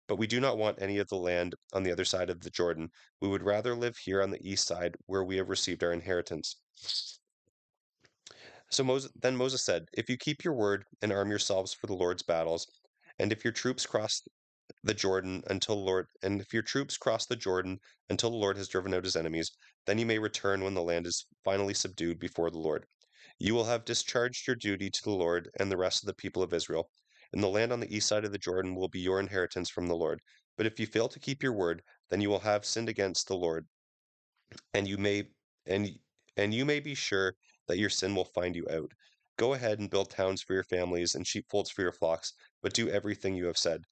but we do not want any of the land on the other side of the Jordan. We would rather live here on the east side where we have received our inheritance. Then Moses said, if you keep your word and arm yourselves for the Lord's battles, and if your troops cross the Jordan until the Lord and if your troops cross the Jordan until the Lord has driven out his enemies, then you may return when the land is finally subdued before the Lord. You will have discharged your duty to the Lord and the rest of the people of Israel, and the land on the east side of the Jordan will be your inheritance from the Lord. But if you fail to keep your word, then you will have sinned against the Lord, and you may and and you may be sure that your sin will find you out. Go ahead and build towns for your families and sheepfolds for your flocks, but do everything you have said.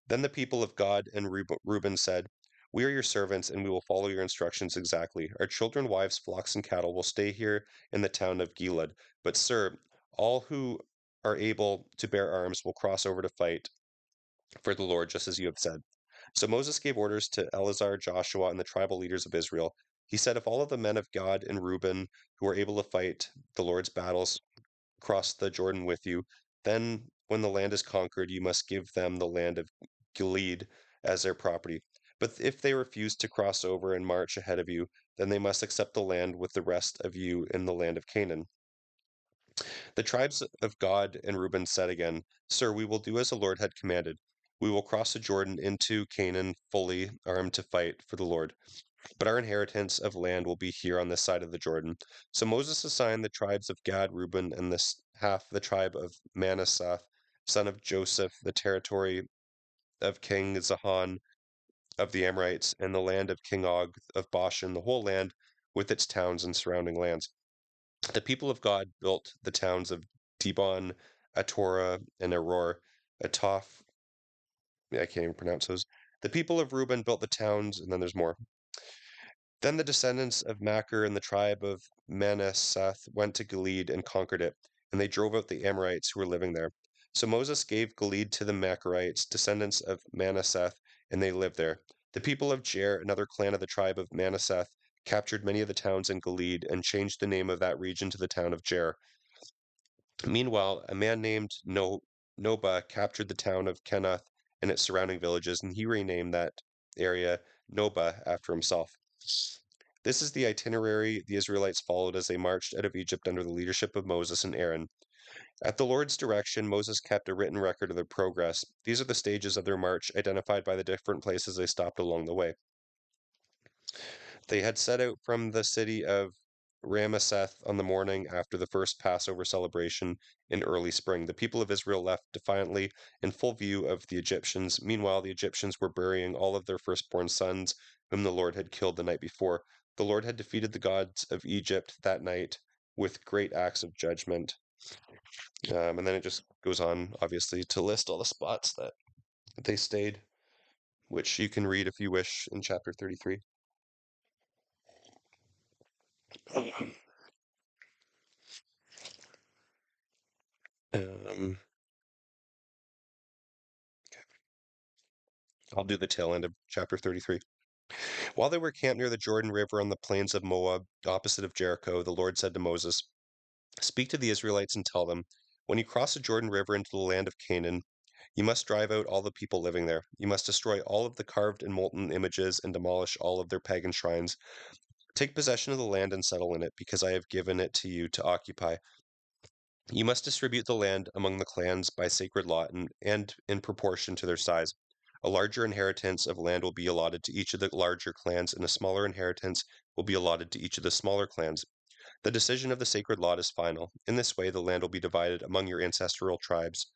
Then the people of Gad and Reuben said, we are your servants, and we will follow your instructions exactly. Our children, wives, flocks, and cattle will stay here in the town of Gilad. But, sir, all who are able to bear arms will cross over to fight for the Lord, just as you have said. So Moses gave orders to Eleazar, Joshua, and the tribal leaders of Israel. He said, if all of the men of Gad and Reuben who are able to fight the Lord's battles cross the Jordan with you, then when the land is conquered, you must give them the land of Gilead as their property. But if they refuse to cross over and march ahead of you, then they must accept the land with the rest of you in the land of Canaan. The tribes of Gad and Reuben said again, Sir, we will do as the Lord had commanded. We will cross the Jordan into Canaan fully armed to fight for the Lord. But our inheritance of land will be here on this side of the Jordan. So Moses assigned the tribes of Gad, Reuben, and this half the tribe of Manasseh, son of Joseph, the territory of King Zahon of the Amorites, and the land of King Og of Bashan, the whole land with its towns and surrounding lands. The people of God built the towns of Dibon, Atorah, and Aror, Atoph. I can't even pronounce those. The people of Reuben built the towns, and then there's more. Then the descendants of Machir and the tribe of Manasseh went to Gilead and conquered it, and they drove out the Amorites who were living there. So Moses gave Gilead to the Machirites, descendants of Manasseh, and they lived there. The people of Jair, another clan of the tribe of Manasseh, captured many of the towns in Gilead and changed the name of that region to the town of Jair. Meanwhile, a man named Noba captured the town of Kenath and its surrounding villages, and he renamed that area Noba after himself. This is the itinerary the Israelites followed as they marched out of Egypt under the leadership of Moses and Aaron. At the Lord's direction, Moses kept a written record of their progress. These are the stages of their march, identified by the different places they stopped along the way. They had set out from the city of Rameseth on the morning after the first Passover celebration in early spring. The people of Israel left defiantly in full view of the Egyptians. Meanwhile, the Egyptians were burying all of their firstborn sons, whom the Lord had killed the night before. The Lord had defeated the gods of Egypt that night with great acts of judgment. And then it just goes on, obviously, to list all the spots that they stayed, which you can read if you wish in chapter 33. Um, I'll do the tail end of chapter 33. While they were camped near the Jordan River on the plains of Moab, opposite of Jericho, the Lord said to Moses, "Speak to the Israelites and tell them, when you cross the Jordan River into the land of Canaan, you must drive out all the people living there. You must destroy all of the carved and molten images and demolish all of their pagan shrines. Take possession of the land and settle in it, because I have given it to you to occupy. You must distribute the land among the clans by sacred lot and in proportion to their size. A larger inheritance of land will be allotted to each of the larger clans, and a smaller inheritance will be allotted to each of the smaller clans. The decision of the sacred lot is final. In this way, the land will be divided among your ancestral tribes.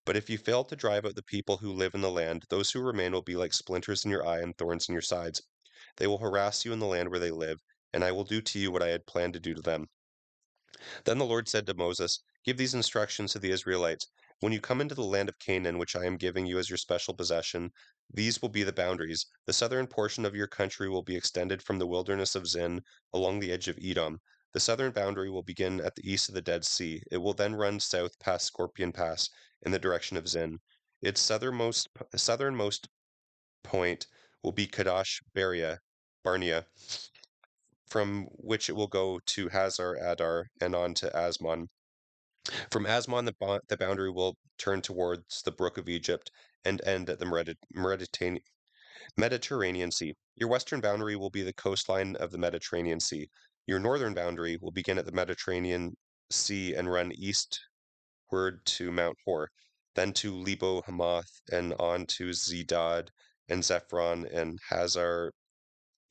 But if you fail to drive out the people who live in the land, those who remain will be like splinters in your eye and thorns in your sides. They will harass you in the land where they live, and I will do to you what I had planned to do to them." Then the Lord said to Moses, "Give these instructions to the Israelites. When you come into the land of Canaan, which I am giving you as your special possession, these will be the boundaries. The southern portion of your country will be extended from the wilderness of Zin along the edge of Edom. The southern boundary will begin at the east of the Dead Sea. It will then run south past Scorpion Pass in the direction of Zin. Its southernmost point will be Kadesh Barnea, from which it will go to Hazar Adar and on to Asmon. From Asmon, the boundary will turn towards the Brook of Egypt and end at the Mediterranean Sea. Your western boundary will be the coastline of the Mediterranean Sea. Your northern boundary will begin at the Mediterranean Sea and run eastward to Mount Hor, then to Lebo Hamath, and on to Zedad and Zephron and Hazar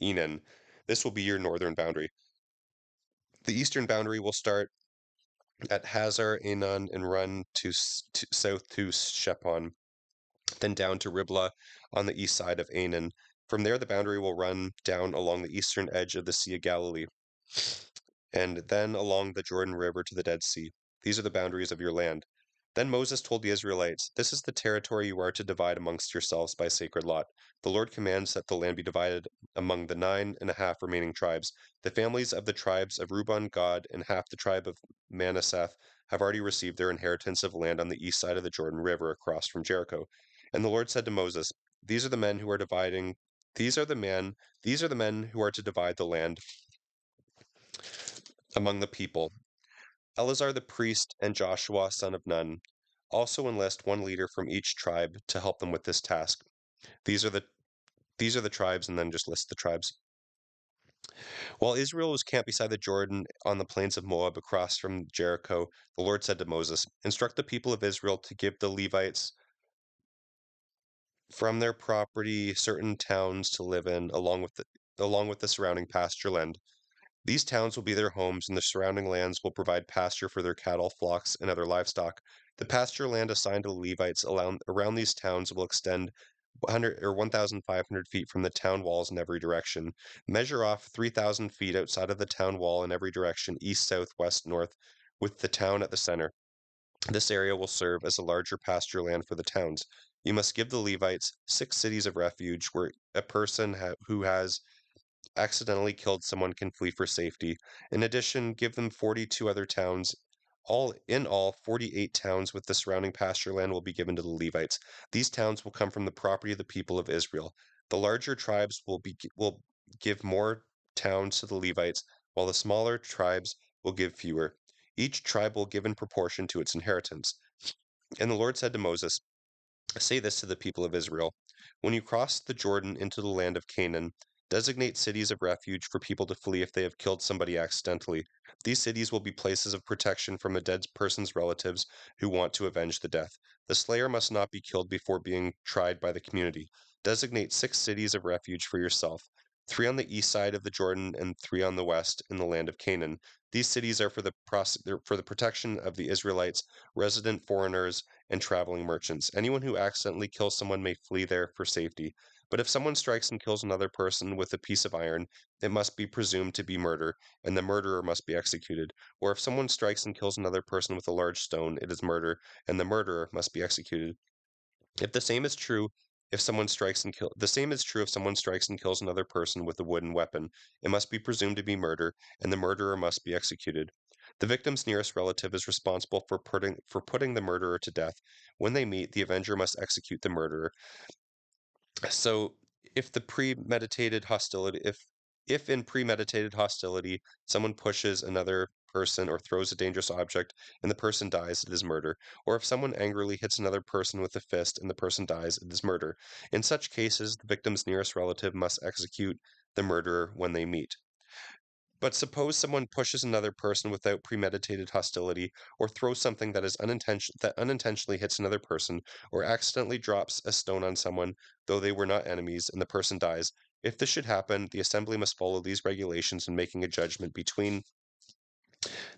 Enan. This will be your northern boundary. The eastern boundary will start at Hazar Enan and run to south to Shepon, then down to Riblah on the east side of Anan. From there, the boundary will run down along the eastern edge of the Sea of Galilee, and then along the Jordan River to the Dead Sea. These are the boundaries of your land. Then Moses told the Israelites, "This is the territory you are to divide amongst yourselves by sacred lot. The Lord commands that the land be divided among the 9.5 remaining tribes. The families of the tribes of Reuben, Gad, and half the tribe of Manasseh have already received their inheritance of land on the east side of the Jordan River across from Jericho." And the Lord said to Moses, "These are the men who are dividing, these are the men who are to divide the land among the people. Eleazar the priest and Joshua son of Nun. Also enlist one leader from each tribe to help them with this task. These are the these are the tribes," and then just list the tribes. While Israel was camped beside the Jordan on the plains of Moab across from Jericho, the Lord said to Moses, "Instruct the people of Israel to give the Levites from their property certain towns to live in, along with the surrounding pasture land. These towns will be their homes, and the surrounding lands will provide pasture for their cattle, flocks, and other livestock. The pasture land assigned to the Levites around these towns will extend 1,500 feet from the town walls in every direction. Measure off 3,000 feet outside of the town wall in every direction, east, south, west, north, with the town at the center. This area will serve as a larger pasture land for the towns. You must give the Levites 6 cities of refuge where a person who has accidentally killed someone can flee for safety. In addition, give them 42 other towns. In all, 48 towns with the surrounding pasture land will be given to the Levites. These towns will come from the property of the people of Israel. The larger tribes will give more towns to the Levites, while the smaller tribes will give fewer. Each tribe will give in proportion to its inheritance. And the Lord said to Moses, "Say this to the people of Israel: when you cross the Jordan into the land of Canaan, designate cities of refuge for people to flee if they have killed somebody accidentally. These cities will be places of protection from a dead person's relatives who want to avenge the death. The slayer must not be killed before being tried by the community. Designate 6 cities of refuge for yourself. 3 on the east side of the Jordan, and 3 on the west in the land of Canaan. These cities are for the protection of the Israelites, resident foreigners, and traveling merchants. Anyone who accidentally kills someone may flee there for safety. But if someone strikes and kills another person with a piece of iron, it must be presumed to be murder, and the murderer must be executed. Or if someone strikes and kills another person with a large stone, it is murder, and the murderer must be executed. If the same is true if someone strikes and kill the same is true if someone strikes and kills another person with a wooden weapon. It must be presumed to be murder, and the murderer must be executed. The victim's nearest relative is responsible for putting the murderer to death. When they meet, the avenger must execute the murderer. So if the premeditated hostility if in premeditated hostility someone pushes another person or throws a dangerous object and the person dies, it is murder. Or if someone angrily hits another person with a fist and the person dies, it is murder. In such cases, the victim's nearest relative must execute the murderer when they meet. But suppose someone pushes another person without premeditated hostility, or throws something that unintentionally hits another person, or accidentally drops a stone on someone, though they were not enemies, and the person dies. If this should happen, the assembly must follow these regulations in making a judgment between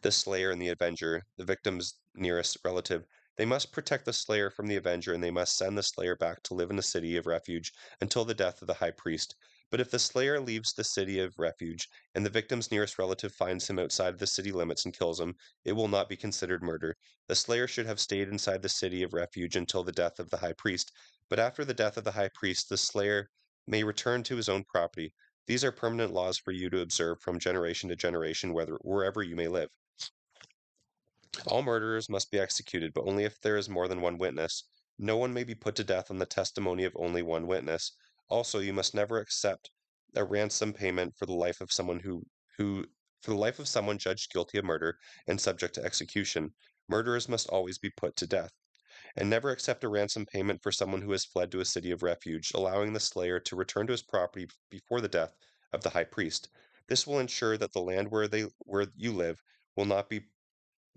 the slayer and the avenger, the victim's nearest relative. They must protect the slayer from the avenger, and they must send the slayer back to live in the city of refuge until the death of the high priest. But if the slayer leaves the city of refuge, and the victim's nearest relative finds him outside of the city limits and kills him, it will not be considered murder. The slayer should have stayed inside the city of refuge until the death of the high priest. But after the death of the high priest, the slayer may return to his own property. These are permanent laws for you to observe from generation to generation, wherever you may live. All murderers must be executed, but only if there is more than one witness. No one may be put to death on the testimony of only one witness. Also, you must never accept a ransom payment for the life of someone who for the life of someone judged guilty of murder and subject to execution. Murderers must always be put to death. And never accept a ransom payment for someone who has fled to a city of refuge, allowing the slayer to return to his property before the death of the high priest. This will ensure that the land where you live will not be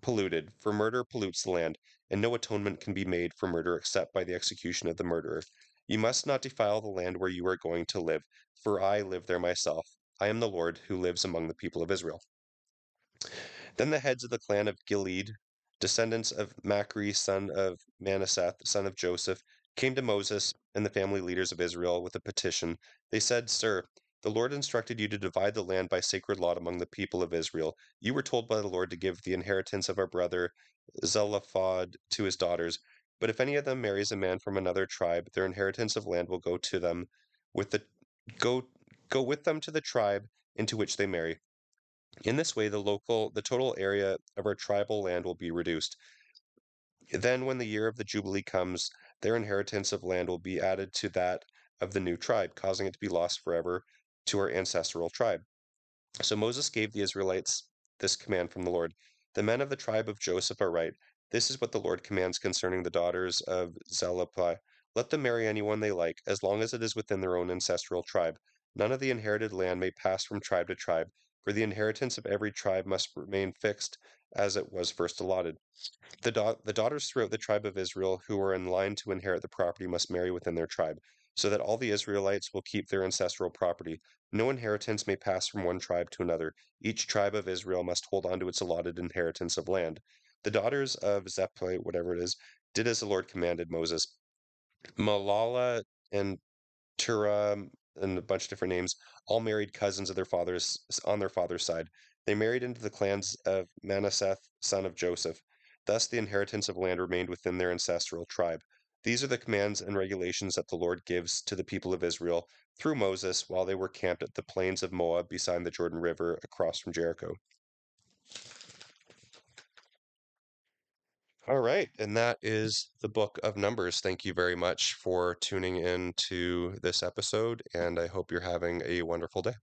polluted, for murder pollutes the land, and no atonement can be made for murder except by the execution of the murderer. You must not defile the land where you are going to live, for I live there myself. I am the Lord who lives among the people of Israel. Then the heads of the clan of Gilead, descendants of Machri, son of Manasseh, son of Joseph, came to Moses and the family leaders of Israel with a petition. They said, Sir, the Lord instructed you to divide the land by sacred lot among the people of Israel. You were told by the Lord to give the inheritance of our brother Zelophehad to his daughters. But if any of them marries a man from another tribe, their inheritance of land will go to them with the go go with them to the tribe into which they marry. In this way, the total area of our tribal land will be reduced. Then, when the year of the Jubilee comes, their inheritance of land will be added to that of the new tribe, causing it to be lost forever to our ancestral tribe. So Moses gave the Israelites this command from the Lord. The men of the tribe of Joseph are right. This is what the Lord commands concerning the daughters of Zelophehad. Let them marry anyone they like, as long as it is within their own ancestral tribe. None of the inherited land may pass from tribe to tribe, for the inheritance of every tribe must remain fixed as it was first allotted. The daughters throughout the tribe of Israel who are in line to inherit the property must marry within their tribe, so that all the Israelites will keep their ancestral property. No inheritance may pass from one tribe to another. Each tribe of Israel must hold on to its allotted inheritance of land. The daughters of Zeph, whatever it is, did as the Lord commanded Moses. Malala and Tura and a bunch of different names, all married cousins of their fathers on their father's side. They married into the clans of Manasseh, son of Joseph. Thus the inheritance of land remained within their ancestral tribe. These are the commands and regulations that the Lord gives to the people of Israel through Moses while they were camped at the plains of Moab beside the Jordan River across from Jericho. All right, and that is the book of Numbers. Thank you very much for tuning in to this episode, and I hope you're having a wonderful day.